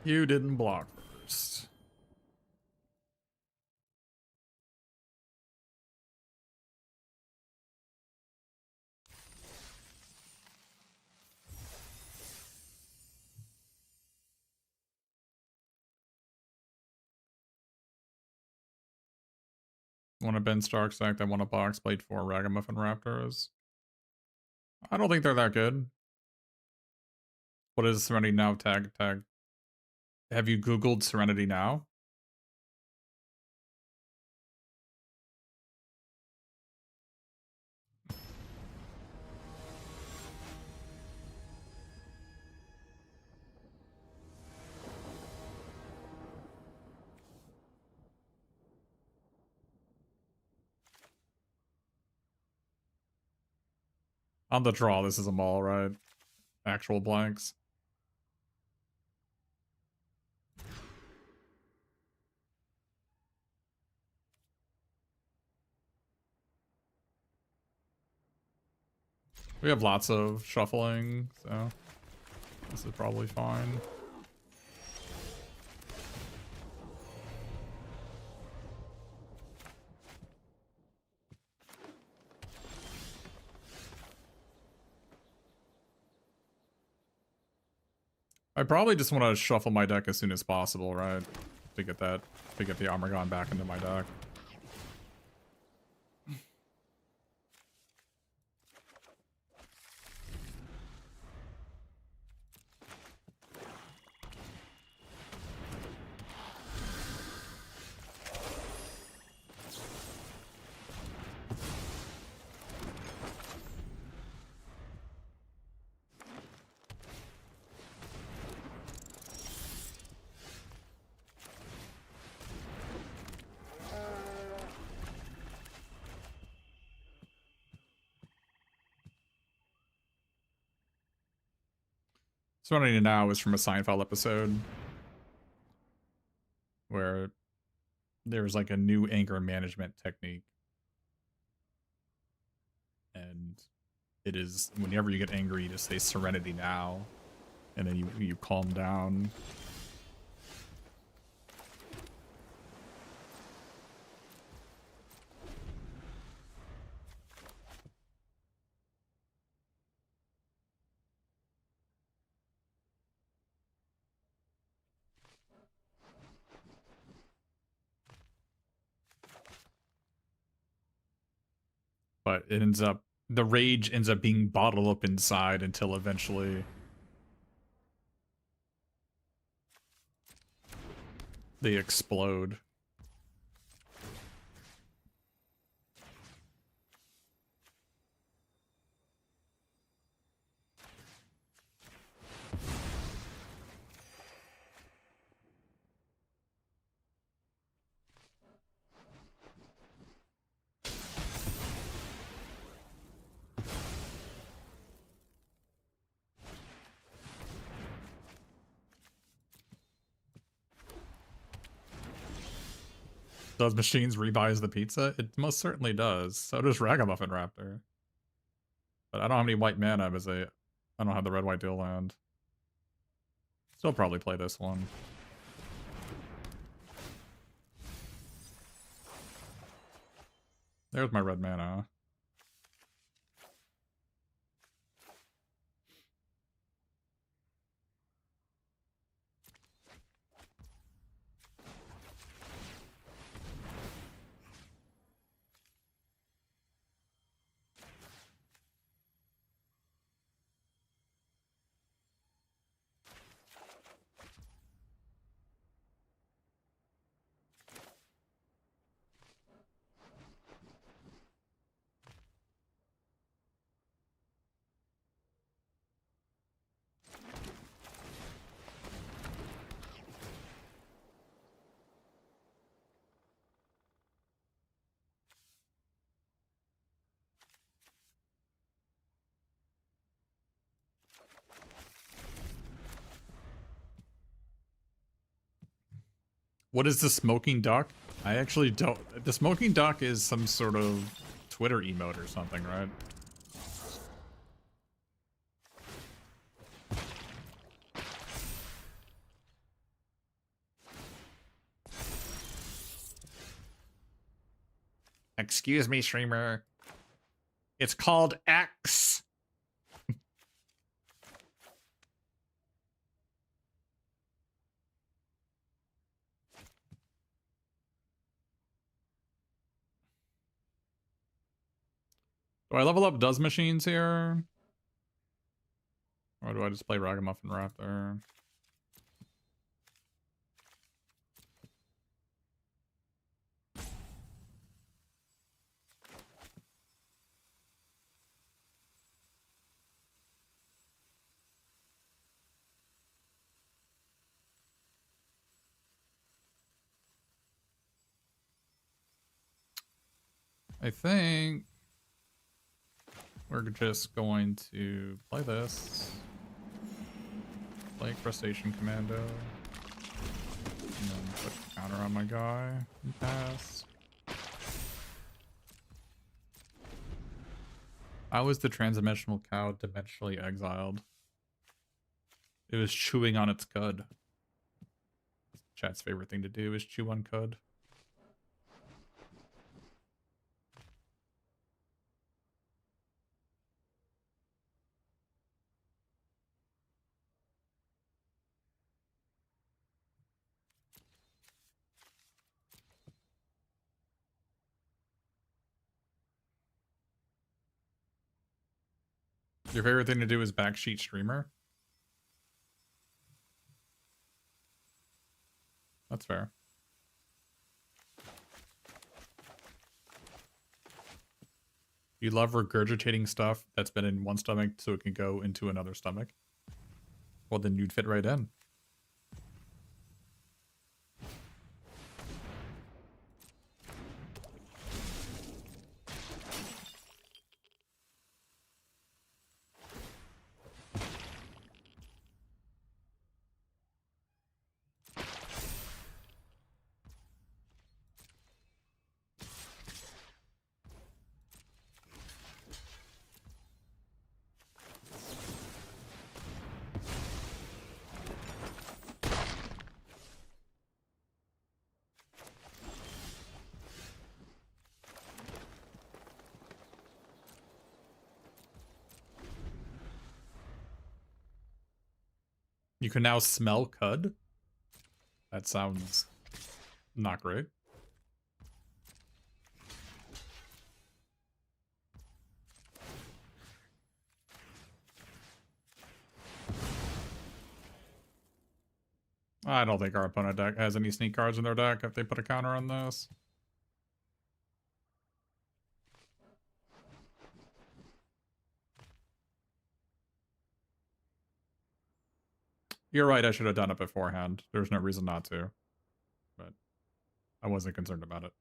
You didn't block first. Want a Ben Starks act? I want a box plate for Ragamuffin Raptors. I don't think they're that good. What is Serenity Now tag? Have you Googled Serenity Now? On the draw, this is a mall, right? Actual blanks. We have lots of shuffling, so this is probably fine. I probably just want to shuffle my deck as soon as possible, right? To get the Armagon back into my deck. Serenity Now is from a Seinfeld episode where there's like a new anger management technique. And it is, whenever you get angry, you just say Serenity Now. And then you calm down. But it ends up, the rage ends up being bottled up inside until eventually they explode. Does Machines rebuys the pizza? It most certainly does. So does Ragamuffin Raptor. But I don't have any white mana as I don't have the red-white dual land. Still probably play this one. There's my red mana. What is the smoking duck? I actually don't. The smoking duck is some sort of Twitter emote or something, right? Excuse me, streamer. It's called X. Do I level up does machines here? Or do I just play Ragamuffin Raptor? I think we're just going to play this. Play Crustacean Commando. And then put a counter on my guy and pass. How was the transdimensional cow dimensionally exiled? It was chewing on its cud. Chat's favorite thing to do is chew on cud. Your favorite thing to do is backsheet streamer? That's fair. You love regurgitating stuff that's been in one stomach so it can go into another stomach? Well, then you'd fit right in. You can now smell cud? That sounds not great. I don't think our opponent deck has any sneak cards in their deck if they put a counter on this. You're right, I should have done it beforehand. There's no reason not to. But I wasn't concerned about it.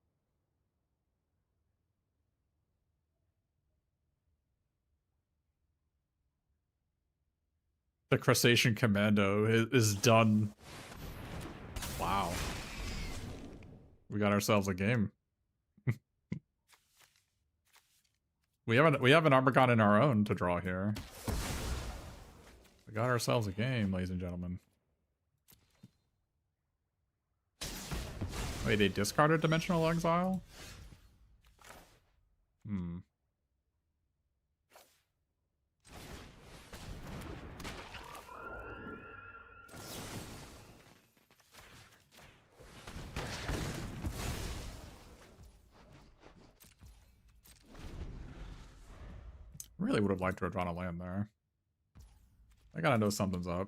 The Crustacean Commando is done. Wow. We got ourselves a game. we have an Armagon in our own to draw here. We got ourselves a game, ladies and gentlemen. Wait, they discarded Dimensional Exile? Hmm. Really would have liked to have drawn a land there. I gotta know something's up.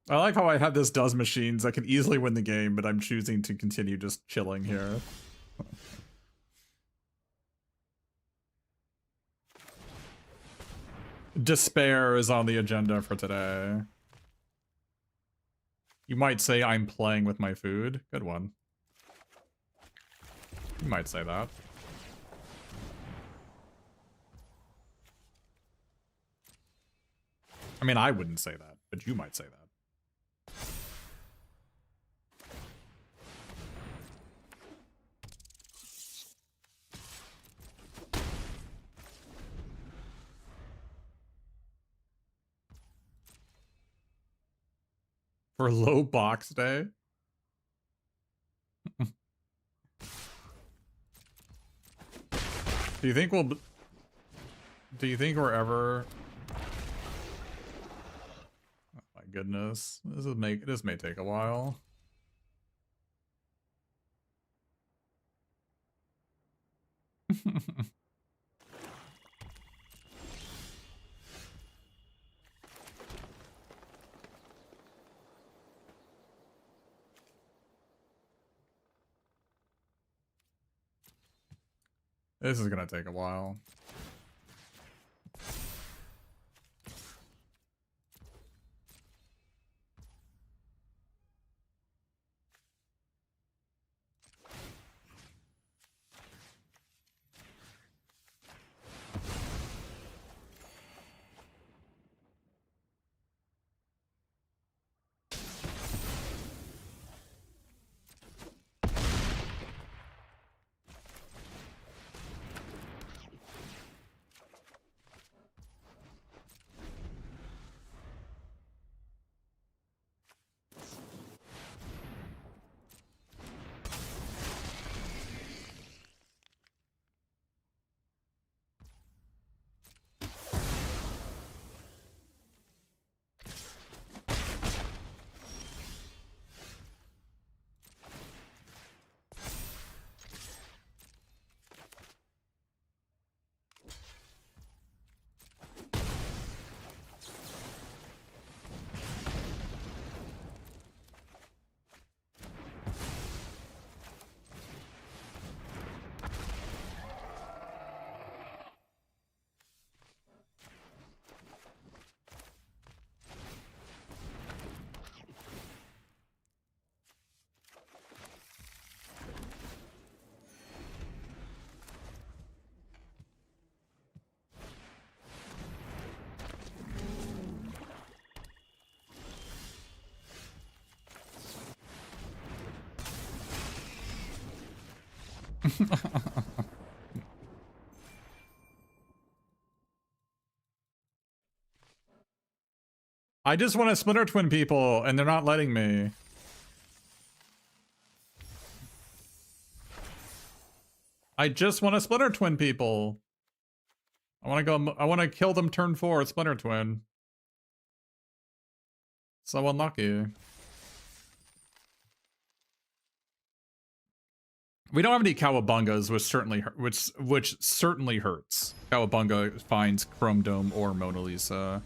I like how I have this does machines. I can easily win the game, but I'm choosing to continue just chilling here. Despair is on the agenda for today. You might say I'm playing with my food. Good one. You might say that. I mean, I wouldn't say that, but you might say that. For low box day? Do you think we'll... Do you think we're ever... Oh my goodness. This may take a while. This is gonna take a while. I just want to Splinter Twin people, and they're not letting me. I just want to Splinter Twin people. I want to kill them turn 4, Splinter Twin. So unlucky. We don't have any Cowabungas, which certainly hurts. Cowabunga finds Chrome Dome or Mona Lisa.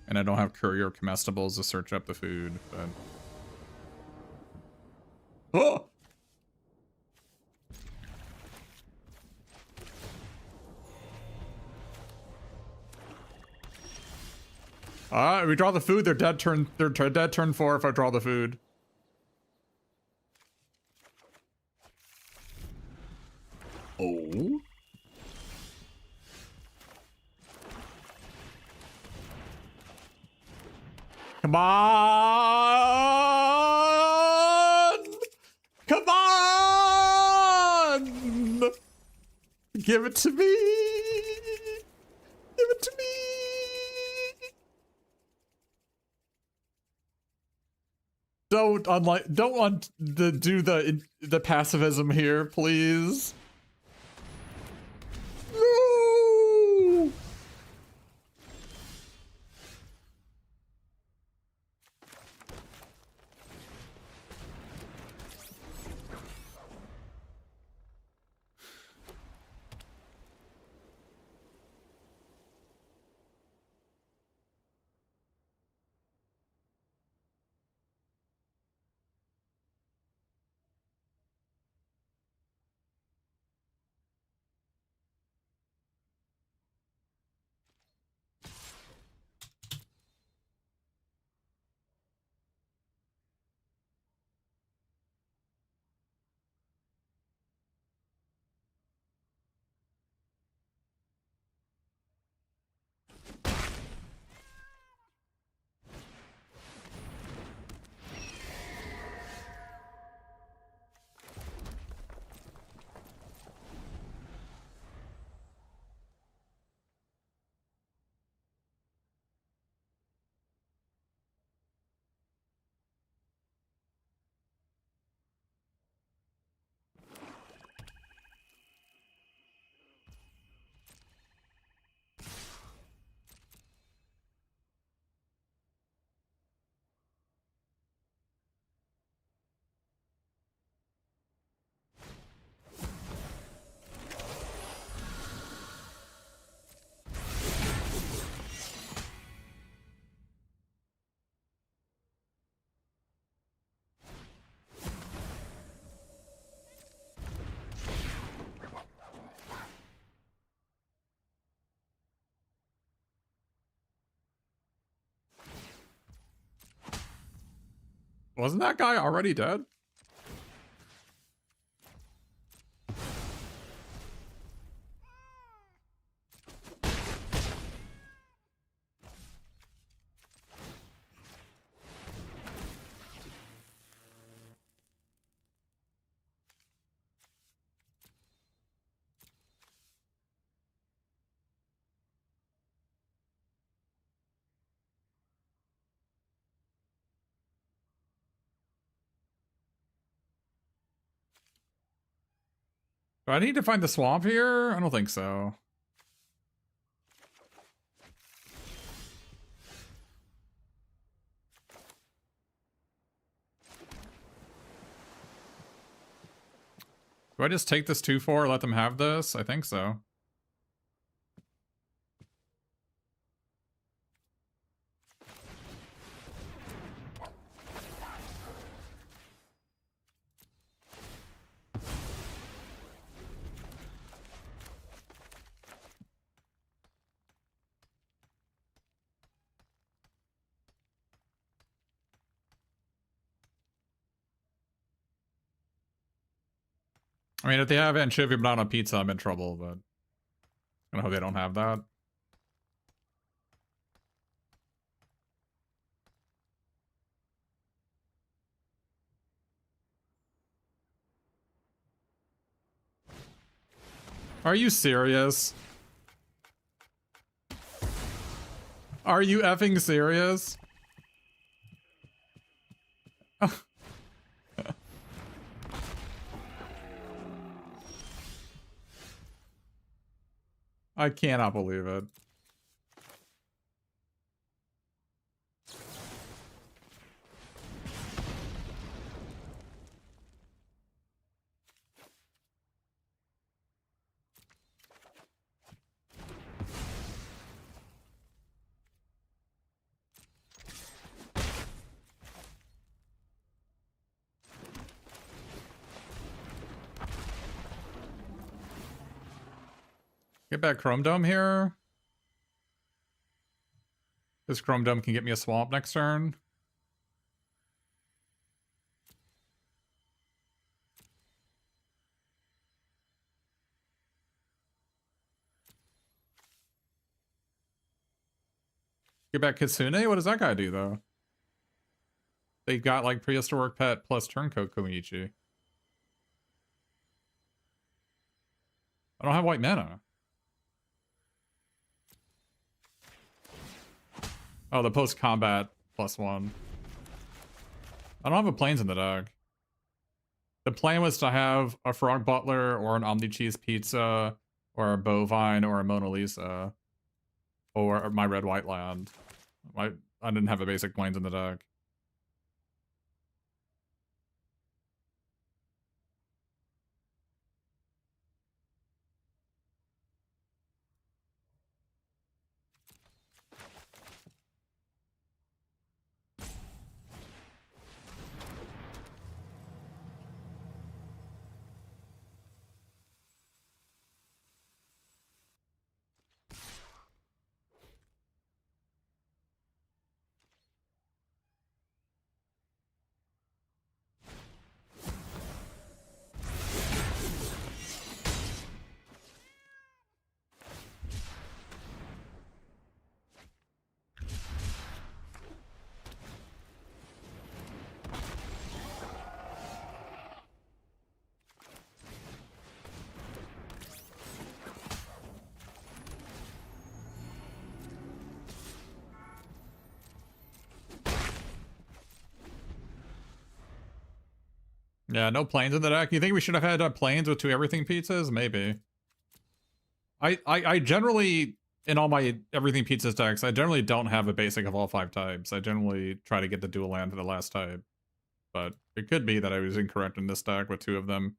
And I don't have courier comestibles to search up the food, but... Oh! We draw the food, they're dead turn 4 if I draw the food. Oh? Come on! Come on! Give it to me! Give it to me! Don't want to do the pacifism here, please. No! Wasn't that guy already dead? Do I need to find the swamp here? I don't think so. Do I just take this 2-4, let them have this? I think so. I mean, if they have anchovy banana pizza, I'm in trouble, but I hope they don't have that. Are you serious? Are you effing serious? I cannot believe it. Get back Chrome Dome here. This Chrome Dome can get me a swamp next turn. Get back Kitsune? What does that guy do, though? They got, like, Prehistoric Pet plus Turncoat Komiichi. I don't have white mana. Oh, the post-combat +1. I don't have a planes in the deck. The plan was to have a Frog Butler or an Omni Cheese Pizza or a Bovine or a Mona Lisa or my Red-White Land. I didn't have a basic planes in the deck. Yeah, no planes in the deck. You think we should have had planes with 2 everything pizzas? Maybe. I generally, in all my everything pizzas decks, I generally don't have a basic of all 5 types. I generally try to get the dual land to the last type. But it could be that I was incorrect in this deck with 2 of them.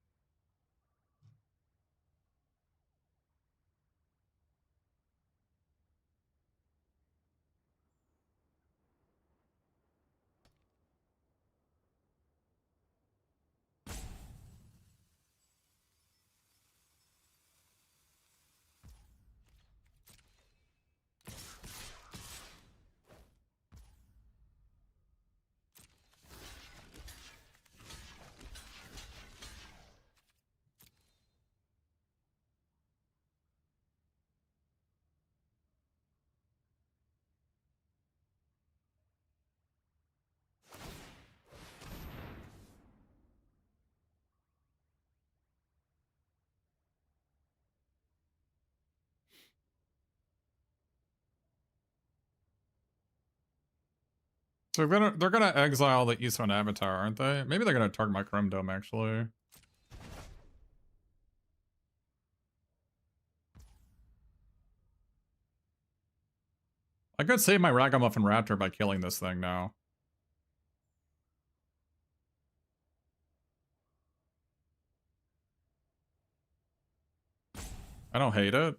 So they're gonna exile the Eastern Avatar, aren't they? Maybe they're gonna target my Chrome Dome, actually. I could save my Ragamuffin Raptor by killing this thing now. I don't hate it.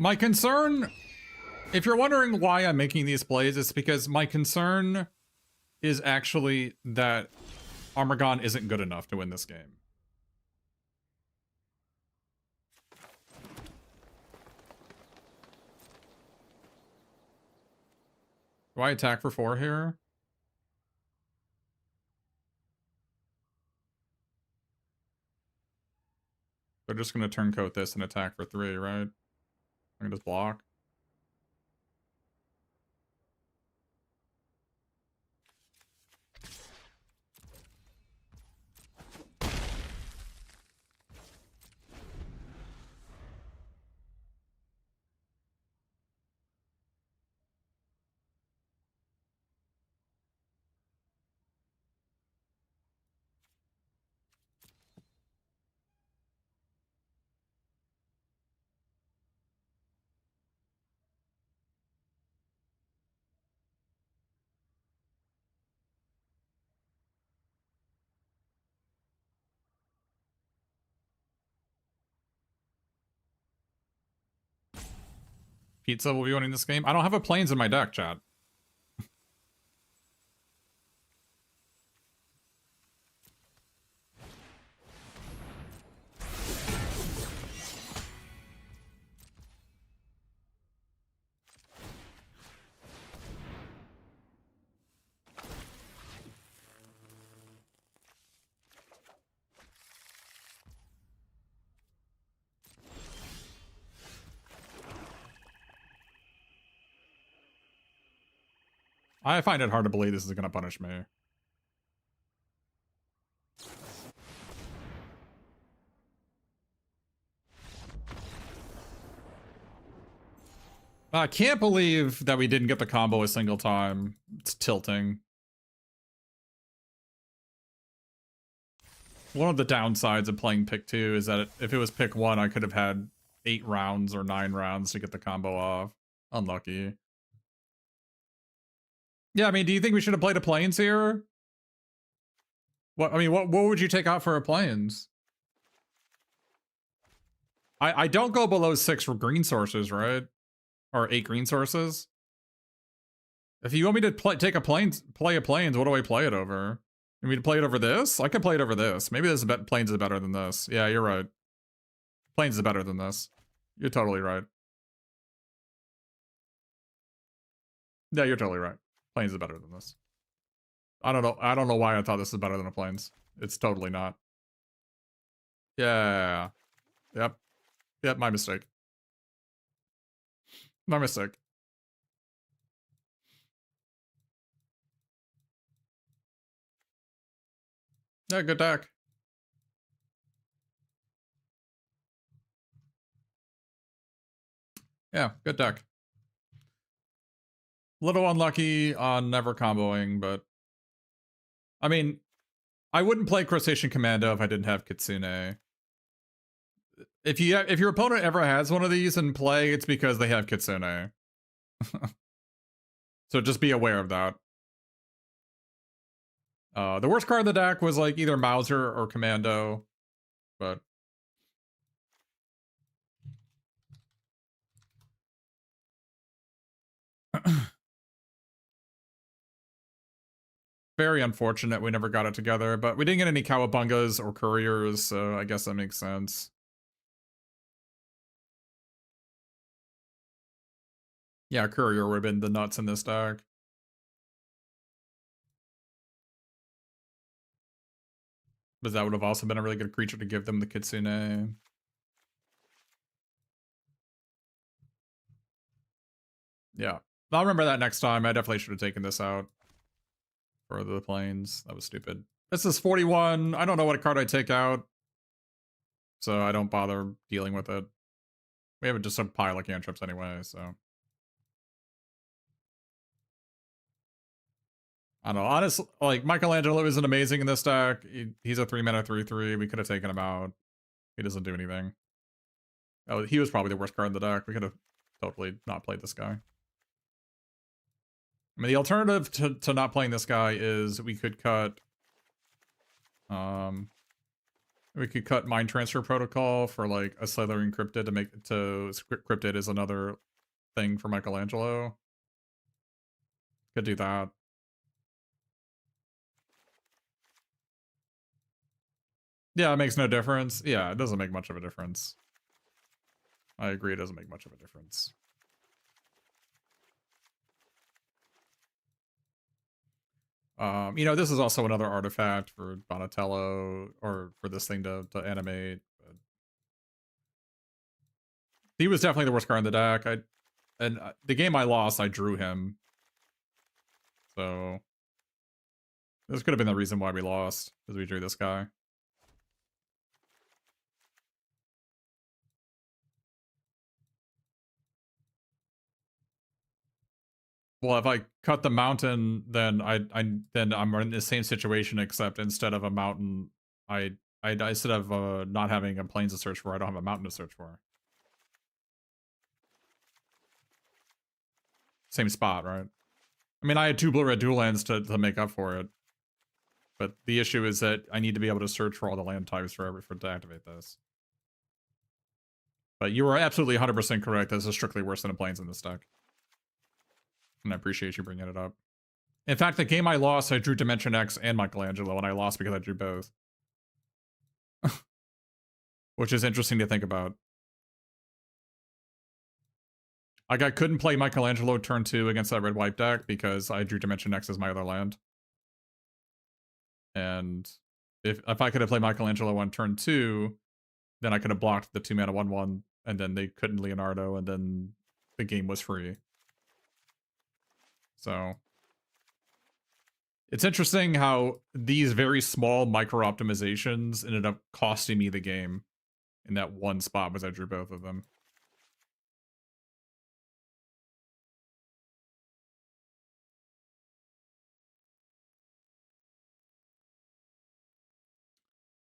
My concern, if you're wondering why I'm making these plays, it's because my concern is actually that Armagon isn't good enough to win this game. Do I attack for 4 here? They're just going to turncoat this and attack for 3, right? I can just block. Pizza will be winning this game. I don't have a planes in my deck, chat. I find it hard to believe this is going to punish me. I can't believe that we didn't get the combo a single time. It's tilting. One of the downsides of playing pick 2 is that if it was pick 1, I could have had 8 rounds or 9 rounds to get the combo off. Unlucky. Yeah, I mean, do you think we should have played a plains here? What would you take out for a plains? I don't go below 6 for green sources, right? Or 8 green sources. If you want me to play a plains, what do I play it over? You want me to play it over this? I could play it over this. Maybe this plains is better than this. Yeah, you're right. Plains is better than this. You're totally right. Yeah, you're totally right. Plains is better than this. I don't know why I thought this was better than a plains. It's totally not. Yeah. Yep. Yep, my mistake. My mistake. Yeah, good deck. Yeah, good deck. Little unlucky on never comboing, but I mean, I wouldn't play Crustacean Commando if I didn't have Kitsune. If your opponent ever has one of these in play, it's because they have Kitsune. So just be aware of that. The worst card in the deck was like either Mauser or Commando, but Very unfortunate we never got it together, but we didn't get any Cowabungas or Couriers, so I guess that makes sense. Yeah, Courier would have been the nuts in this deck. But that would have also been a really good creature to give them the Kitsune. Yeah. I'll remember that next time. I definitely should have taken this out for the planes. That was stupid. This is 41. I don't know what card I take out, so I don't bother dealing with it. We have just a pile of cantrips anyway, so. I don't know. Honestly, like, Michelangelo isn't amazing in this deck. He's a 3-mana 3/3. We could have taken him out. He doesn't do anything. Oh, he was probably the worst card in the deck. We could have totally not played this guy. I mean, the alternative to not playing this guy is we could cut... we could cut Mind Transfer Protocol for, like, a Slithering Cryptid to make... Cryptid is another thing for Michelangelo. Could do that. Yeah, it makes no difference. Yeah, it doesn't make much of a difference. I agree, it doesn't make much of a difference. You know, this is also another artifact for Donatello, or for this thing to animate. But he was definitely the worst card in the deck. The game I lost, I drew him. So this could have been the reason why we lost, because we drew this guy. Well, if I cut the mountain, then I'm in the same situation, except instead of a mountain, instead of not having a plains to search for, I don't have a mountain to search for. Same spot, right? I mean, I had 2 blue-red dual lands to make up for it. But the issue is that I need to be able to search for all the land types to activate this. But you are absolutely 100% correct. This is strictly worse than a plains in this deck. And I appreciate you bringing it up. In fact, the game I lost, I drew Dimension X and Michelangelo, and I lost because I drew both. Which is interesting to think about. Like, I couldn't play Michelangelo turn 2 against that red-white deck because I drew Dimension X as my other land. And if I could have played Michelangelo on turn 2, then I could have blocked the 2-mana 1/1, and then they couldn't Leonardo, and then the game was free. So it's interesting how these very small micro optimizations ended up costing me the game in that one spot because I drew both of them.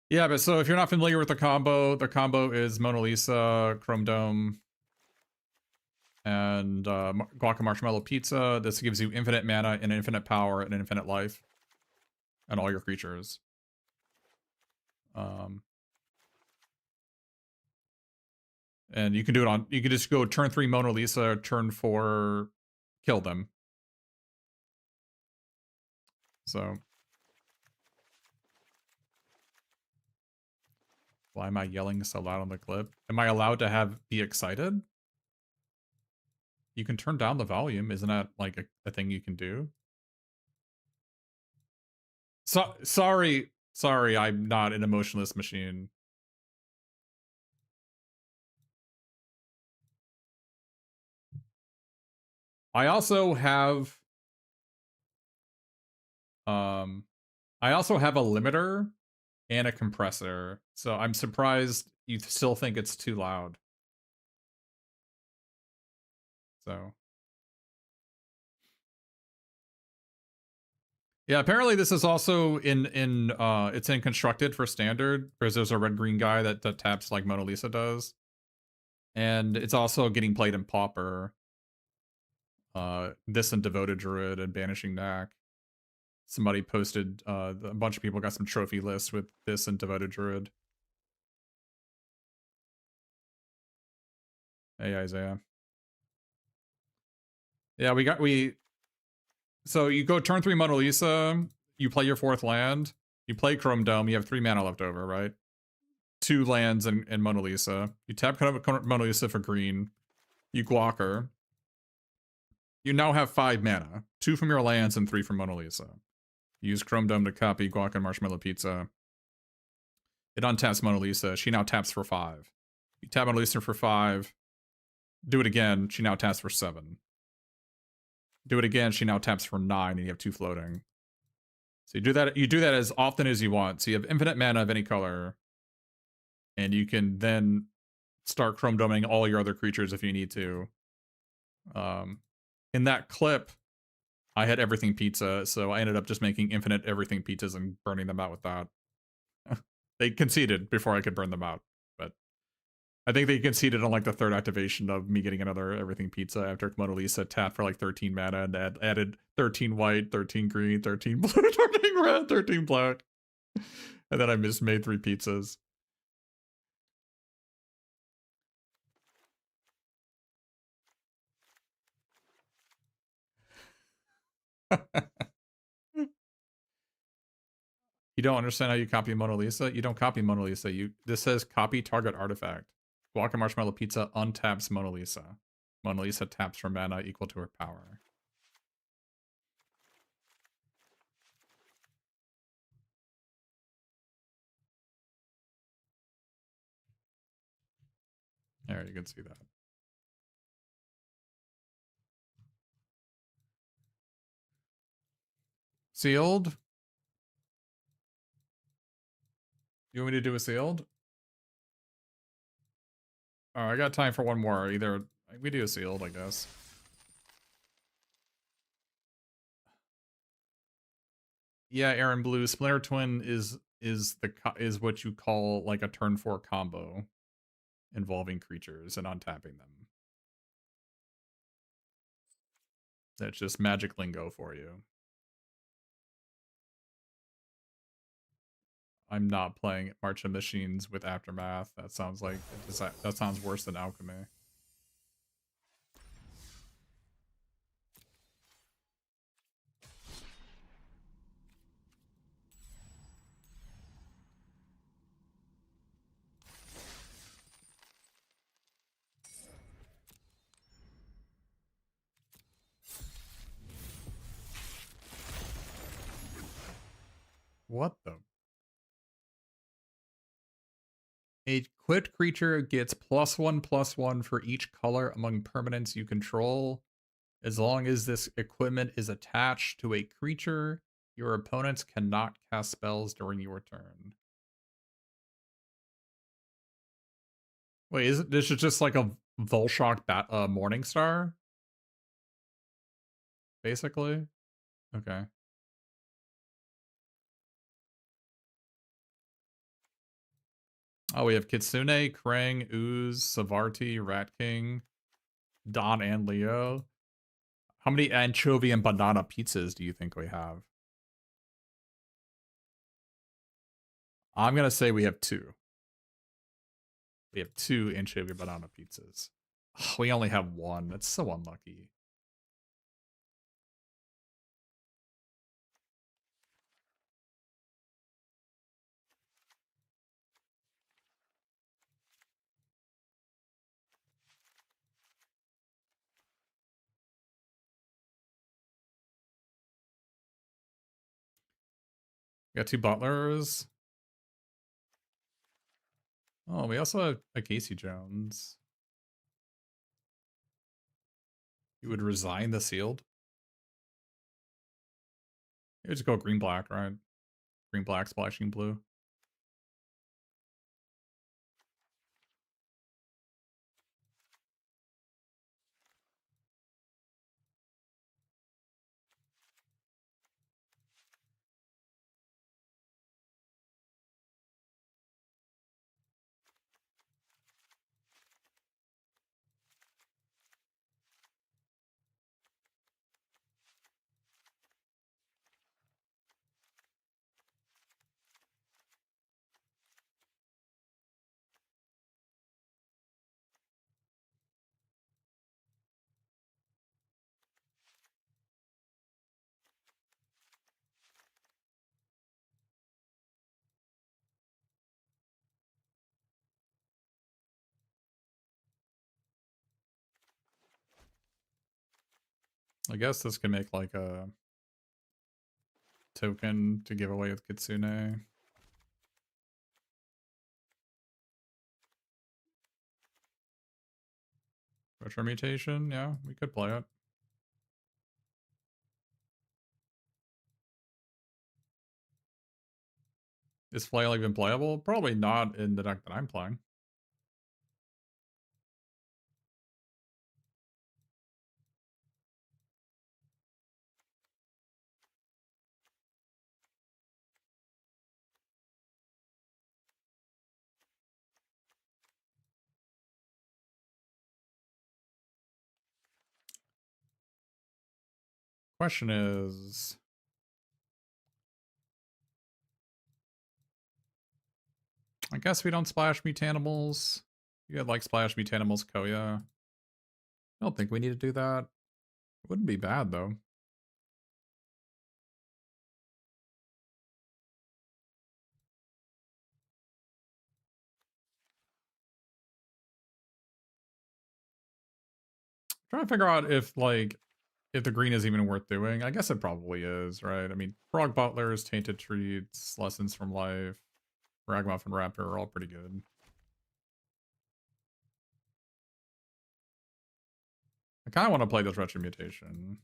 Yeah, but so if you're not familiar with the combo is Mona Lisa, Chrome Dome, and Guaca Marshmallow Pizza. This gives you infinite mana and infinite power and infinite life. And all your creatures. And you can do it on... You can just go turn 3 Mona Lisa, turn 4 kill them. So... Why am I yelling so loud on the clip? Am I allowed to be excited? You can turn down the volume. Isn't that like a thing you can do? Sorry, I'm not an emotionless machine. I also have a limiter and a compressor, so I'm surprised you still think it's too loud. So yeah, apparently this is also it's in constructed for standard, because there's a red-green guy that taps like Mona Lisa does. And it's also getting played in Pauper. This and Devoted Druid and Banishing Knack. Somebody posted, a bunch of people got some trophy lists with this and Devoted Druid. Hey, Isaiah. Yeah, so you go turn 3 Mona Lisa, you play your 4th land, you play Chrome Dome, you have 3 mana left over, right? 2 lands and Mona Lisa. You tap Mona Lisa for green. You Guacker. You now have 5 mana. 2 from your lands and 3 from Mona Lisa. You use Chrome Dome to copy Guac and Marshmallow Pizza. It untaps Mona Lisa. She now taps for 5. You tap Mona Lisa for 5. Do it again. She now taps for 7. Do it again. She now taps for 9, and you have 2 floating. So you do that as often as you want. So you have infinite mana of any color, and you can then start Chrome Doming all your other creatures if you need to. In that clip, I had everything pizza, so I ended up just making infinite everything pizzas and burning them out with that. They conceded before I could burn them out, but I think they conceded on like the 3rd activation of me getting another everything pizza after Mona Lisa tapped for like 13 mana and added 13 white, 13 green, 13 blue, 13 red, 13 black. And then I just made 3 pizzas. You don't understand how you copy Mona Lisa? You don't copy Mona Lisa. This says copy target artifact. Guac and Marshmallow Pizza untaps Mona Lisa. Mona Lisa taps for mana equal to her power. There, you can see that. Sealed? You want me to do a sealed? Oh, I got time for one more. Either we do a sealed, I guess. Yeah, Aaron Blue. Splinter Twin is what you call like a turn 4 combo involving creatures and untapping them. That's just magic lingo for you. I'm not playing March of Machines with Aftermath. That sounds like that sounds worse than Alchemy. What the? A equipped creature gets +1/+1 for each color among permanents you control. As long as this equipment is attached to a creature, your opponents cannot cast spells during your turn. Wait, is this just like a Volshock Morningstar? Basically? Okay. Oh, we have Kitsune, Krang, Ooze, Savarti, Rat King, Don, and Leo. How many anchovy and banana pizzas do you think we have? I'm going to say we have 2. We have 2 anchovy banana pizzas. Oh, we only have 1. That's so unlucky. We got 2 butlers. Oh, we also have a Casey Jones. You would resign the sealed? You would just go green-black, right? Green-black, splashing blue. I guess this can make like a token to give away with Kitsune. Retro mutation, yeah, we could play it. Is Flail even playable? Probably not in the deck that I'm playing. Question is, I guess we don't splash Mutanimals. You had like splash Mutanimals Koya. I don't think we need to do that. It wouldn't be bad though. Trying to figure out if like if the green is even worth doing. I guess it probably is, right? I mean, Frog Butlers, Tainted Treats, Lessons from Life, Ragamuffin Raptor are all pretty good. I kind of want to play this Retro Mutation.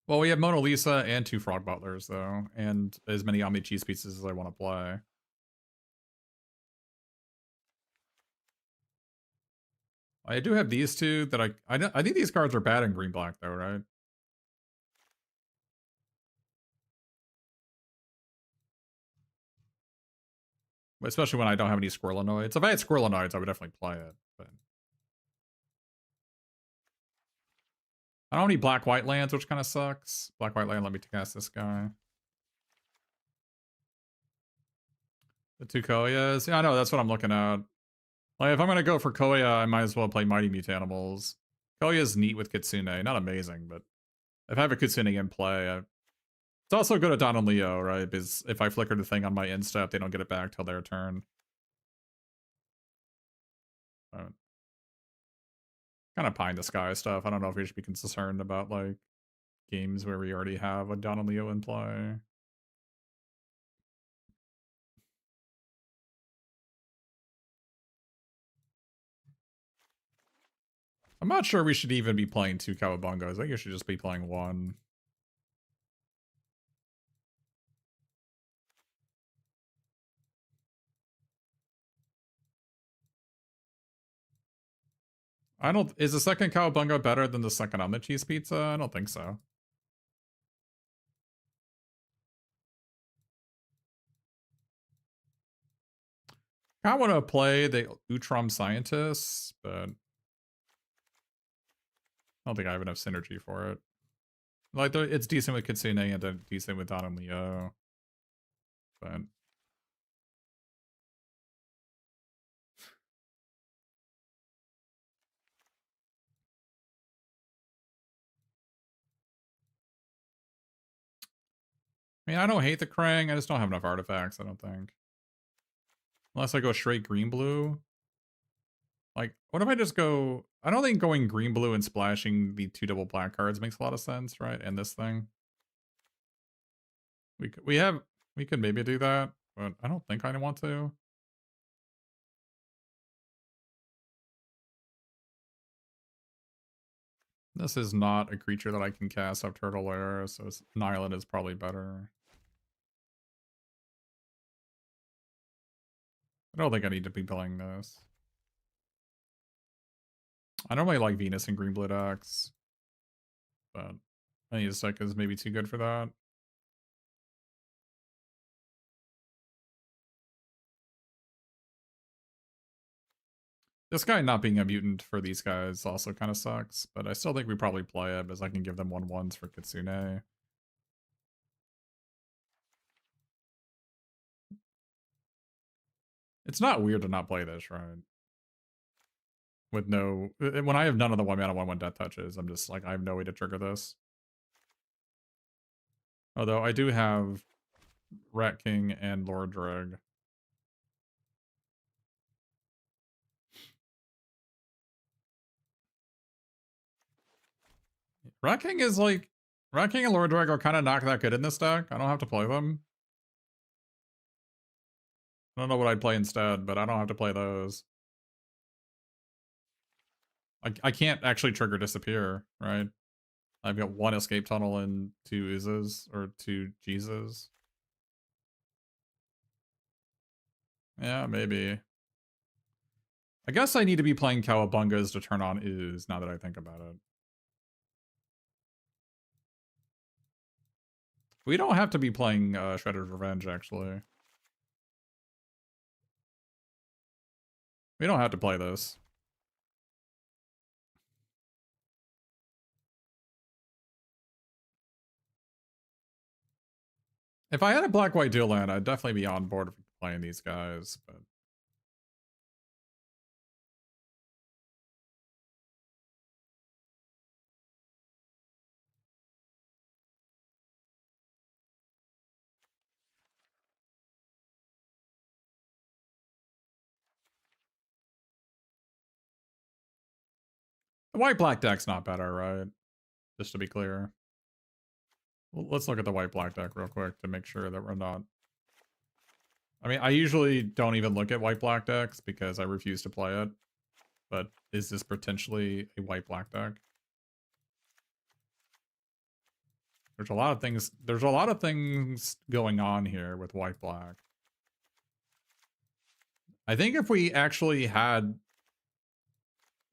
Well, we have Mona Lisa and 2 Frog Butlers, though, and as many Omni Cheese pieces as I want to play. I do have these two that I think these cards are bad in green-black, though, right? Especially when I don't have any Squirrelinoids. If I had Squirrelinoids, I would definitely play it, but... I don't need black-white lands, which kind of sucks. Black-white land, let me cast this guy. The 2 Koyas? Yeah, I know, that's what I'm looking at. Like, if I'm gonna go for Koya, I might as well play Mighty Mutanimals. Koya's neat with Kitsune. Not amazing, but if I have a Kitsune in play, it's also good at Don and Leo, right? Because if I flicker the thing on my end step, they don't get it back till their turn. Kind of pie in the sky stuff. I don't know if we should be concerned about, like, games where we already have a Don and Leo in play. I'm not sure we should even be playing 2 Cowabungos. I think you should just be playing 1. Is the second Cowabunga better than the second on the cheese pizza? I don't think so. I want to play the Utrom Scientists, but I don't think I have enough synergy for it. Like, it's decent with Kitsune and decent with Don and Leo, but... I mean, I don't hate the Krang, I just don't have enough artifacts, I don't think. Unless I go straight green-blue. Like, what if I just go... I don't think going green-blue and splashing the 2 double black cards makes a lot of sense, right? And this thing. We could maybe do that, but I don't think I want to. This is not a creature that I can cast up Turtle Lair, so Nyland is probably better. I don't think I need to be playing this. I normally like Venus and Green Blue decks, but I think this deck is maybe too good for that. This guy not being a mutant for these guys also kind of sucks, but I still think we probably play it because I can give them 1/1s for Kitsune. It's not weird to not play this, right? With no... When I have none of the 1 mana 1/1 death touches, I'm just like, I have no way to trigger this. Although I do have Rat King and Lord Dreg. Rat King is like... Rat King and Lord Drag are kind of not that good in this deck. I don't have to play them. I don't know what I'd play instead, but I don't have to play those. I can't actually trigger Disappear, right? I've got 1 Escape Tunnel and 2 Oozes, or 2 Jesus. Yeah, maybe. I guess I need to be playing Cowabungas to turn on Ooze, now that I think about it. We don't have to be playing Shredder's Revenge, actually. We don't have to play this. If I had a black-white dual land, I'd definitely be on board with playing these guys, but... The white-black deck's not better, right? Just to be clear. Well, let's look at the white-black deck real quick to make sure that we're not... I mean, I usually don't even look at white-black decks because I refuse to play it. But is this potentially a white-black deck? There's a lot of things going on here with white-black. I think if we actually had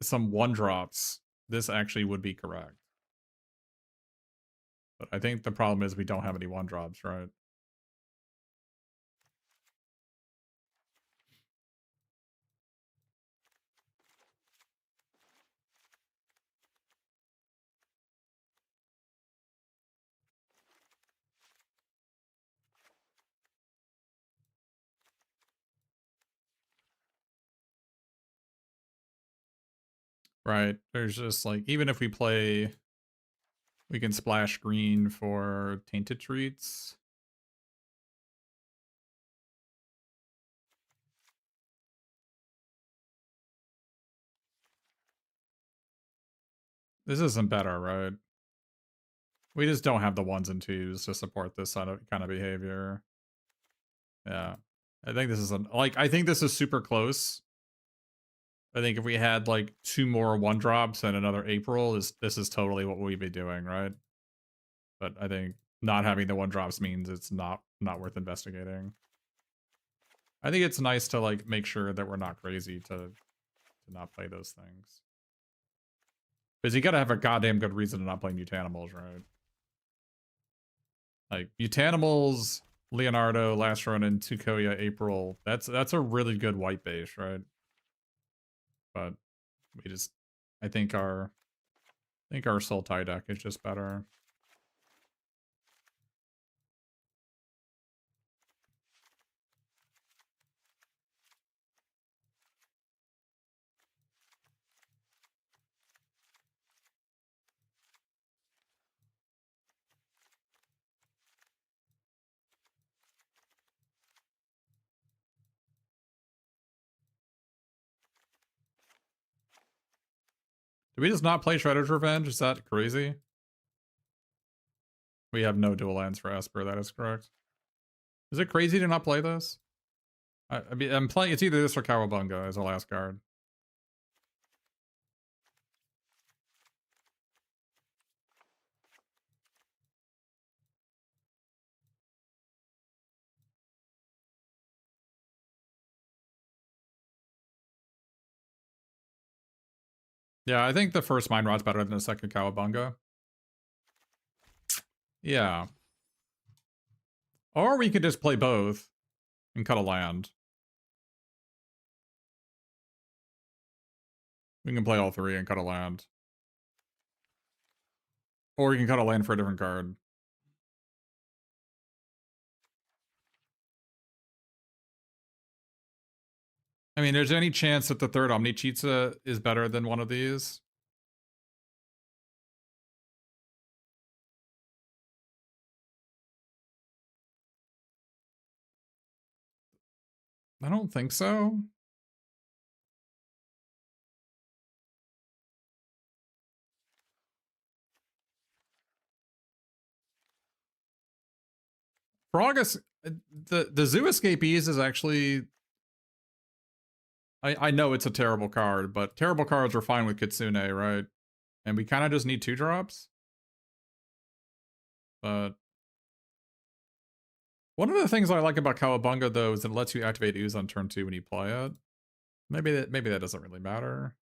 some 1-drops, this actually would be correct. But I think the problem is we don't have any 1-drops, right? Right. There's just like, even if we play, we can splash green for Tainted Treats. This isn't better, right? We just don't have the 1s and 2s to support this kind of behavior. Yeah. I think this is I think this is super close. I think if we had like 2 more 1-drops and another April, this is totally what we'd be doing, right? But I think not having the 1-drops means it's not worth investigating. I think it's nice to like make sure that we're not crazy to not play those things. Because you gotta have a goddamn good reason to not play Mutanimals, right? Like Mutanimals, Leonardo, Last Run, and Tukoya April. That's a really good white base, right? But we just, I think our Sultai deck is just better. Do we just not play Shredder's Revenge? Is that crazy? We have no dual lands for Esper, that is correct. Is it crazy to not play this? I mean, I'm playing, it's either this or Cowabunga as a last card. Yeah, I think the first Mind Rod's better than the second Cowabunga. Yeah. Or we could just play both and cut a land. We can play all 3 and cut a land. Or we can cut a land for a different card. I mean, there's any chance that the third Omnichitsa is better than one of these? I don't think so. For August, the Zoo Escapees is actually... I know it's a terrible card, but terrible cards are fine with Kitsune, right? And we kind of just need 2-drops. But one of the things I like about Cowabunga, though, is it lets you activate Ooze on turn 2 when you play it. Maybe that doesn't really matter.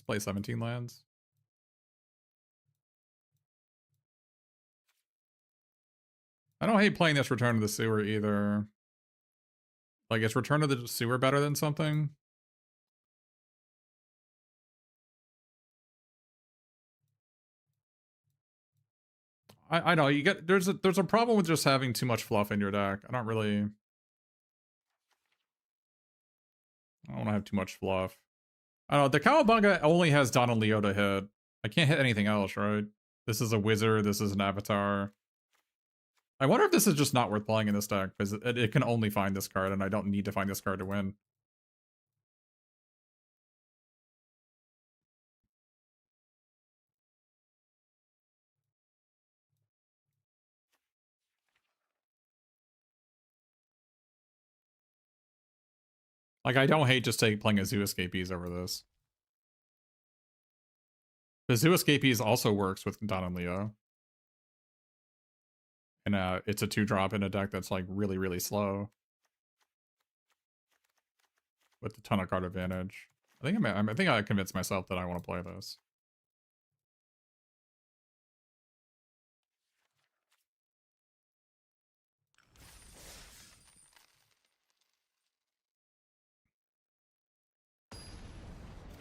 Let's play 17 lands. I don't hate playing this Return to the Sewer either. Like, is Return to the Sewer better than something? I know, you get... There's a problem with just having too much fluff in your deck. I don't want to have too much fluff. I don't know, the Cowabunga only has Don and Leo to hit. I can't hit anything else, right? This is a wizard, this is an avatar. I wonder if this is just not worth playing in this deck, because it can only find this card, and I don't need to find this card to win. Like, I don't hate just playing a Zoo Escapees over this. The Zoo Escapees also works with Don and Leo. And it's a 2-drop in a deck that's like really, really slow. With a ton of card advantage. I think I convinced myself that I want to play this.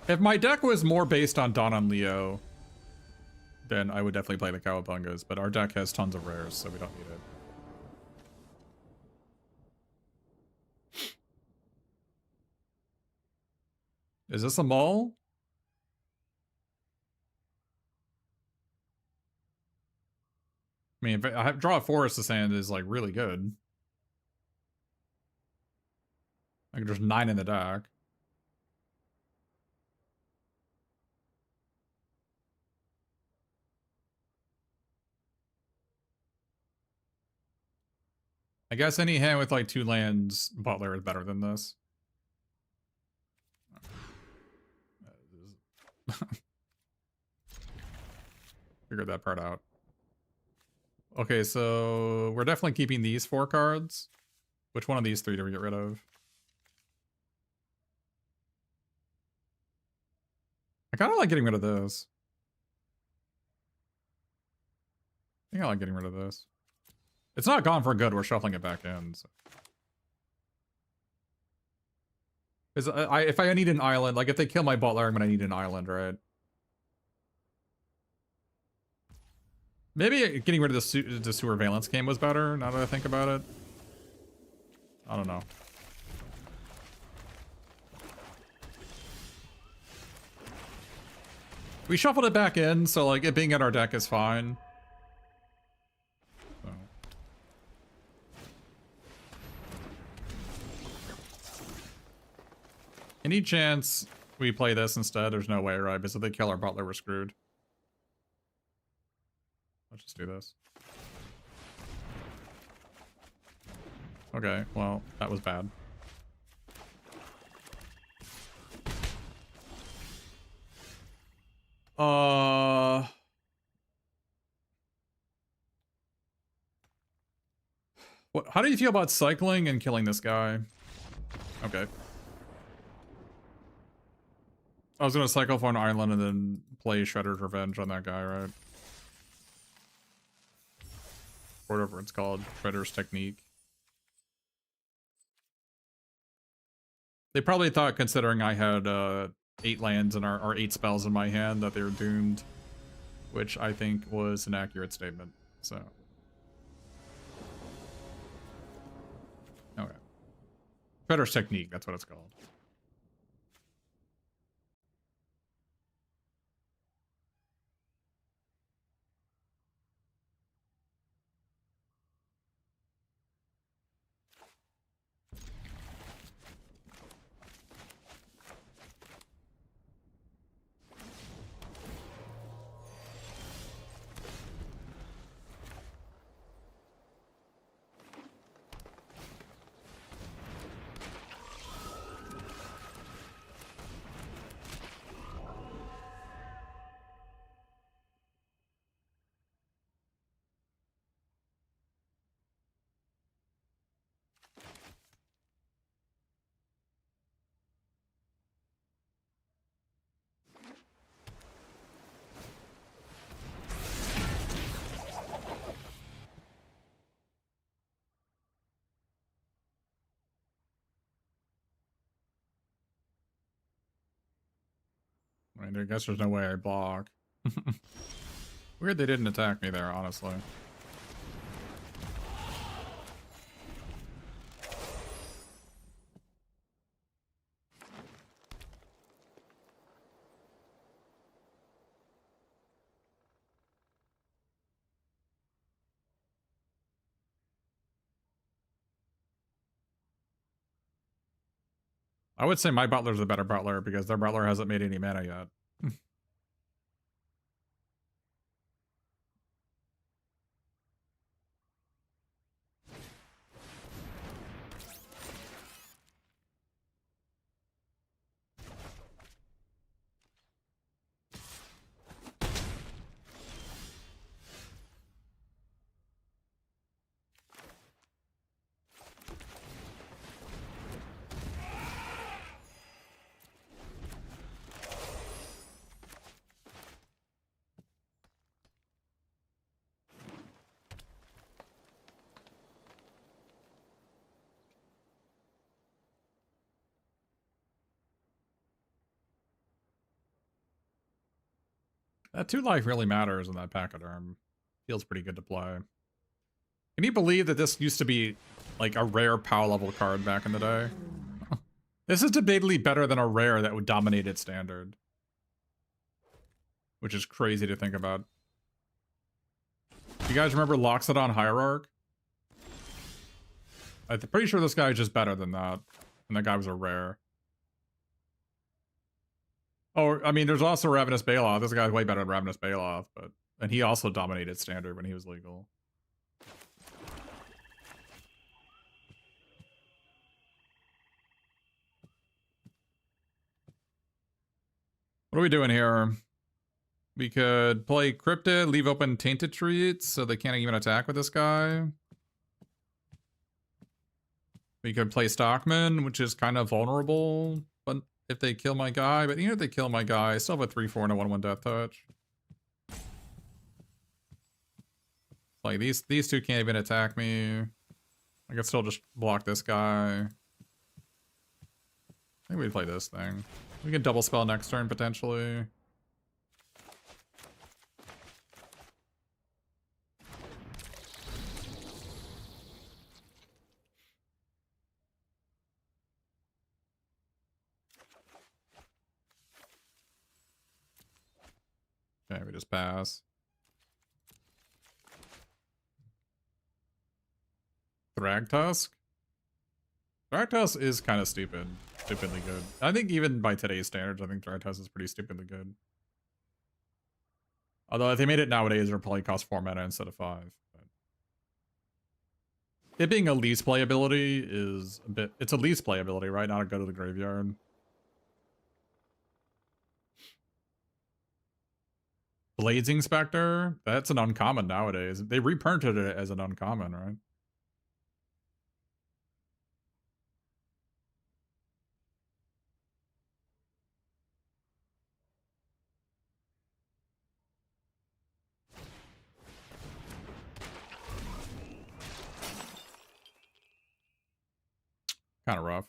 If my deck was more based on Don and Leo, then I would definitely play the Cowabungas, but our deck has tons of rares, so we don't need it. Is this a mull? I mean, if I draw a Forest of Sand is like really good. Like there's 9 in the deck. I guess any hand with like 2 lands, Butler is better than this. Figured that part out. Okay, so we're definitely keeping these 4 cards. Which one of these 3 do we get rid of? I kind of like getting rid of this. I think I like getting rid of this. It's not gone for good. We're shuffling it back in. So. If I need an island, like if they kill my Butler, I'm gonna need an island, right? Maybe getting rid of the Sewer Valence game was better, now that I think about it. I don't know. We shuffled it back in, so like it being in our deck is fine. So. Any chance we play this instead? There's no way, right? Because if they kill our Butler, we're screwed. Let's just do this. Okay, well, that was bad. How do you feel about cycling and killing this guy? Okay. I was gonna cycle for an island and then play Shredder's Revenge on that guy, right? Whatever it's called. Shredder's Technique. They probably thought, considering I had 8 lands and or 8 spells in my hand, that they were doomed. Which I think was an accurate statement, so. Okay. Shredder's Technique, that's what it's called. I guess there's no way I block. Weird they didn't attack me there, honestly. I would say my butler's the better butler because their butler hasn't made any mana yet. That 2 life really matters in that Pachyderm. Feels pretty good to play. Can you believe that this used to be like a rare power level card back in the day? This is debatably better than a rare that would dominate its standard. Which is crazy to think about. You guys remember Loxodon Hierarch? I'm pretty sure this guy is just better than that. And that guy was a rare. Oh, I mean, there's also Ravenous Baloth. This guy's way better than Ravenous Baloth, but... And he also dominated standard when he was legal. What are we doing here? We could play Cryptid, leave open Tainted Treats, so they can't even attack with this guy. We could play Stockman, which is kind of vulnerable, but if they kill my guy, but even if they kill my guy, I still have a 3/4 and a 1/1 death touch. Like these two can't even attack me. I could still just block this guy. I think we'd play this thing. We can double spell next turn potentially. Okay, we just pass. Thragtusk? Thragtusk is kind of stupidly good. I think even by today's standards, I think Thragtusk is pretty stupidly good. Although if they made it nowadays, it would probably cost 4 mana instead of 5. But it being a least playability is a bit... It's a least playability, right? Not a go to the graveyard. Blazing Spectre? That's an uncommon nowadays. They reprinted it as an uncommon, right? Kind of rough.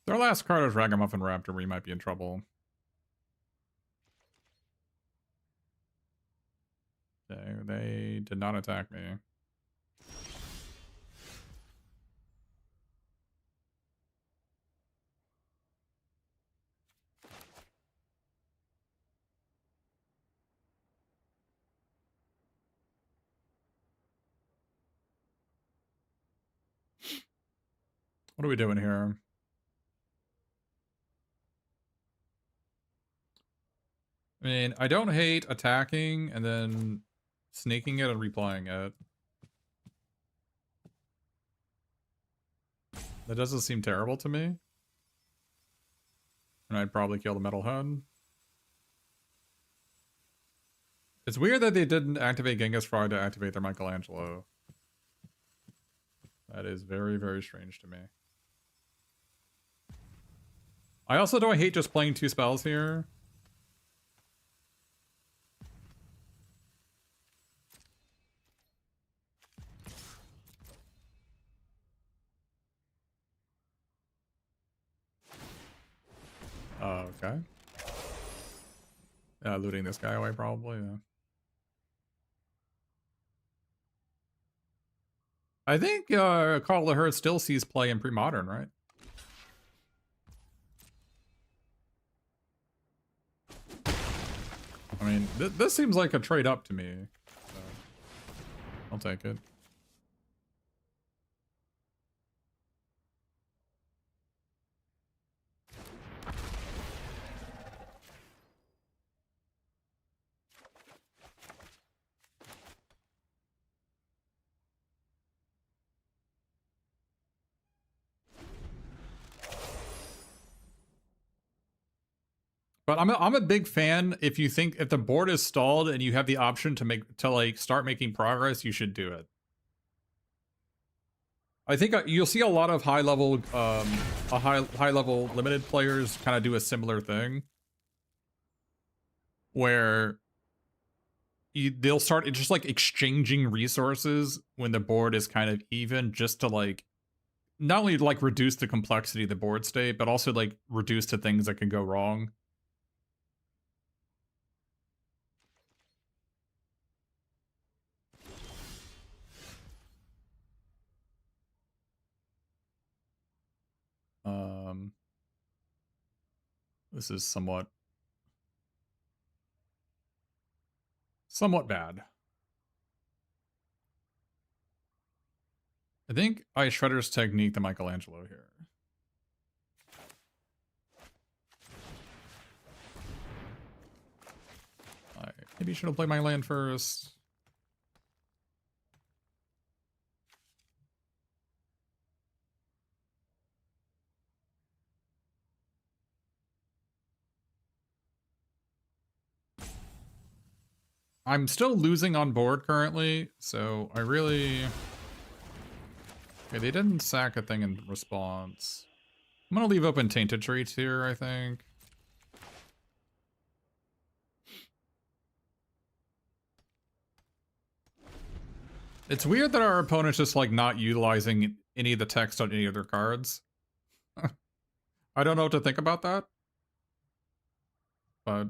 Their last card is Ragamuffin Raptor. We might be in trouble. They did not attack me. What are we doing here? I mean, I don't hate attacking and then sneaking it and replaying it. That doesn't seem terrible to me. And I'd probably kill the Metalhead. It's weird that they didn't activate Genghis Frog to activate their Michelangelo. That is very, very strange to me. I also don't hate just playing 2 spells here. Oh, okay. Looting this guy away, probably. Yeah. I think Carl LaHurt still sees play in pre-modern, right? I mean, this seems like a trade up to me. So I'll take it. But I'm a big fan. If you think if the board is stalled and you have the option to like start making progress, you should do it. I think you'll see a lot of high level limited players kind of do a similar thing, where they'll start just like exchanging resources when the board is kind of even, just to like not only like reduce the complexity of the board state, but also like reduce to things that can go wrong. This is somewhat bad. I think I Shredder's technique the Michelangelo here. I maybe should have played my land first. I'm still losing on board currently, so I really... Okay, they didn't sack a thing in response. I'm gonna leave open Tainted Treats here, I think. It's weird that our opponent's just like not utilizing any of the text on any of their cards. I don't know what to think about that. But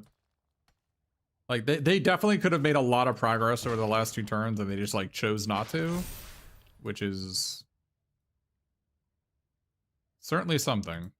like they definitely could have made a lot of progress over the last 2 turns, and they just like chose not to, which is certainly something.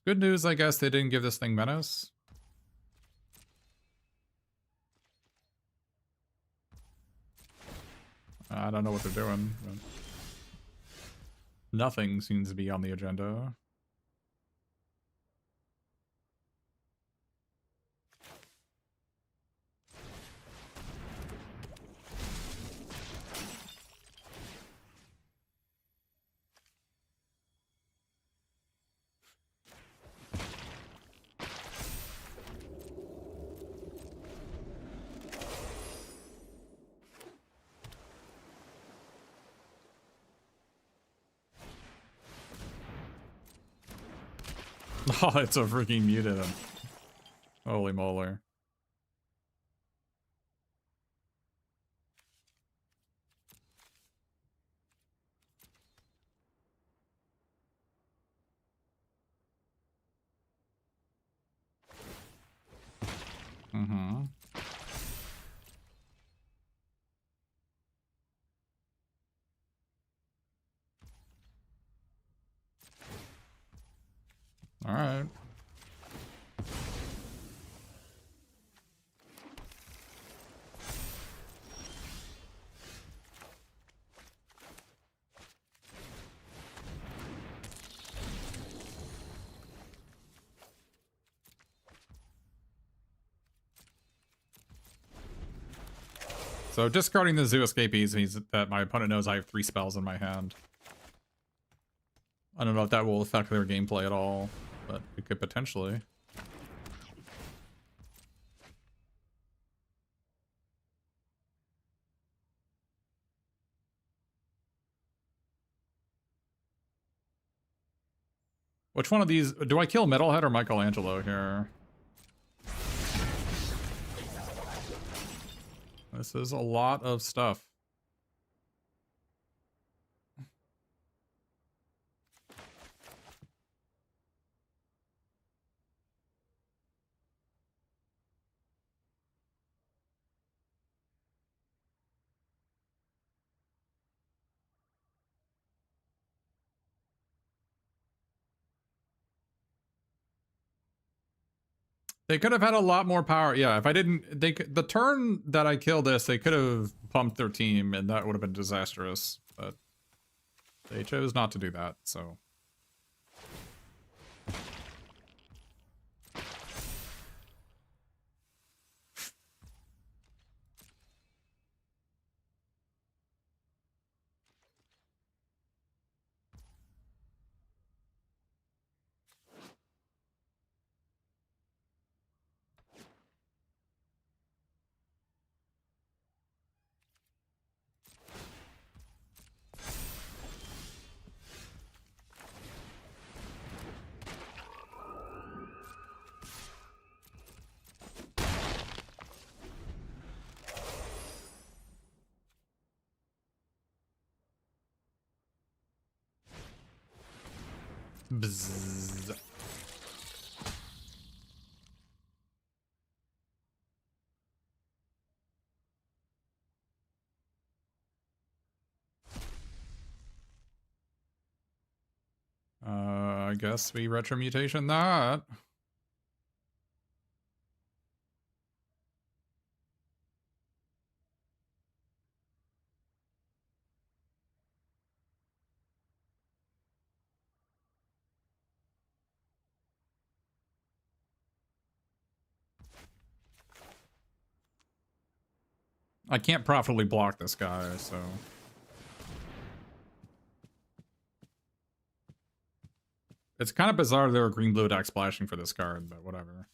Good news, I guess they didn't give this thing menace. I don't know what they're doing. But nothing seems to be on the agenda. Oh, it's a freaking muted. Holy moly. Mm-hmm. All right. So discarding the Zoo Escapees means that my opponent knows I have 3 spells in my hand. I don't know if that will affect their gameplay at all, but it could potentially. Which one of these... Do I kill Metalhead or Michelangelo here? This is a lot of stuff. They could have had a lot more power. Yeah, if I didn't... the turn that I killed this, they could have pumped their team, and that would have been disastrous. But they chose not to do that, so... Bzzz. I guess we retromutation that. I can't profitably block this guy, so... It's kind of bizarre there were green-blue deck splashing for this card, but whatever.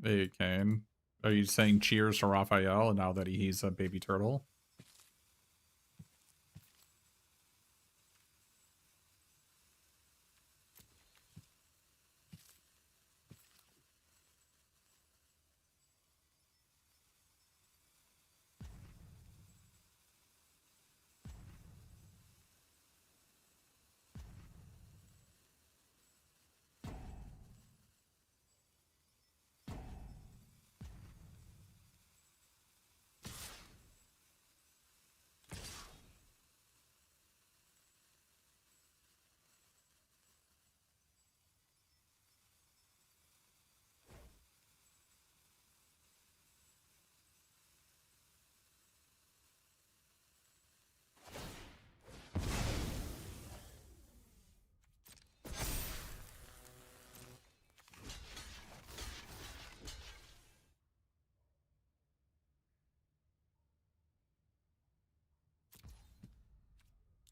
Hey, Kane. Are you saying cheers to Raphael now that he's a baby turtle?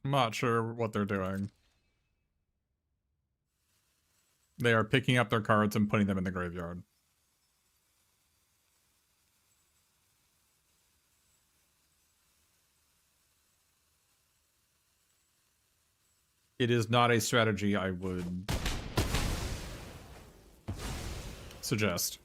I'm not sure what they're doing. They are picking up their cards and putting them in the graveyard. It is not a strategy I would suggest.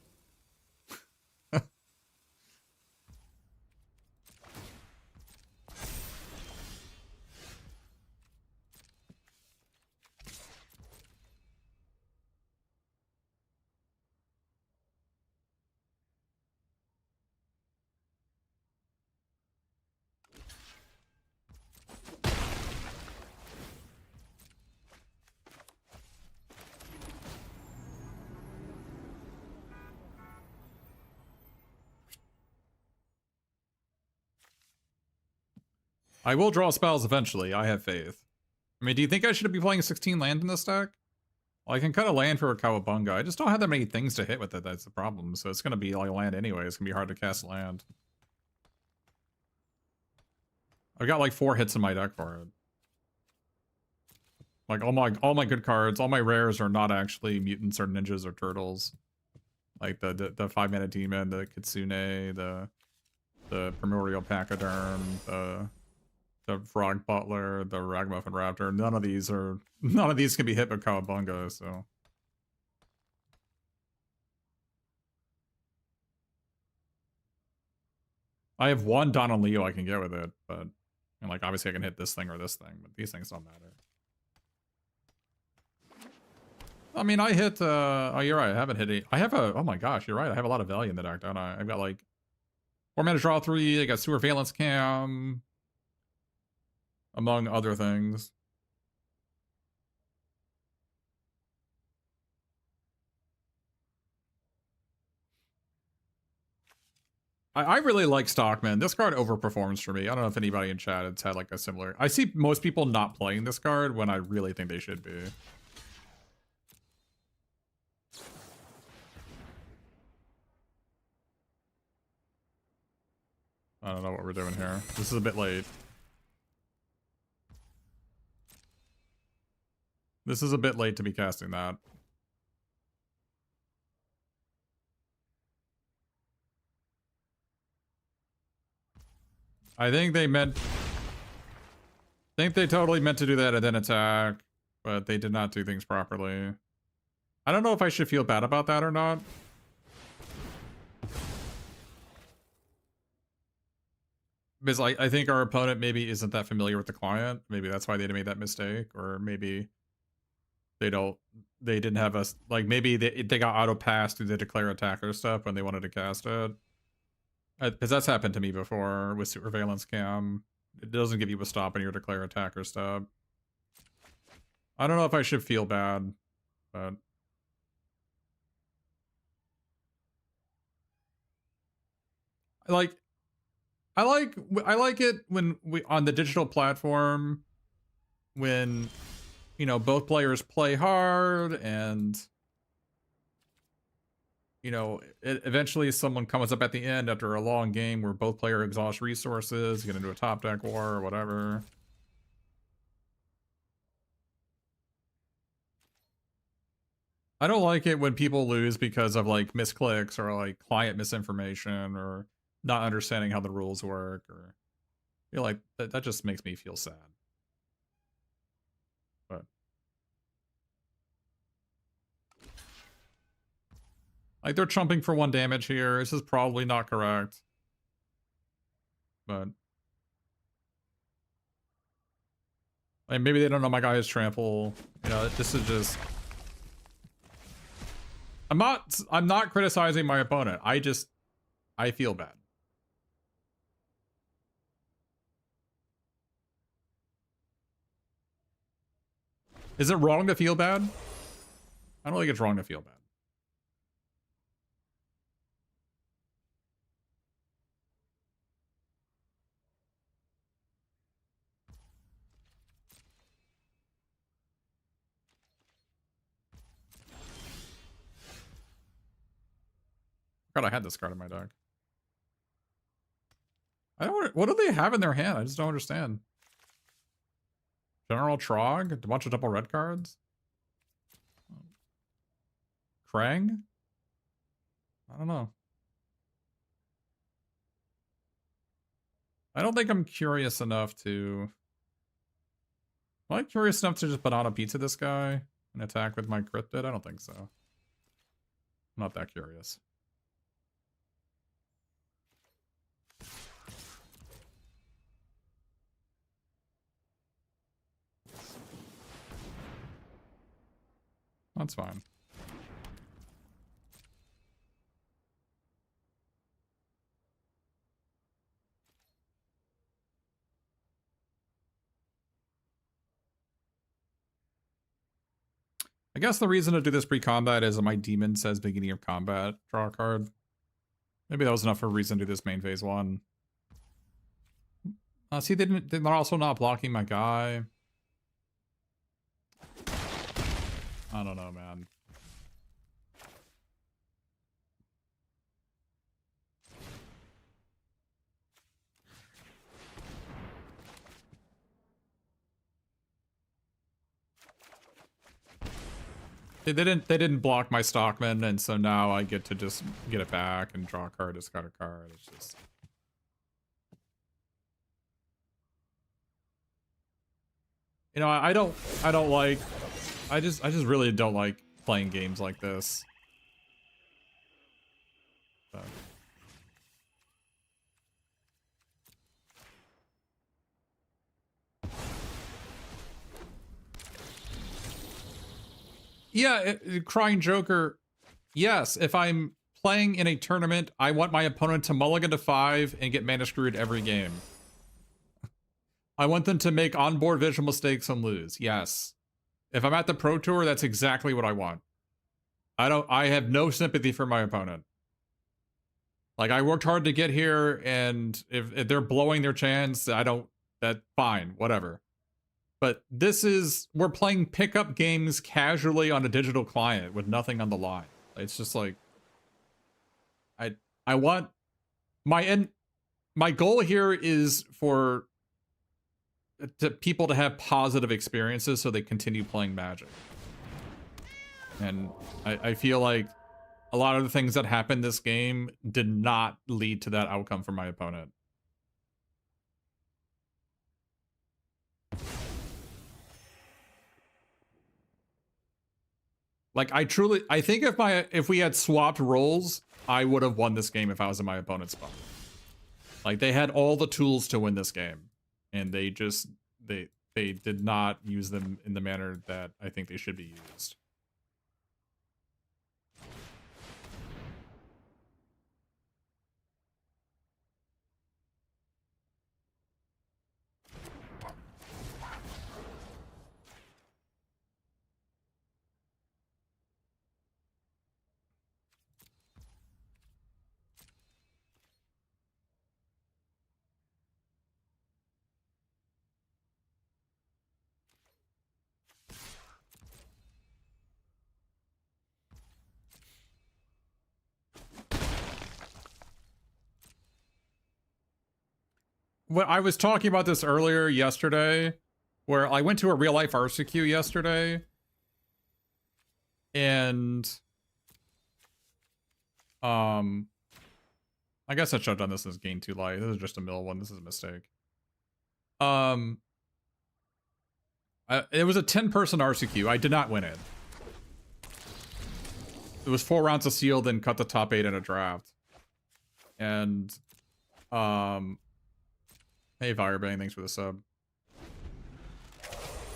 I will draw spells eventually. I have faith. I mean, do you think I should be playing 16 land in this deck? Well, I can cut a land for a Cowabunga. I just don't have that many things to hit with it. That's the problem. So it's going to be like land anyway. It's going to be hard to cast land. I've got like 4 hits in my deck for it. Like all my good cards, all my rares are not actually mutants or ninjas or turtles. Like the 5-mana demon, the Kitsune, the primordial pachyderm, the frog butler, the ragamuffin raptor. None of these can be hit with Cowabunga. So I have 1 Don and Leo I can get with it, but and like obviously I can hit this thing or this thing, but these things don't matter. I mean, I hit, oh, you're right, I haven't hit any. I have oh my gosh, you're right, I have a lot of value in the deck, don't I? I've got like 4 mana draw 3, I got Sewer Valence Cam, among other things. I really like Stockman. This card overperforms for me. I don't know if anybody in chat has had like a similar. I see most people not playing this card when I really think they should be. I don't know what we're doing here. This is a bit late. This is a bit late to be casting that. I think they totally meant to do that and then attack, but they did not do things properly. I don't know if I should feel bad about that or not. Because I think our opponent maybe isn't that familiar with the client. Maybe that's why they made that mistake, or maybe they didn't have us, like maybe they got auto passed through the declare attacker stuff when they wanted to cast it. Because that's happened to me before with Surveillance Cam. It doesn't give you a stop on your declare attacker stuff. I don't know if I should feel bad, but I like it when we on the digital platform when you know both players play hard and you know, eventually someone comes up at the end after a long game where both players exhaust resources, get into a top deck war or whatever. I don't like it when people lose because of like misclicks or like client misinformation or not understanding how the rules work, or I feel like that just makes me feel sad. But like they're chumping for 1 damage here. This is probably not correct. But like maybe they don't know my guy is trample. You know, this is just I'm not criticizing my opponent. I feel bad. Is it wrong to feel bad? I don't think it's wrong to feel bad. God, I had this card in my deck. I don't. What do they have in their hand? I just don't understand. General Trog, a bunch of double red cards. Krang? I don't know. I don't think I'm curious enough to... Am I curious enough to just banana pizza this guy and attack with my cryptid? I don't think so. I'm not that curious. That's fine. I guess the reason to do this pre-combat is that my demon says beginning of combat, draw a card. Maybe that was enough for a reason to do this main phase 1. See, they're also not blocking my guy. I don't know, man. They didn't block my Stockman, and so now I get to just get it back and draw a card, discard a card. It's just... You know, I don't like... I just really don't like playing games like this. So. Yeah, Crying Joker. Yes, if I'm playing in a tournament, I want my opponent to mulligan to 5 and get mana screwed every game. I want them to make onboard visual mistakes and lose. Yes. If I'm at the Pro Tour, that's exactly what I want. I have no sympathy for my opponent. Like, I worked hard to get here, and if they're blowing their chance, that fine, whatever. But we're playing pickup games casually on a digital client with nothing on the line. It's just like, I want my goal here is for people to have positive experiences so they continue playing Magic. And I feel like a lot of the things that happened this game did not lead to that outcome for my opponent. Like, I think if we had swapped roles, I would have won this game if I was in my opponent's spot. Like, they had all the tools to win this game, and they did not use them in the manner that I think they should be used. Well, I was talking about this earlier yesterday, where I went to a real life RCQ yesterday, and I guess I should have done this as gain 2 light. This is just a mill one. This is a mistake. It was a 10-person RCQ. I did not win it. It was 4 rounds of seal, then cut the top 8 in a draft. And hey Firebang, thanks for the sub.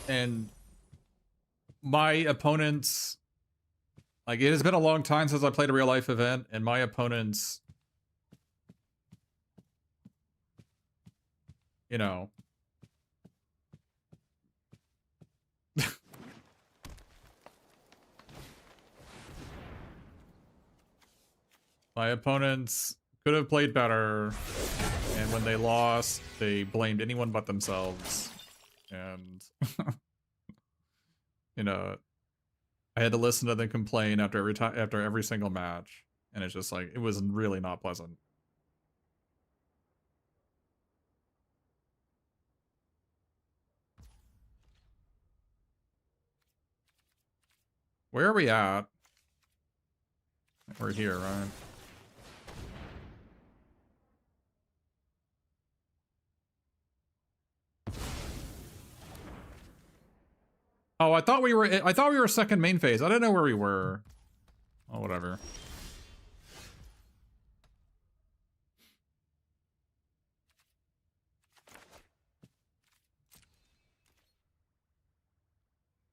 And my opponents, like, it has been a long time since I played a real life event, and my opponents, you know, my opponents could have played better, and when they lost, they blamed anyone but themselves. And, you know, I had to listen to them complain after every single match, and it's just like, it was really not pleasant. Where are we at? We're here, right? Oh, I thought we were second main phase. I didn't know where we were. Oh, whatever.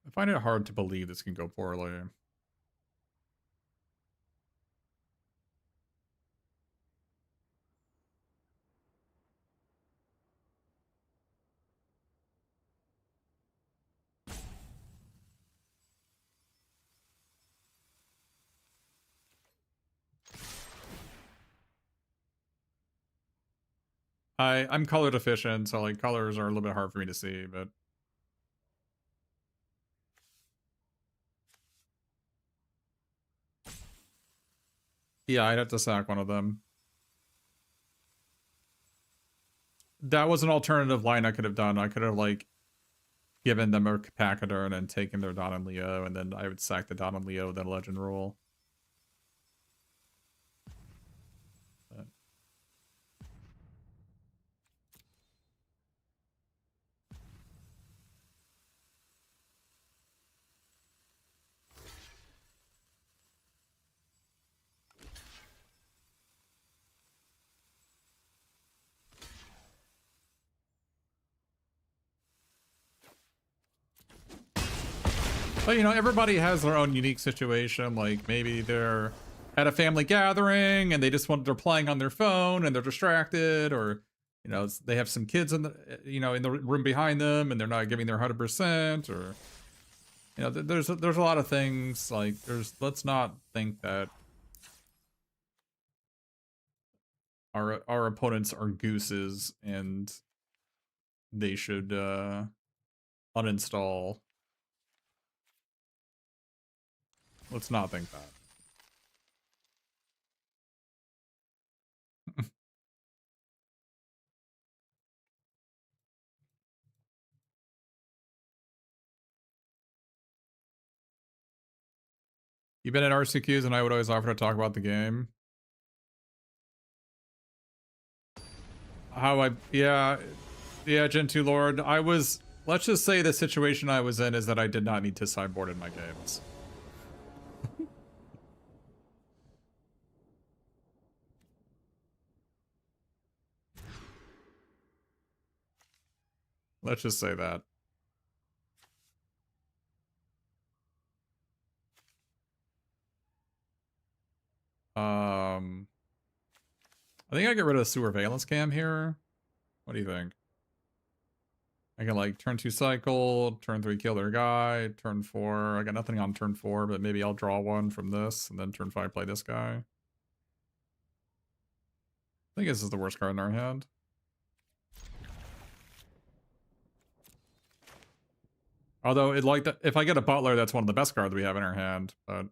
I find it hard to believe this can go poorly. I'm color deficient, so like colors are a little bit hard for me to see, but yeah, I'd have to sack one of them. That was an alternative line I could have done. I could have like given them a Pachyderm and then taken their Don and Leo, and then I would sack the Don and Leo, then Legend Rule. But, you know, everybody has their own unique situation. Like, maybe they're at a family gathering and they're playing on their phone and they're distracted, or, you know, they have some kids in the, you know, in the room behind them and they're not giving their 100%, or, you know, there's a lot of things. Like, let's not think that our opponents are gooses and they should uninstall. Let's not think that. You've been at RCQs and I would always offer to talk about the game. Yeah, Gen 2 Lord. Let's just say the situation I was in is that I did not need to sideboard in my games. Let's just say that. I think I get rid of the Sewer Valence Cam here. What do you think? I can like turn 2 cycle, turn 3 kill their guy, turn 4. I got nothing on turn 4, but maybe I'll draw one from this, and then turn 5 play this guy. I think this is the worst card in our hand. Although if I get a Butler, that's one of the best cards we have in our hand. But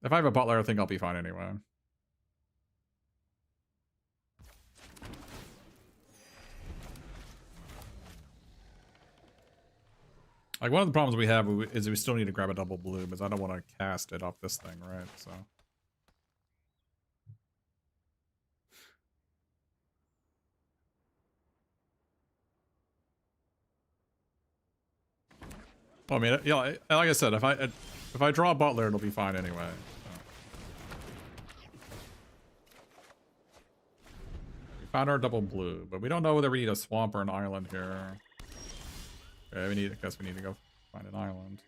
if I have a Butler, I think I'll be fine anyway. Like, one of the problems we have is we still need to grab a double blue, because I don't want to cast it off this thing, right? So. Well, I mean, yeah, like I said, if I draw a Butler, it'll be fine anyway. So. We found our double blue, but we don't know whether we need a swamp or an island here. Okay, I guess we need to go find an island.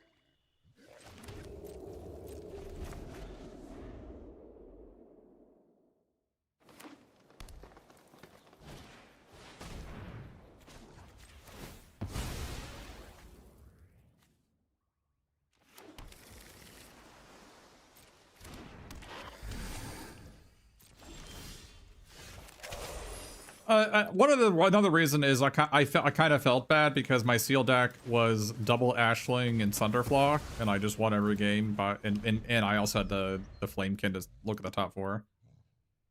Another reason is I kind of felt bad because my seal deck was double Ashling and Sunderflock, and I just won every game. And I also had the Flamekin to look at the top 4,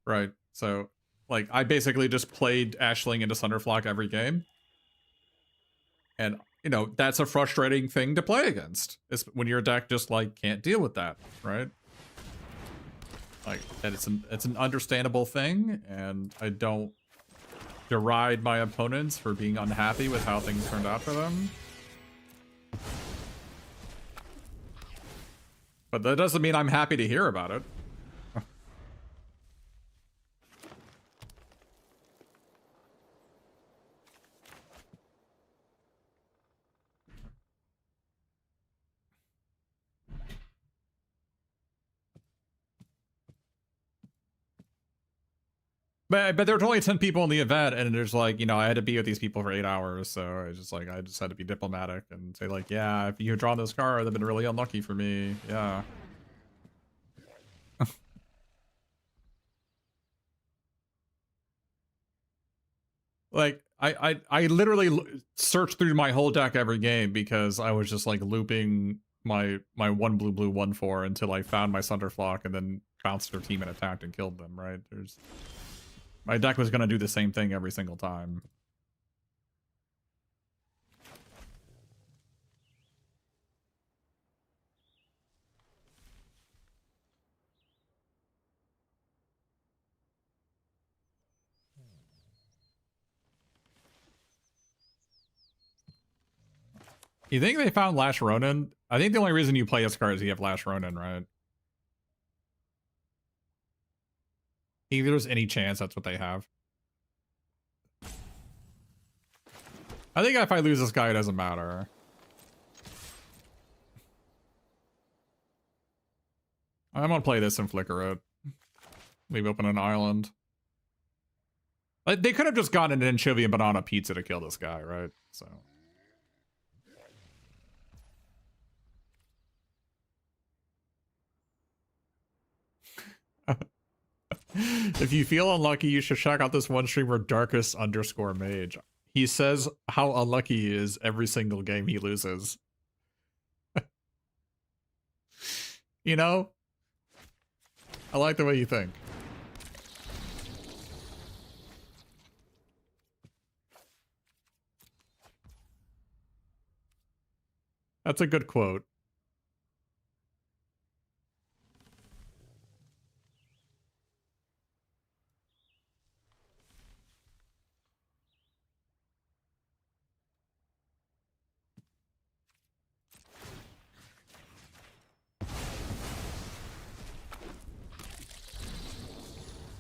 right? So like I basically just played Ashling into Sunderflock every game, and you know that's a frustrating thing to play against. It's when your deck just like can't deal with that, right? Like, and it's an understandable thing, and I don't deride my opponents for being unhappy with how things turned out for them. But that doesn't mean I'm happy to hear about it. But there were only 10 people in the event, and there's like, you know, I had to be with these people for 8 hours, so I just had to be diplomatic and say like, yeah, if you had drawn this card, that'd been really unlucky for me. Yeah. Like, I literally searched through my whole deck every game because I was just like looping my 1 blue blue 1/4 until I found my Sunderflock and then bounced their team and attacked and killed them, right? My deck was gonna do the same thing every single time. You think they found Lash Ronin? I think the only reason you play this card is you have Lash Ronin, right? If there's any chance that's what they have. I think if I lose this guy, it doesn't matter. I'm gonna play this and flicker it. Leave open an island. Like, they could have just gotten an anchovy and banana pizza to kill this guy, right? So. If you feel unlucky, you should check out this one streamer, Darkest_Mage. He says how unlucky he is every single game he loses. You know? I like the way you think. That's a good quote.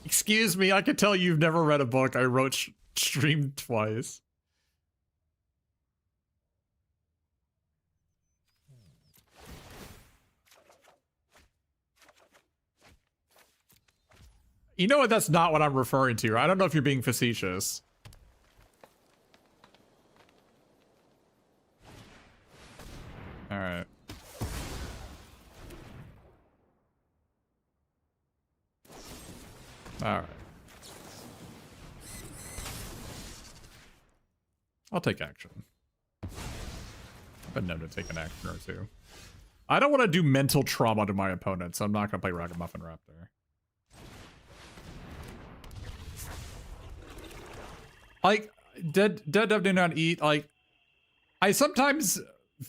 Excuse me, I can tell you've never read a book I wrote streamed twice. You know what? That's not what I'm referring to. I don't know if you're being facetious. All right. All right. I'll take action. I've been known to take an action or two. I don't want to do mental trauma to my opponent, so I'm not going to play Ragamuffin Raptor. Like, Dead Dev Do Not Eat, like, I sometimes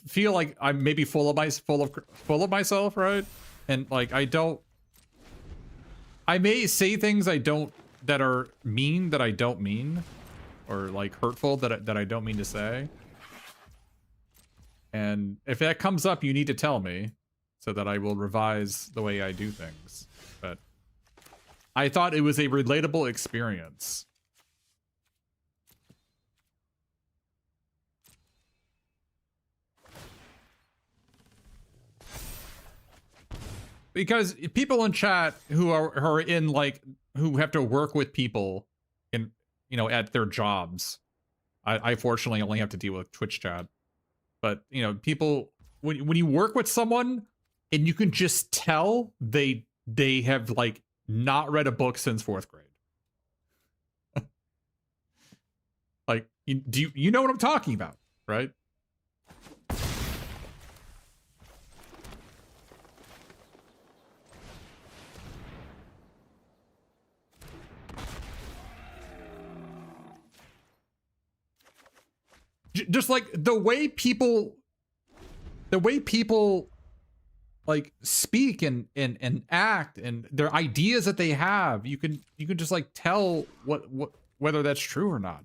feel like I'm maybe full of myself, right? And like, I may say things that are mean that I don't mean, or like hurtful that I don't mean to say. And if that comes up, you need to tell me so that I will revise the way I do things. But I thought it was a relatable experience. Because people in chat who are in like, who have to work with people in, you know, at their jobs. I fortunately only have to deal with Twitch chat. But, you know, people, when you work with someone and you can just tell they have like not read a book since 4th grade. Like, you know what I'm talking about, right? Just like the way people like speak and act and their ideas that they have, you can just like tell what whether that's true or not.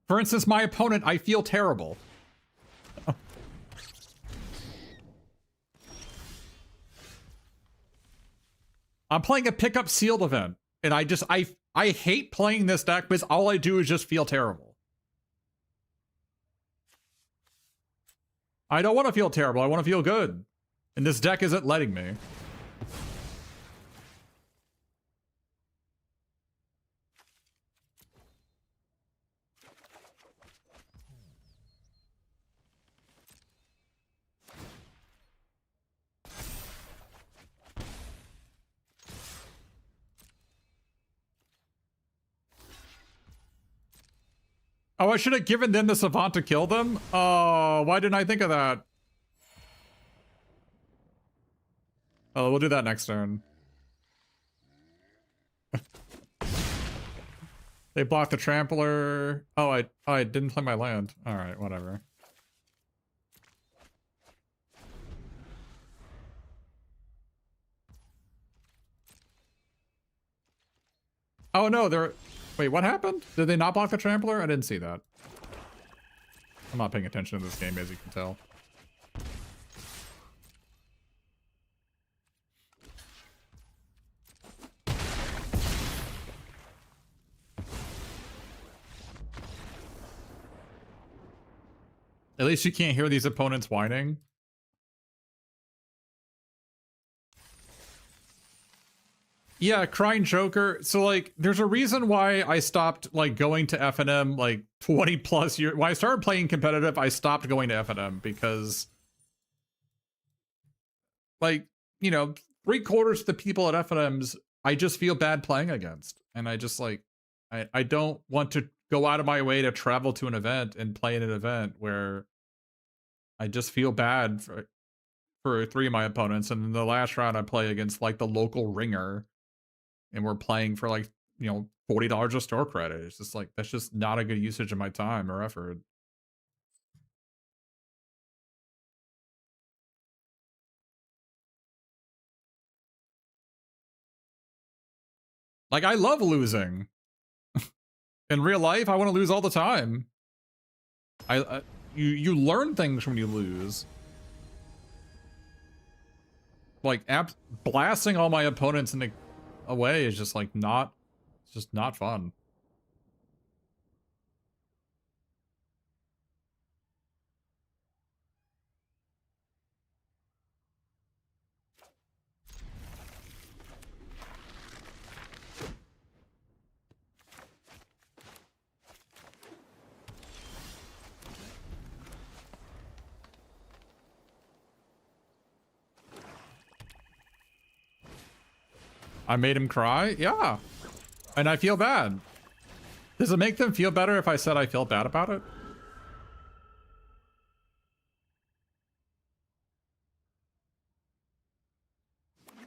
For instance, my opponent, I feel terrible. I'm playing a pickup sealed event, and I hate playing this deck because all I do is just feel terrible. I don't want to feel terrible. I want to feel good. And this deck isn't letting me. Oh, I should have given them the Savant to kill them? Oh, why didn't I think of that? Oh, we'll do that next turn. They blocked the Trampler. Oh, I didn't play my land. Alright, whatever. Oh no, they're... Wait, what happened? Did they not block the Trampler? I didn't see that. I'm not paying attention to this game, as you can tell. At least you can't hear these opponents whining. Yeah, Crying Joker. So, like, there's a reason why I stopped, like, going to FNM, like, 20 plus years. When I started playing competitive, I stopped going to FNM because, like, you know, 3/4 of the people at FNMs, I just feel bad playing against. And I just, like, I don't want to go out of my way to travel to an event and play in an event where I just feel bad for 3 of my opponents. And in the last round, I play against, like, the local ringer. And we're playing for, like, you know, $40 of store credit. It's just like, that's just not a good usage of my time or effort. Like, I love losing. In real life, I want to lose all the time. You learn things when you lose. Like, blasting all my opponents away is just, like, it's just not fun. I made him cry? Yeah. And I feel bad. Does it make them feel better if I said I feel bad about it?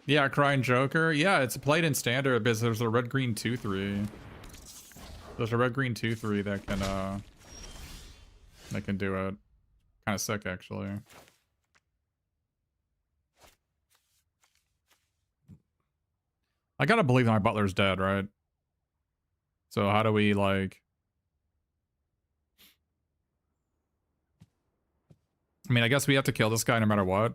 Yeah, Crying Joker. Yeah, it's played in standard because there's a red-green 2/3. There's a red-green 2/3 that can do it. Kind of sick, actually. I gotta believe that my butler's dead, right? So how do we, like... I mean, I guess we have to kill this guy no matter what.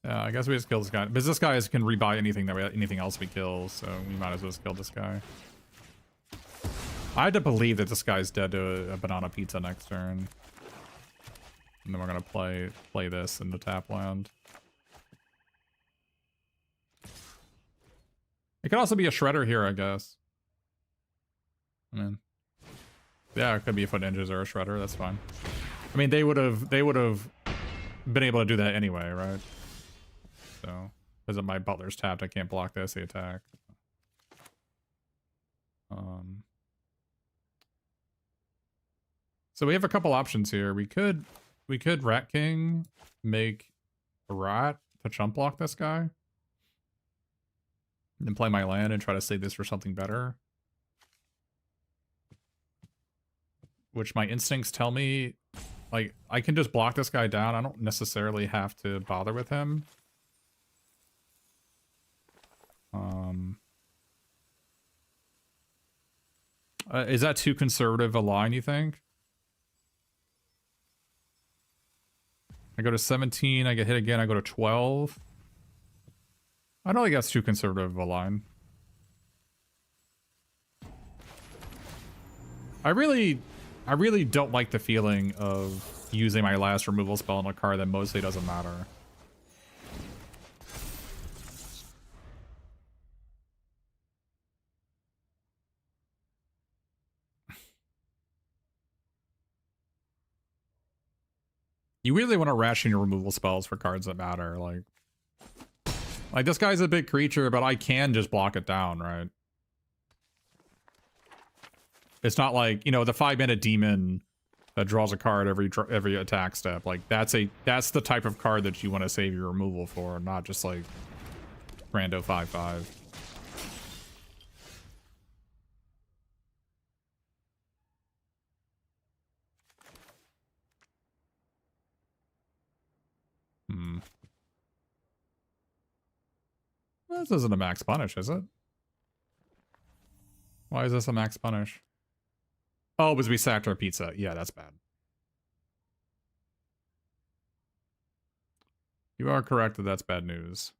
Yeah, I guess we just kill this guy. Because this guy can rebuy anything else we kill, so we might as well just kill this guy. I had to believe that this guy's dead to a banana pizza next turn. And then we're gonna play this in the tap land. It could also be a shredder here, I guess. I mean, yeah, it could be a foot ninjas or a shredder. That's fine. I mean, they would have been able to do that anyway, right? So, because of my butler's tapped, I can't block this. The attack. So we have a couple options here. We could Rat King make a rat to chump block this guy, and then play my land and try to save this for something better. Which my instincts tell me, like, I can just block this guy down. I don't necessarily have to bother with him. Is that too conservative a line, you think? I go to 17, I get hit again, I go to 12. I don't think that's too conservative a line. I really don't like the feeling of using my last removal spell on a card that mostly doesn't matter. You really want to ration your removal spells for cards that matter, like... Like, this guy's a big creature, but I can just block it down, right? It's not like, you know, the 5-mana demon that draws a card every attack step. Like, that's the type of card that you want to save your removal for, not just like rando 5/5. This isn't a max punish, is it? Why is this a max punish? Oh, because we sacked our pizza. Yeah, that's bad. You are correct that that's bad news.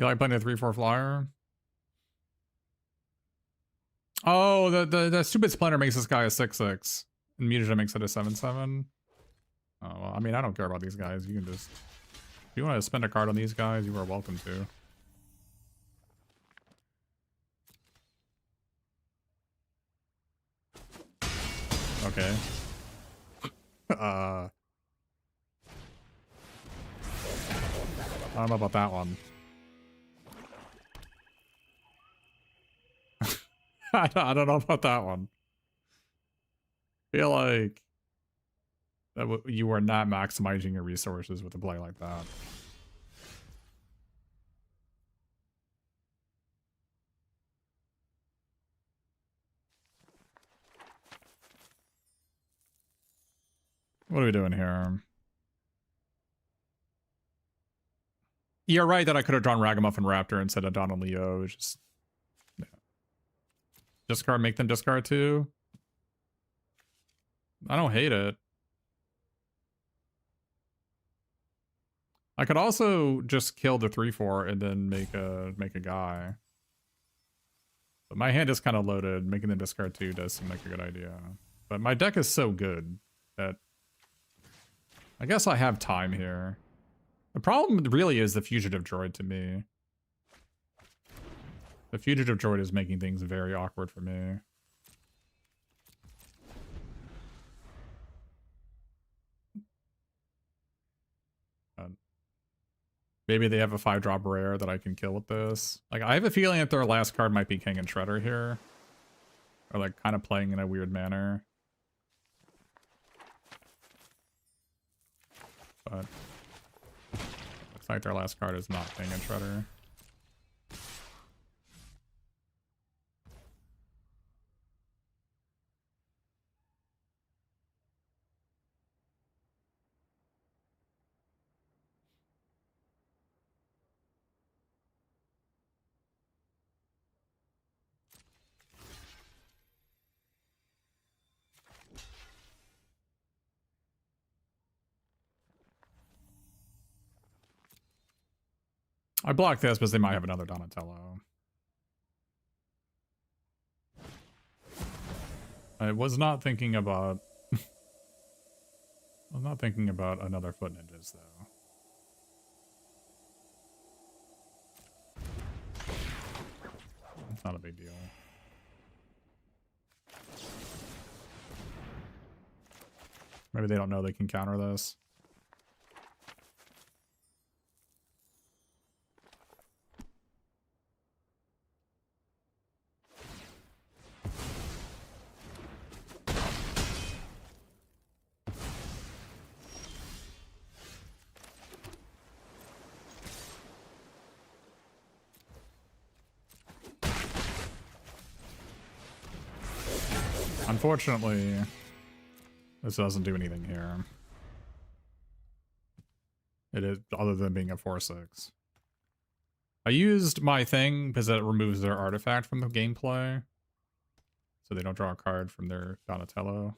You like playing a 3/4 flyer? Oh, the stupid splinter makes this guy a 6/6. And mutagen makes it a 7/7. Oh, well, I mean, I don't care about these guys. You can just... If you want to spend a card on these guys, you are welcome to. Okay. I don't know about that one. I don't know about that one. Feel like that you are not maximizing your resources with a play like that. What are we doing here? You're right that I could have drawn Ragamuffin Raptor instead of Donald Leo. Just yeah. Discard, make them discard too. I don't hate it. I could also just kill the 3/4 and then make a guy. But my hand is kind of loaded. Making them discard 2 does seem like a good idea. But my deck is so good that I guess I have time here. The problem really is the Fugitive Droid to me. The Fugitive Droid is making things very awkward for me. Maybe they have a 5-drop rare that I can kill with this. Like, I have a feeling that their last card might be King and Shredder here. Or, like, kind of playing in a weird manner. But looks like their last card is not King and Shredder. I blocked this because they might have another Donatello. I was not thinking about... I was not thinking about another Foot Ninjas, though. It's not a big deal. Maybe they don't know they can counter this. Unfortunately, this doesn't do anything here. It is, other than being a 4/6. I used my thing because it removes their artifact from the gameplay. so they don't draw a card from their Donatello.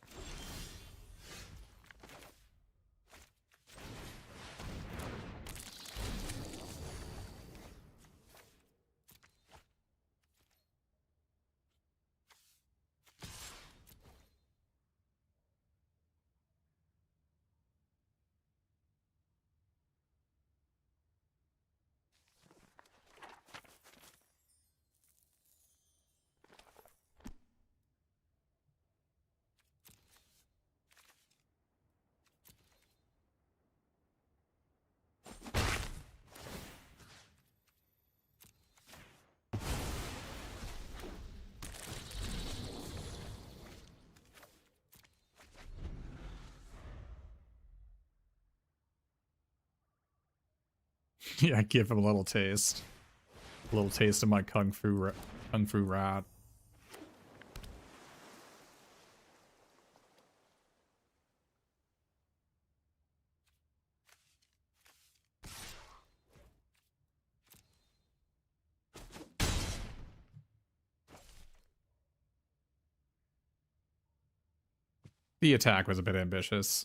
Yeah, give him a little taste. A little taste of my kung fu rat. The attack was a bit ambitious.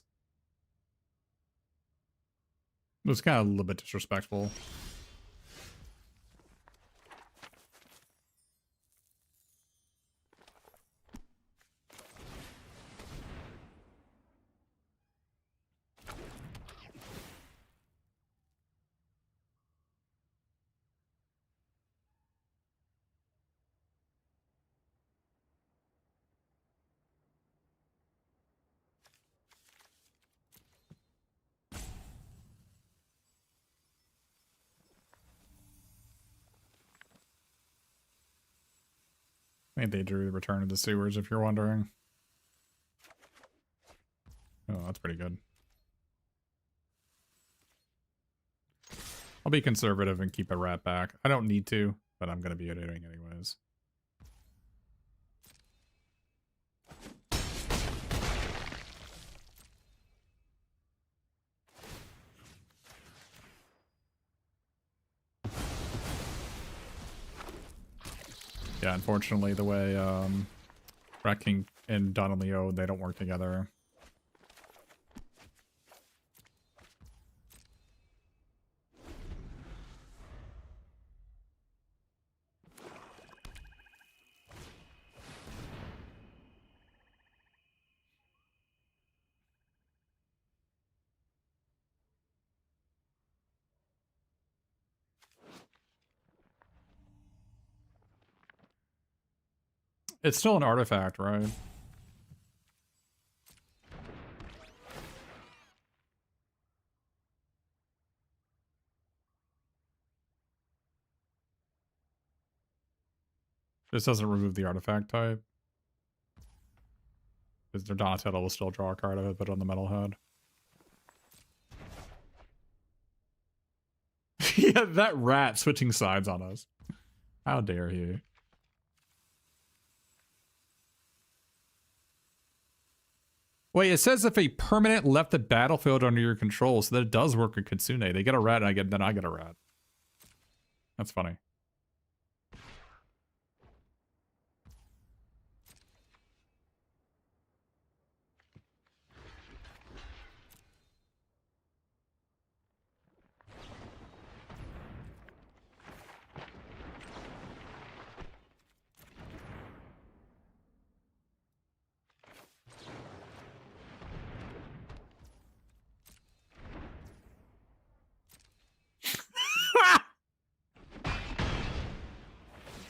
It was kind of a little bit disrespectful. I think they drew Return of the Sewers, if you're wondering. Oh, that's pretty good. I'll be conservative and keep a rat back. I don't need to, but I'm going to be doing anyways. Yeah, unfortunately, the way Rat King and Don and Leo, they don't work together. It's still an artifact, right? This doesn't remove the artifact type. Because their Donatello will still draw a card of it, but on the metal head. Yeah, that rat switching sides on us. How dare he? Wait, it says if a permanent left the battlefield under your control, so that it does work with Kitsune. They get a rat, and then I get a rat. That's funny.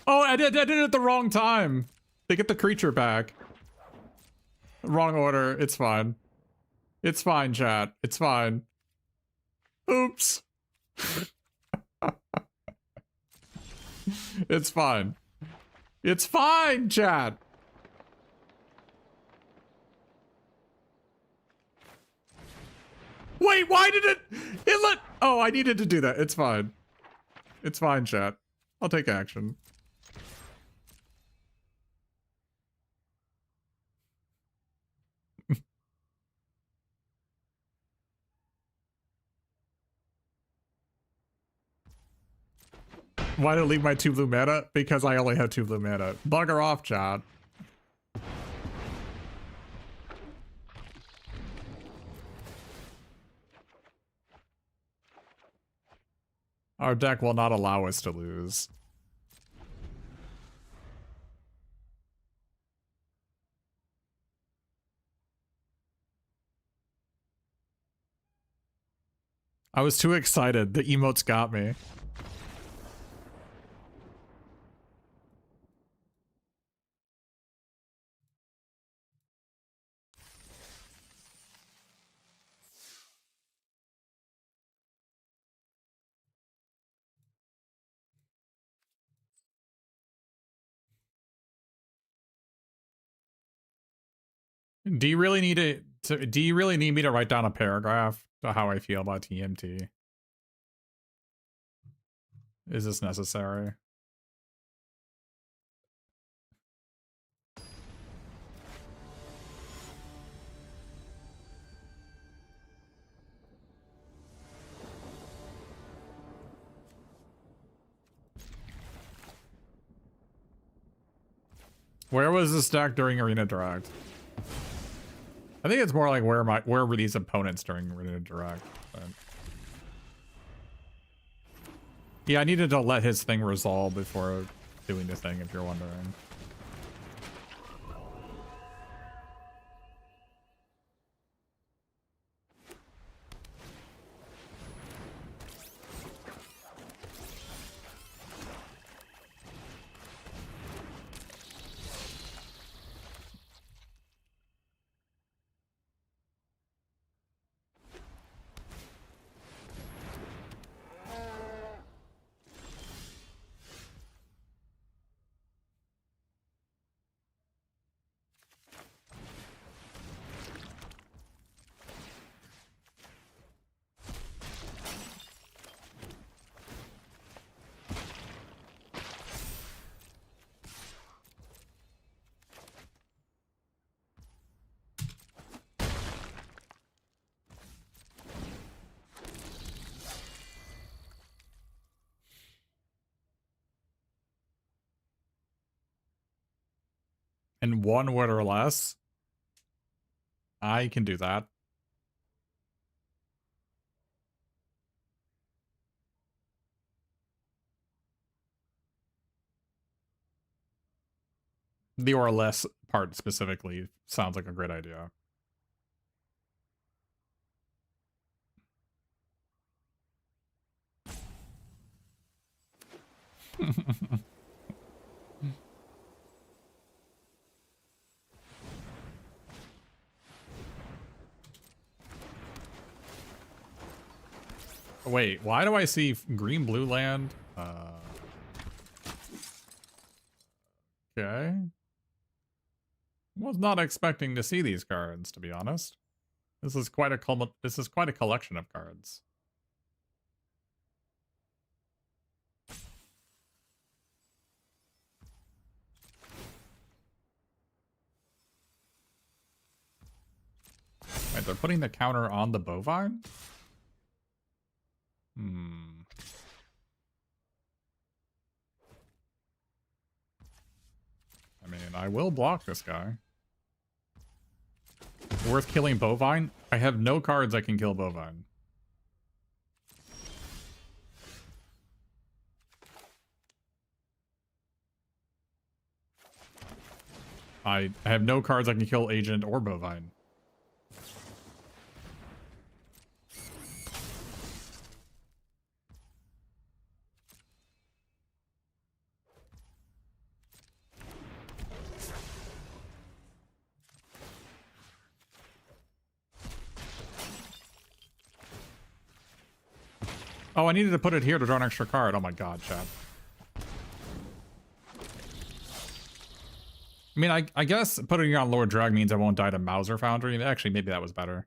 Oh, I did it at the wrong time. They get the creature back. Wrong order. It's fine. It's fine, chat. It's fine. Oops. It's fine. It's fine, chat. Wait, why did it let... Oh, I needed to do that. It's fine. It's fine, chat. I'll take action. Why did I leave my 2 blue mana? Because I only have 2 blue mana. Bugger off, chat. Our deck will not allow us to lose. I was too excited. The emotes got me. Do you really need do you really need me to write down a paragraph to how I feel about TMT? Is this necessary? Where was this deck during Arena Direct? I think it's more like where were these opponents during Arena Direct? But... yeah, I needed to let his thing resolve before doing the thing, if you're wondering. In 1 word or less, I can do that. The or less part specifically sounds like a great idea. Wait, why do I see green blue land? Okay. Was not expecting to see these cards, to be honest. This is quite a collection of cards. Wait, they're putting the counter on the bovine? I mean, I will block this guy. Worth killing bovine? I have no cards that can kill bovine. I have no cards that can kill agent or bovine. Oh, I needed to put it here to draw an extra card. Oh my god, chat. I mean, I guess putting it on Lord Drag means I won't die to Mauser Foundry. Actually, maybe that was better.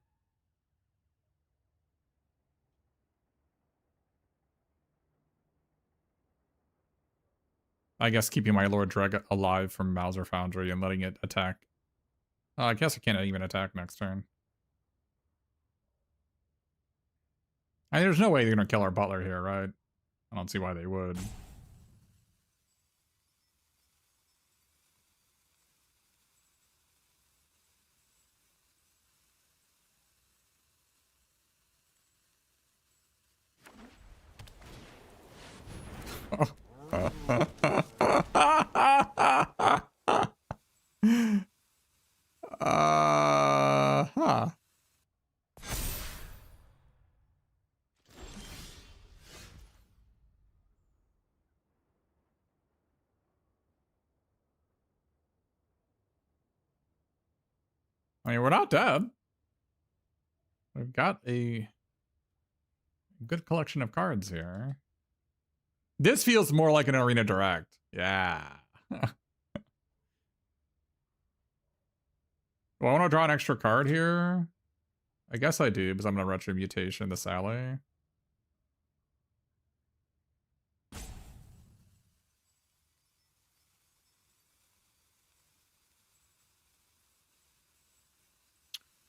I guess keeping my Lord Drag alive from Mauser Foundry and letting it attack. I guess I can't even attack next turn. I mean, there's no way they're going to kill our butler here, right? I don't see why they would. Huh. I mean, we're not dead. We've got a good collection of cards here. This feels more like an Arena Direct. Yeah. Do I want to draw an extra card here? I guess I do, because I'm going to retro mutation the Sally.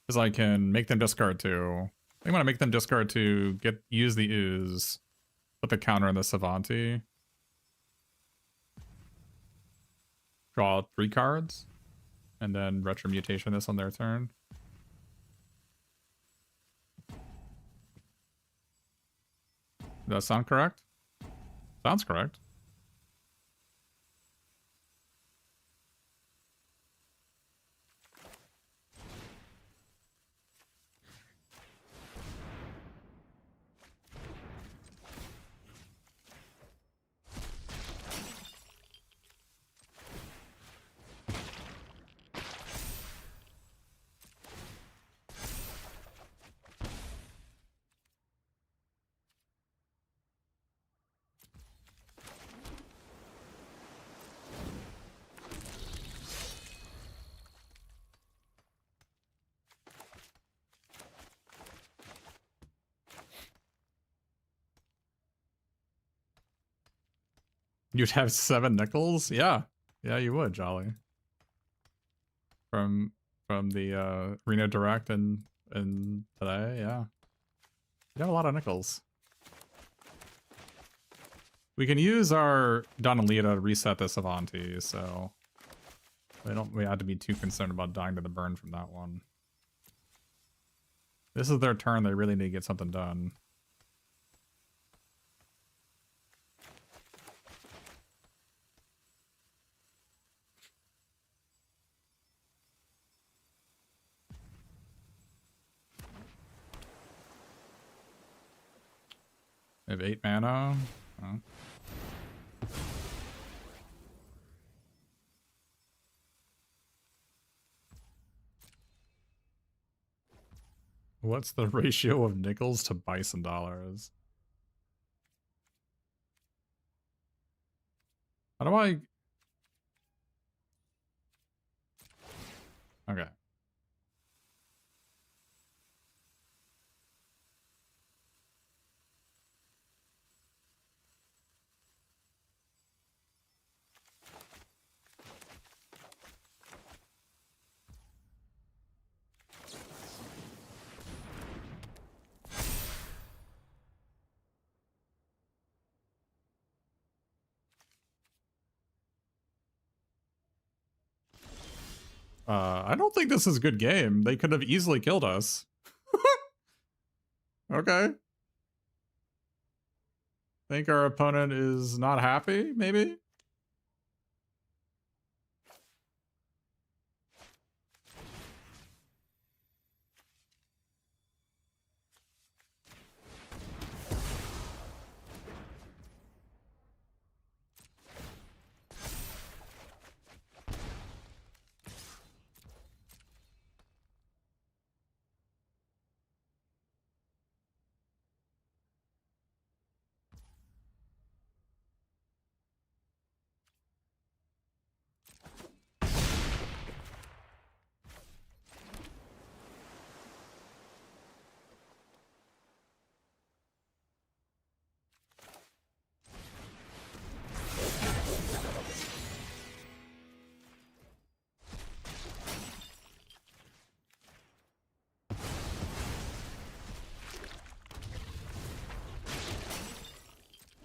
Because I can make them discard 2. I want to make them discard to use the ooze. Put the counter on the Savanti. Draw 3 cards. And then retro mutation this on their turn. Does that sound correct? Sounds correct. You'd have 7 nickels? Yeah. Yeah, you would, Jolly. From the Arena Direct and today, yeah. You have a lot of nickels. We can use our Donalita to reset the Savanti, so we have to be too concerned about dying to the burn from that one. This is their turn, they really need to get something done. They have 8 mana. Oh. What's the ratio of nickels to bison dollars? How do I... Okay. I don't think this is a good game. They could have easily killed us. Okay. Think our opponent is not happy, maybe?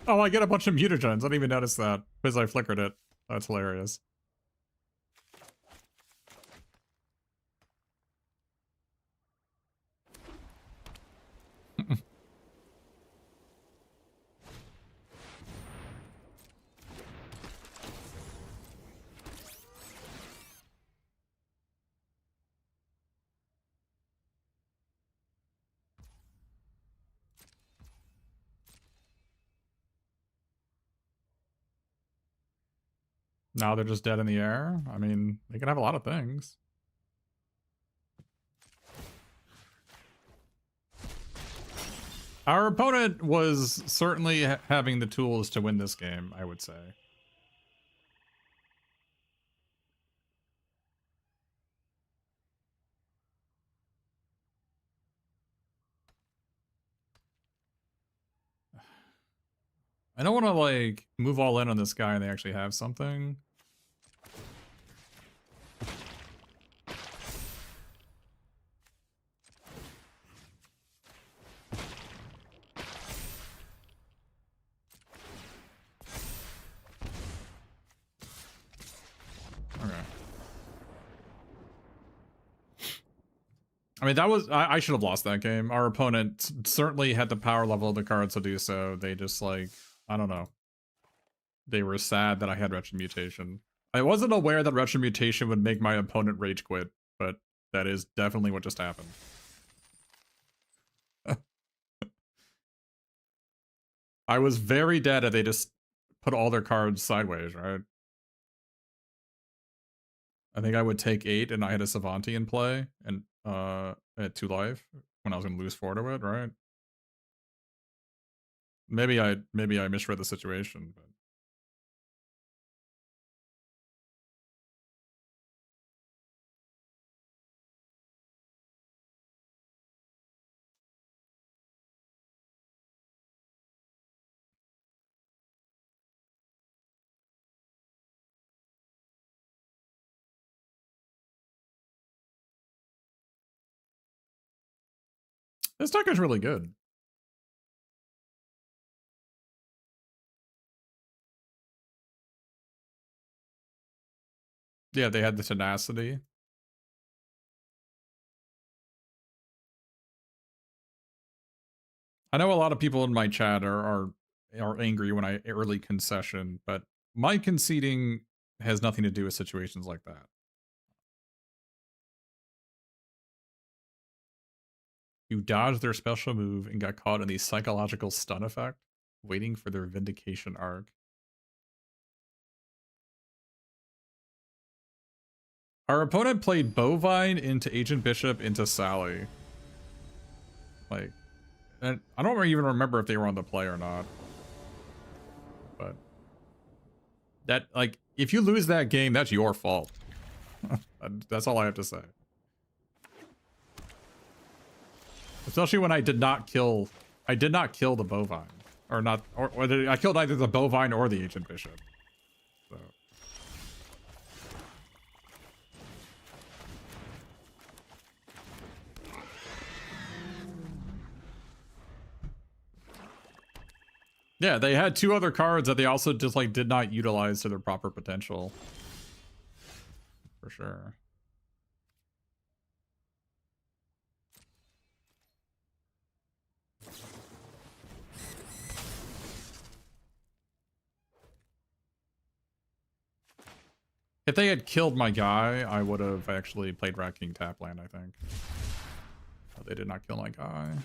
Oh, I get a bunch of mutagens. I didn't even notice that because I flickered it. That's hilarious. Now they're just dead in the air. I mean, they can have a lot of things. Our opponent was certainly having the tools to win this game, I would say. I don't want to, like, move all in on this guy and they actually have something. Okay. I mean, that was... I should have lost that game. Our opponent certainly had the power level of the cards to do so. They just, like... I don't know. They were sad that I had Wretched Mutation. I wasn't aware that Wretched Mutation would make my opponent rage quit, but that is definitely what just happened. I was very dead if they just put all their cards sideways, right? I think I would take 8 and I had a Savanti in play and at 2 life when I was gonna lose 4 to it, right? Maybe I misread the situation, but this deck is really good. Yeah, they had the tenacity. I know a lot of people in my chat are angry when I early concession, but my conceding has nothing to do with situations like that. You dodged their special move and got caught in the psychological stun effect, waiting for their vindication arc. Our opponent played Bovine into Agent Bishop into Sally. Like, and I don't even remember if they were on the play or not. But that, like, if you lose that game, that's your fault. That's all I have to say. Especially when I did not kill the Bovine. Or not, or I killed either the Bovine or the Agent Bishop. So. Yeah, they had 2 other cards that they also just, like, did not utilize to their proper potential. For sure. If they had killed my guy, I would have actually played Rat King Tapland, I think. But they did not kill my guy.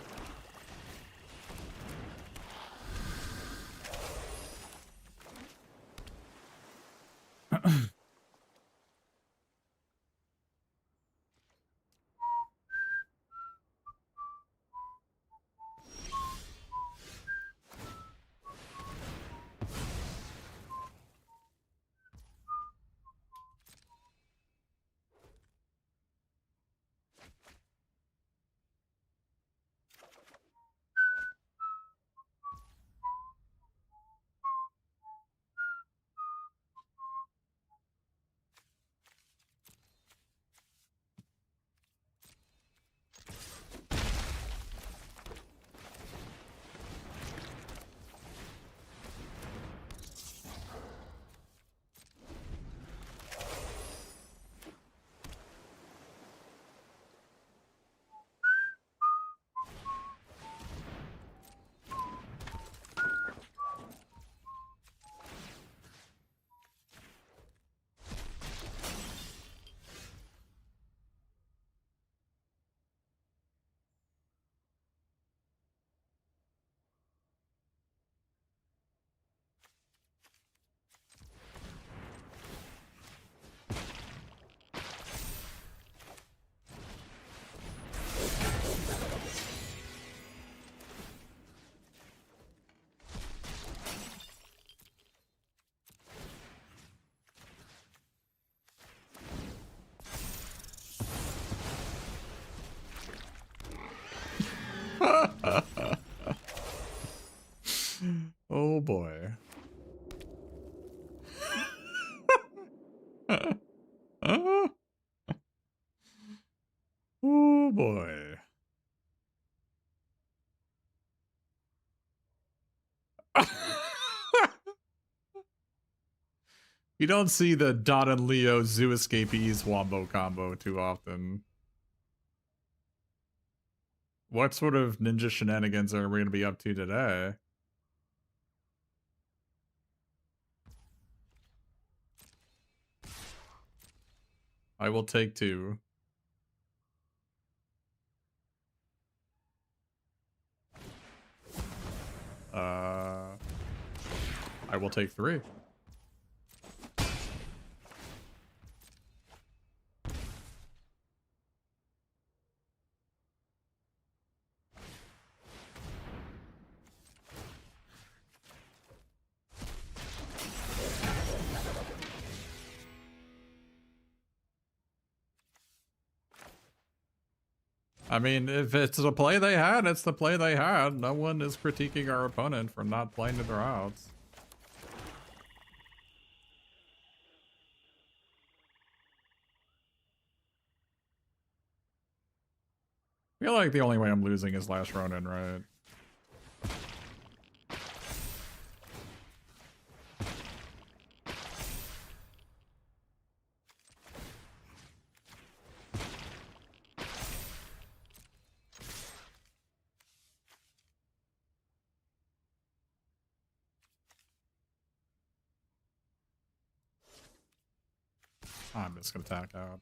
You don't see the Dot and Leo Zoo Escapees Wombo combo too often. What sort of ninja shenanigans are we going to be up to today? I will take 2. I will take 3. I mean, if it's the play they had, it's the play they had. No one is critiquing our opponent for not playing to their outs. I feel like the only way I'm losing is last Ronin, right? I'm just gonna attack out.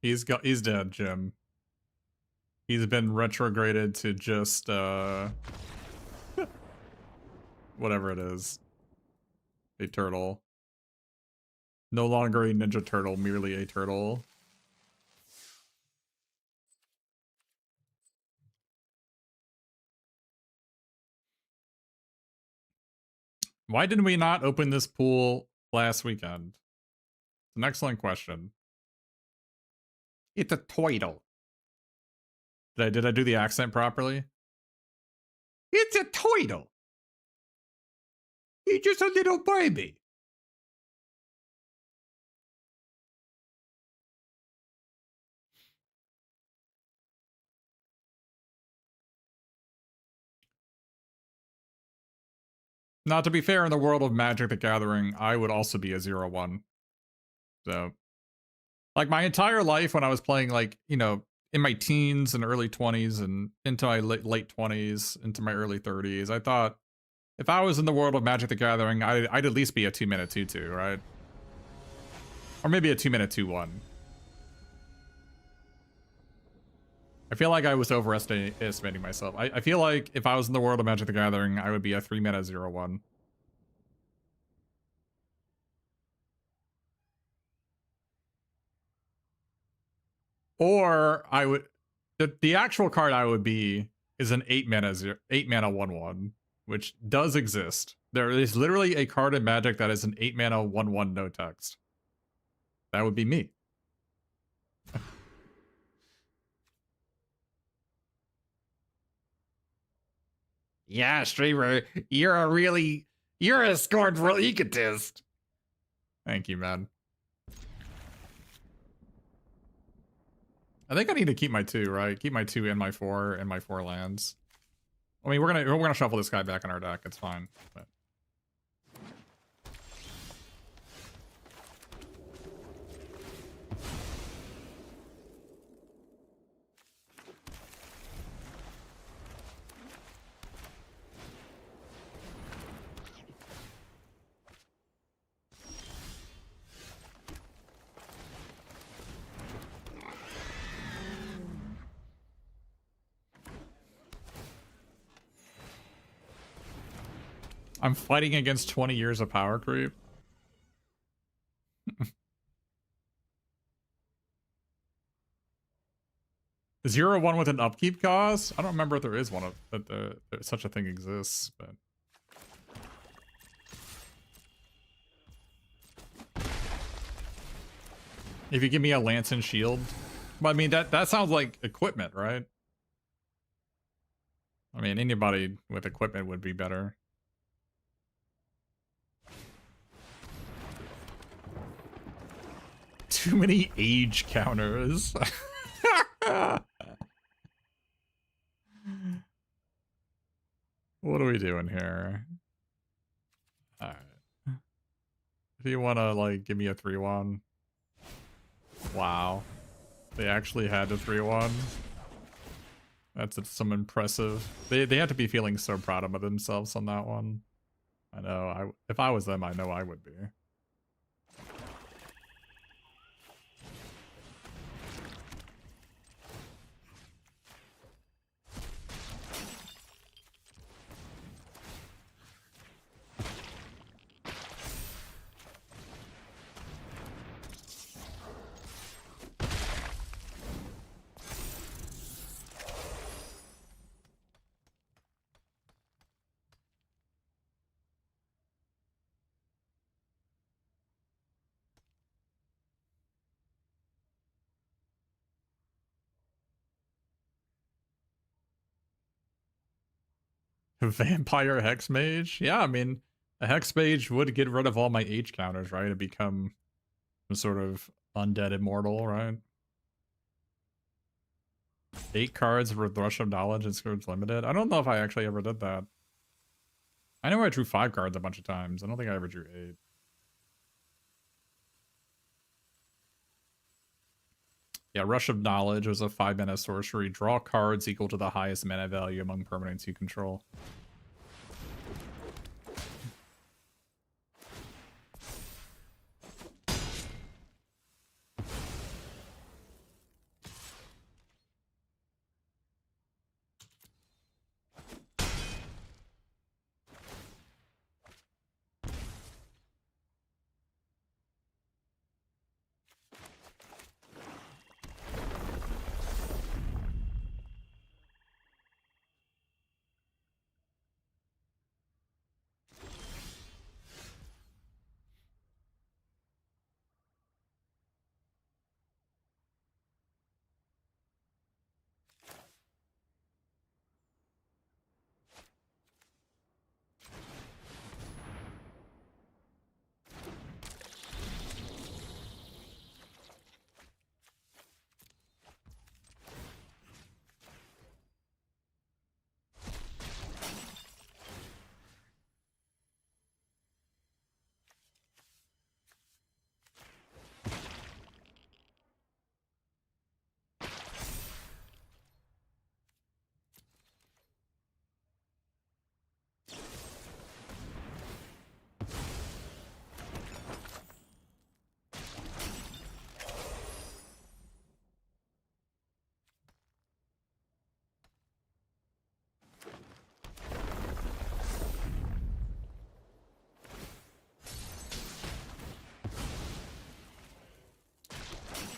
He's dead, Jim. He's been retrograded to just whatever it is. A turtle. No longer a ninja turtle, merely a turtle. Why did we not open this pool last weekend? It's an excellent question. It's a turtle. Did I do the accent properly? It's a turtle. He's just a little baby. Now, to be fair, in the world of Magic the Gathering, I would also be a 0-1. So, like, my entire life when I was playing, like, you know, in my teens and early 20s and into my late 20s, into my early 30s, I thought if I was in the world of Magic the Gathering, I'd at least be a 2-mana 2-2, right? Or maybe a 2-mana 2-1. I feel like I was overestimating myself. I feel like if I was in the world of Magic the Gathering, I would be a 3-mana 0-1. Or I would... The actual card I would be is an 8-mana 1-1, which does exist. There is literally a card in Magic that is an 8-mana 1-1 no text. That would be me. Yeah, streamer, you're a scornful egotist. Thank you, man. I think I need to keep my 2, right? Keep my 2 and my 4 and my 4 lands. I mean, we're gonna shuffle this guy back in our deck. It's fine. But... I'm fighting against 20 years of power creep. 0-1 with an upkeep cost? I don't remember if there is one of that such a thing exists, but if you give me a lance and shield, well, I mean that sounds like equipment, right? I mean anybody with equipment would be better. Too many age counters. What are we doing here? Alright. If you wanna like give me a 3-1. Wow. They actually had a 3-1. That's some impressive. They have to be feeling so proud of themselves on that one. I know. If I was them, I know I would be. Vampire Hex Mage? Yeah, I mean, a Hex Mage would get rid of all my H counters, right? And become some sort of undead immortal, right? 8 cards with Rush of Knowledge and Scourge Limited. I don't know if I actually ever did that. I know I drew 5 cards a bunch of times. I don't think I ever drew 8. Yeah, Rush of Knowledge was a 5-mana sorcery. Draw cards equal to the highest mana value among permanents you control.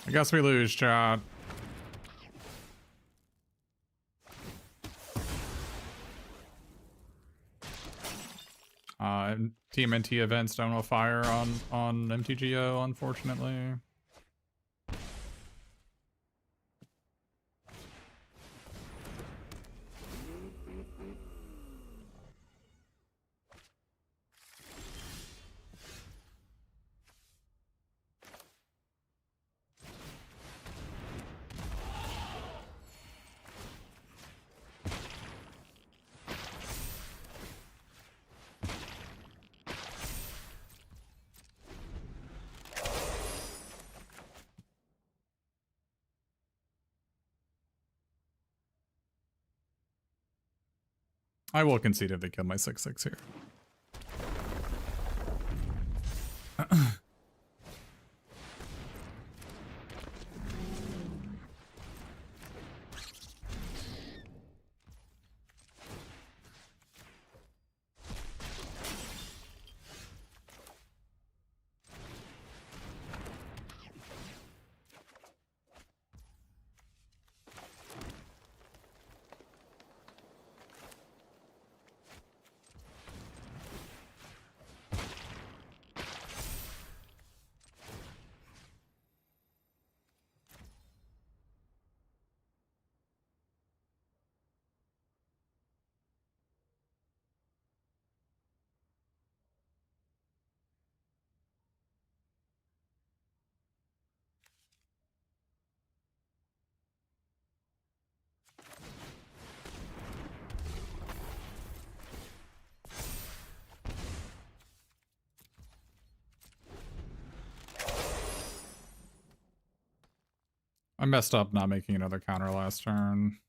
I guess we lose, chat. TMNT events don't know fire on MTGO, unfortunately. I will concede if they kill my 6/6 here. I messed up not making another counter last turn.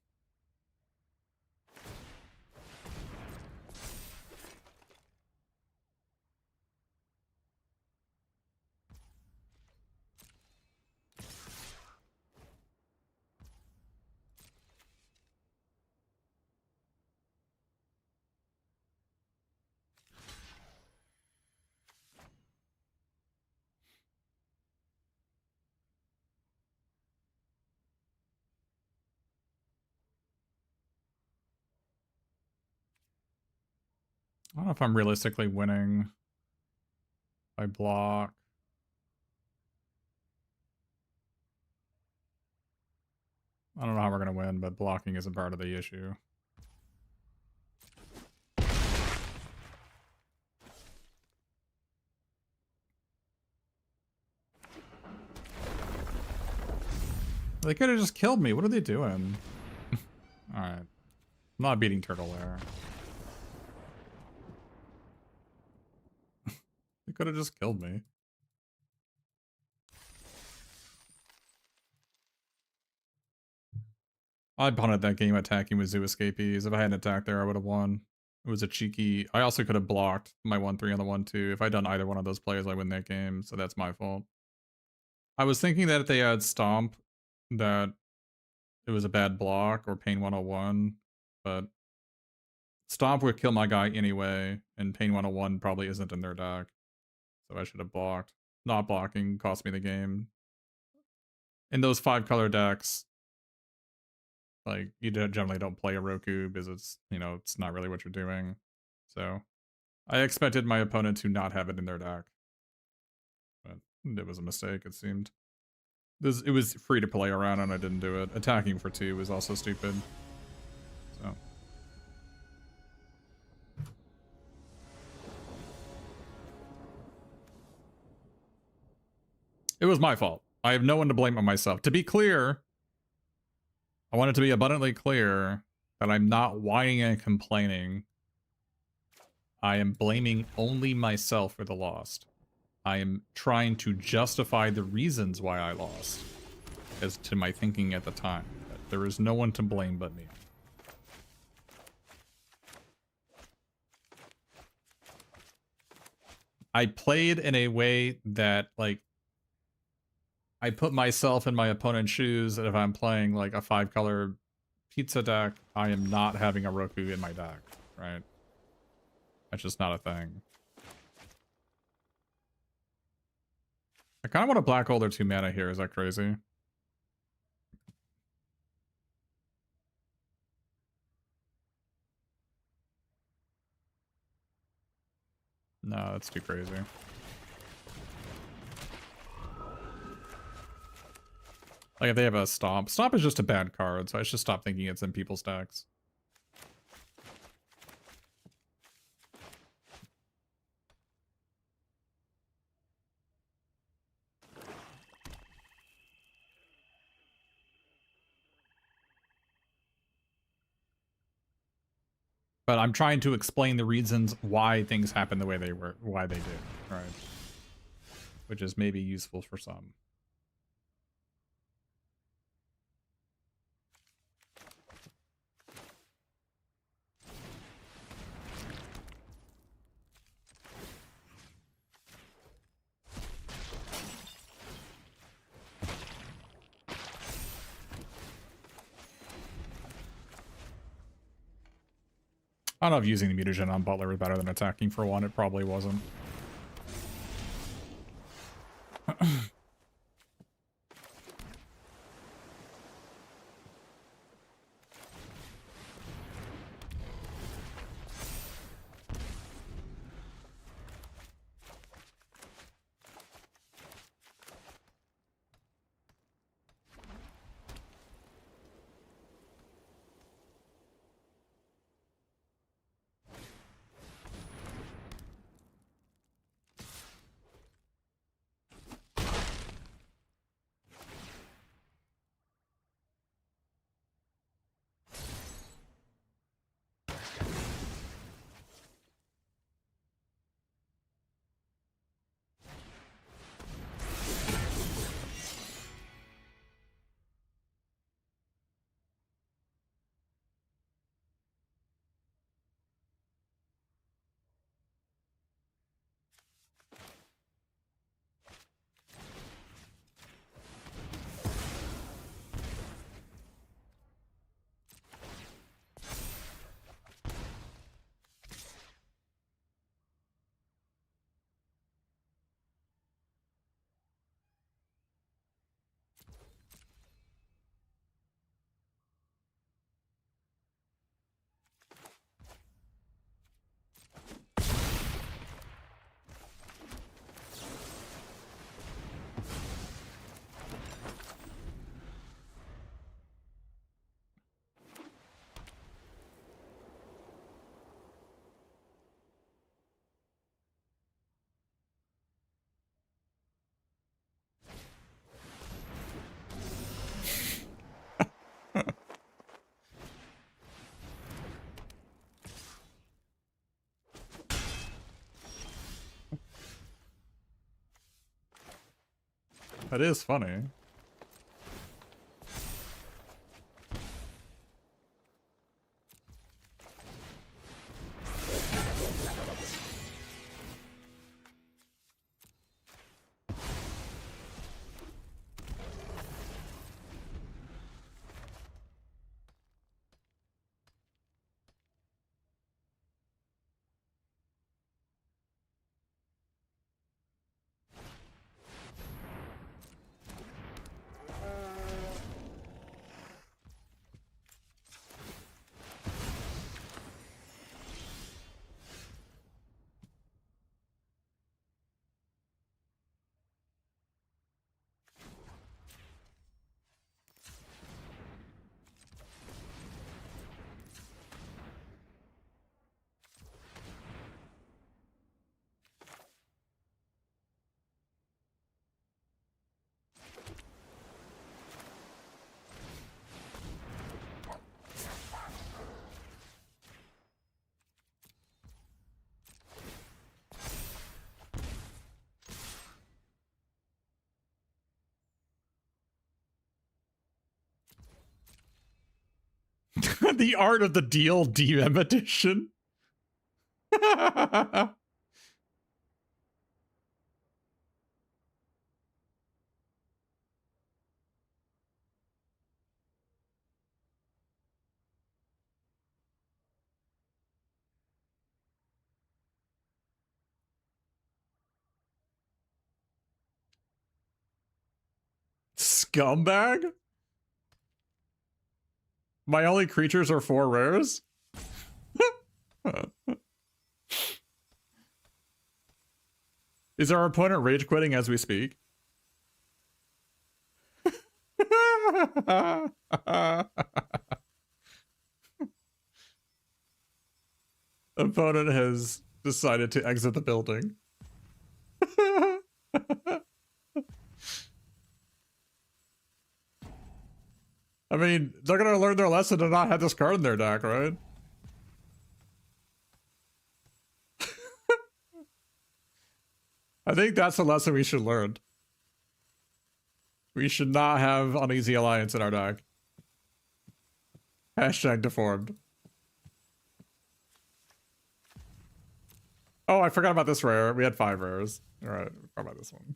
I don't know if I'm realistically winning by block. I don't know how we're going to win, but blocking isn't part of the issue. They could have just killed me. What are they doing? Alright. I'm not beating Turtle there. They could have just killed me. I punted that game attacking with Zoo Escapees. If I hadn't attacked there, I would have won. It was a cheeky... I also could have blocked my 1-3 on the 1-2. If I'd done either one of those plays, I win that game, so that's my fault. I was thinking that if they had Stomp, that it was a bad block, or Pain 101, but Stomp would kill my guy anyway, and Pain 101 probably isn't in their deck. So I should have blocked. Not blocking cost me the game. In those 5-color decks, like, you generally don't play a Roku because it's, you know, it's not really what you're doing. So I expected my opponent to not have it in their deck. But it was a mistake, it seemed. It was free to play around and I didn't do it. Attacking for 2 was also stupid. So. It was my fault. I have no one to blame but myself. To be clear, I want it to be abundantly clear that I'm not whining and complaining. I am blaming only myself for the loss. I am trying to justify the reasons why I lost as to my thinking at the time. But there is no one to blame but me. I played in a way that, like, I put myself in my opponent's shoes, and if I'm playing, like, a 5-color pizza deck, I am not having a Roku in my deck, right? That's just not a thing. I kind of want to black hole their 2 mana here. Is that crazy? No, that's too crazy. Like, if they have a Stomp. Stomp is just a bad card, so I should stop thinking it's in people's decks. But I'm trying to explain the reasons why things happen the way they were, why they did, right? Which is maybe useful for some. I don't know if using the mutagen on Butler was better than attacking for 1. It probably wasn't. That is funny. The art of the deal DM edition. Scumbag? My only creatures are 4 rares? Is our opponent rage quitting as we speak? Opponent has decided to exit the building. I mean, they're gonna learn their lesson to not have this card in their deck, right? I think that's a lesson we should learn. We should not have Uneasy Alliance in our deck. Hashtag deformed. Oh, I forgot about this rare. We had 5 rares. Alright, forgot about this one.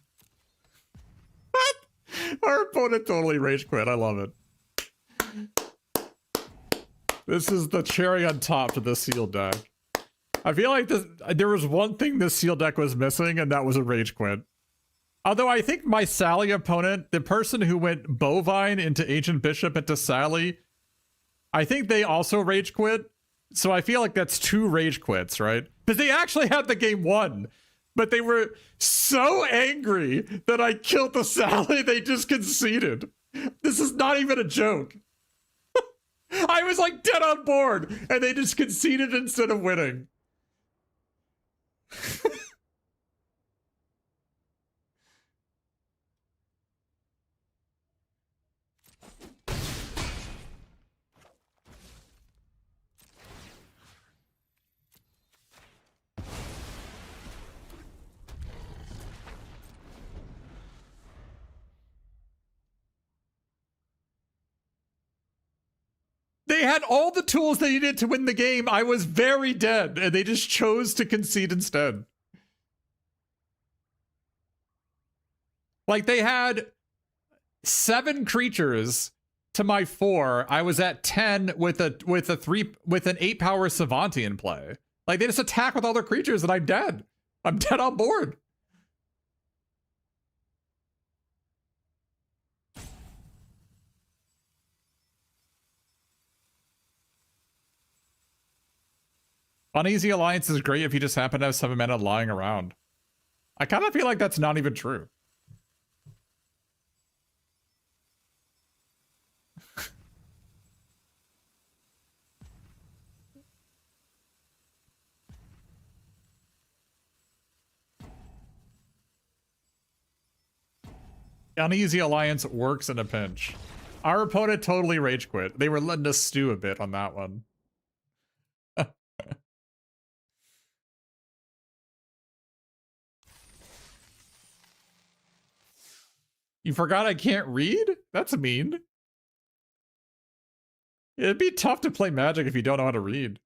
What? Our opponent totally rage quit. I love it. This is the cherry on top to this sealed deck. I feel like there was one thing this sealed deck was missing, and that was a rage quit. Although I think my Sally opponent, the person who went Bovine into Ancient Bishop into Sally, I think they also rage quit. So I feel like that's 2 rage quits, right? Because they actually had the game won, but they were so angry that I killed the Sally, they just conceded. This is not even a joke. I was like dead on board, and they just conceded instead of winning. They had all the tools they needed to win the game. I was very dead, and they just chose to concede instead. Like, they had 7 creatures to my 4. I was at 10 with an 8 power Savanti in play. Like, they just attack with all their creatures, and I'm dead. I'm dead on board. Uneasy Alliance is great if you just happen to have 7 mana lying around. I kind of feel like that's not even true. Uneasy Alliance works in a pinch. Our opponent totally rage quit. They were letting us stew a bit on that one. You forgot I can't read? That's mean. It'd be tough to play Magic if you don't know how to read.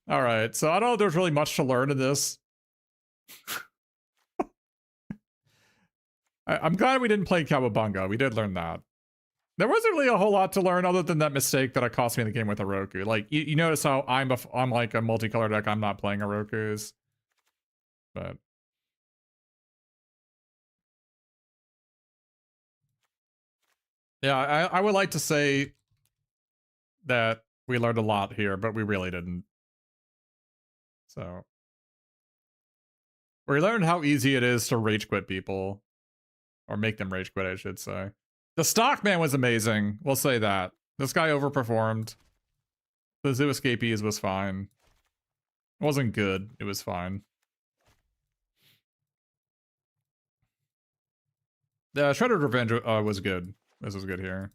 Alright, so I don't know if there's really much to learn in this. I'm glad we didn't play Cowabunga. We did learn that. There wasn't really a whole lot to learn other than that mistake that it cost me in the game with Oroku. Like, you notice how I'm like a multicolor deck, I'm not playing Oroku's. But... yeah, I would like to say that we learned a lot here, but we really didn't. So... we learned how easy it is to rage quit people. Or make them rage quit, I should say. The Stockman was amazing. We'll say that. This guy overperformed. The Zoo Escapees was fine. It wasn't good. It was fine. The Shredded Revenge was good. This was good here.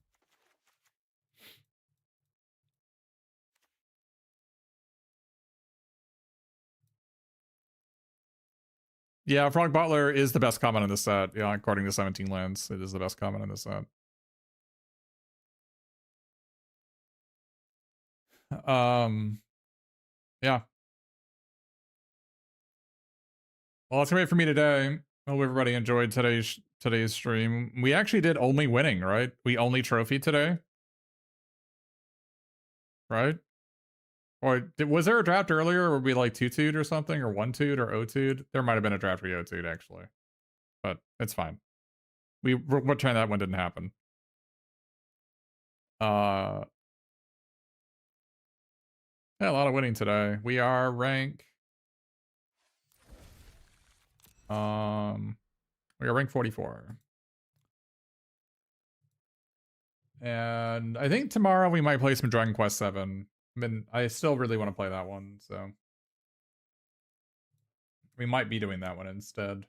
Yeah, Frog Butler is the best comment in this set. Yeah, according to 17 Lands, it is the best comment in this set. Yeah. Well, that's gonna be it for me today. Hope everybody enjoyed today's stream. We actually did only winning, right? We only trophy today, right? Or was there a draft earlier where we like 2-2'd or something, or 1-2'd or 0-2'd? There might have been a draft we 0-2'd actually, but it's fine. What trying that one didn't happen. Yeah, a lot of winning today. We are rank. We are rank 44. And I think tomorrow we might play some Dragon Quest 7. I mean, I still really want to play that one, so we might be doing that one instead.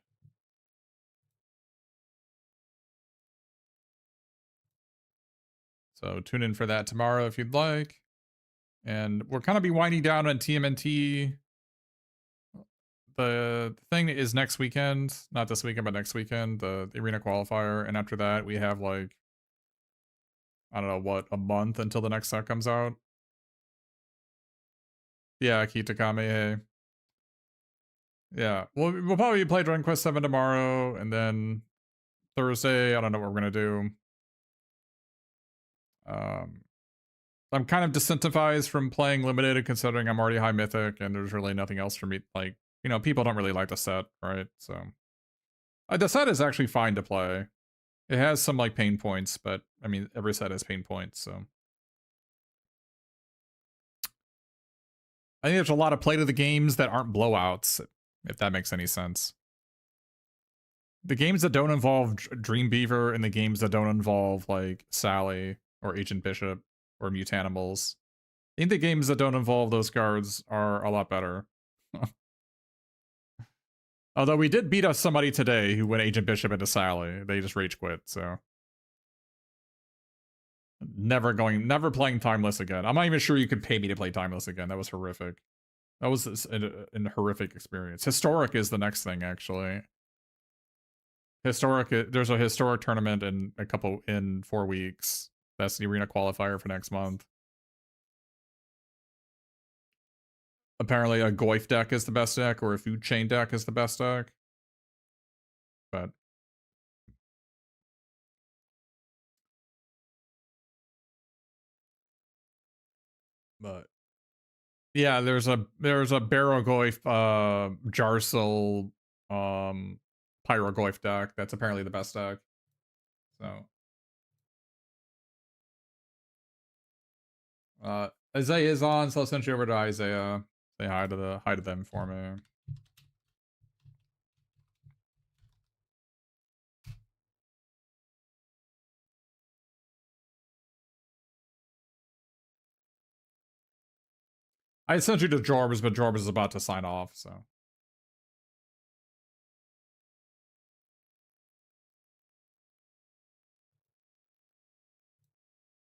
So tune in for that tomorrow if you'd like. And we're kind of be winding down on TMNT. The thing is next weekend, not this weekend, but next weekend, the arena qualifier. And after that, we have like, I don't know what, a month until the next set comes out. Yeah, Kitakame, hey. Yeah, we'll probably play Dragon Quest 7 tomorrow, and then Thursday, I don't know what we're gonna do. I'm kind of disincentivized from playing limited, considering I'm already high mythic, and there's really nothing else for me. Like, you know, people don't really like the set, right? So the set is actually fine to play. It has some like pain points, but I mean, every set has pain points, so. I think there's a lot of play to the games that aren't blowouts, if that makes any sense. The games that don't involve Dreambeaver and the games that don't involve like Sally or Agent Bishop or Mutanimals. I think the games that don't involve those cards are a lot better. Although we did beat us somebody today who went Agent Bishop into Sally. They just rage quit, so. Never playing Timeless again. I'm not even sure you could pay me to play Timeless again. That was horrific. That was a horrific experience. Historic is the next thing, actually. There's a historic tournament in 4 weeks. That's the arena qualifier for next month. Apparently a Goif deck is the best deck, or a Food Chain deck is the best deck. But yeah, there's a Barogoif Jarsil Pyrogoif deck that's apparently the best deck. So Isaiah is on, so I'll send you over to Isaiah. Say hi to them for me. I sent you to Jorbs, but Jorbs is about to sign off, so.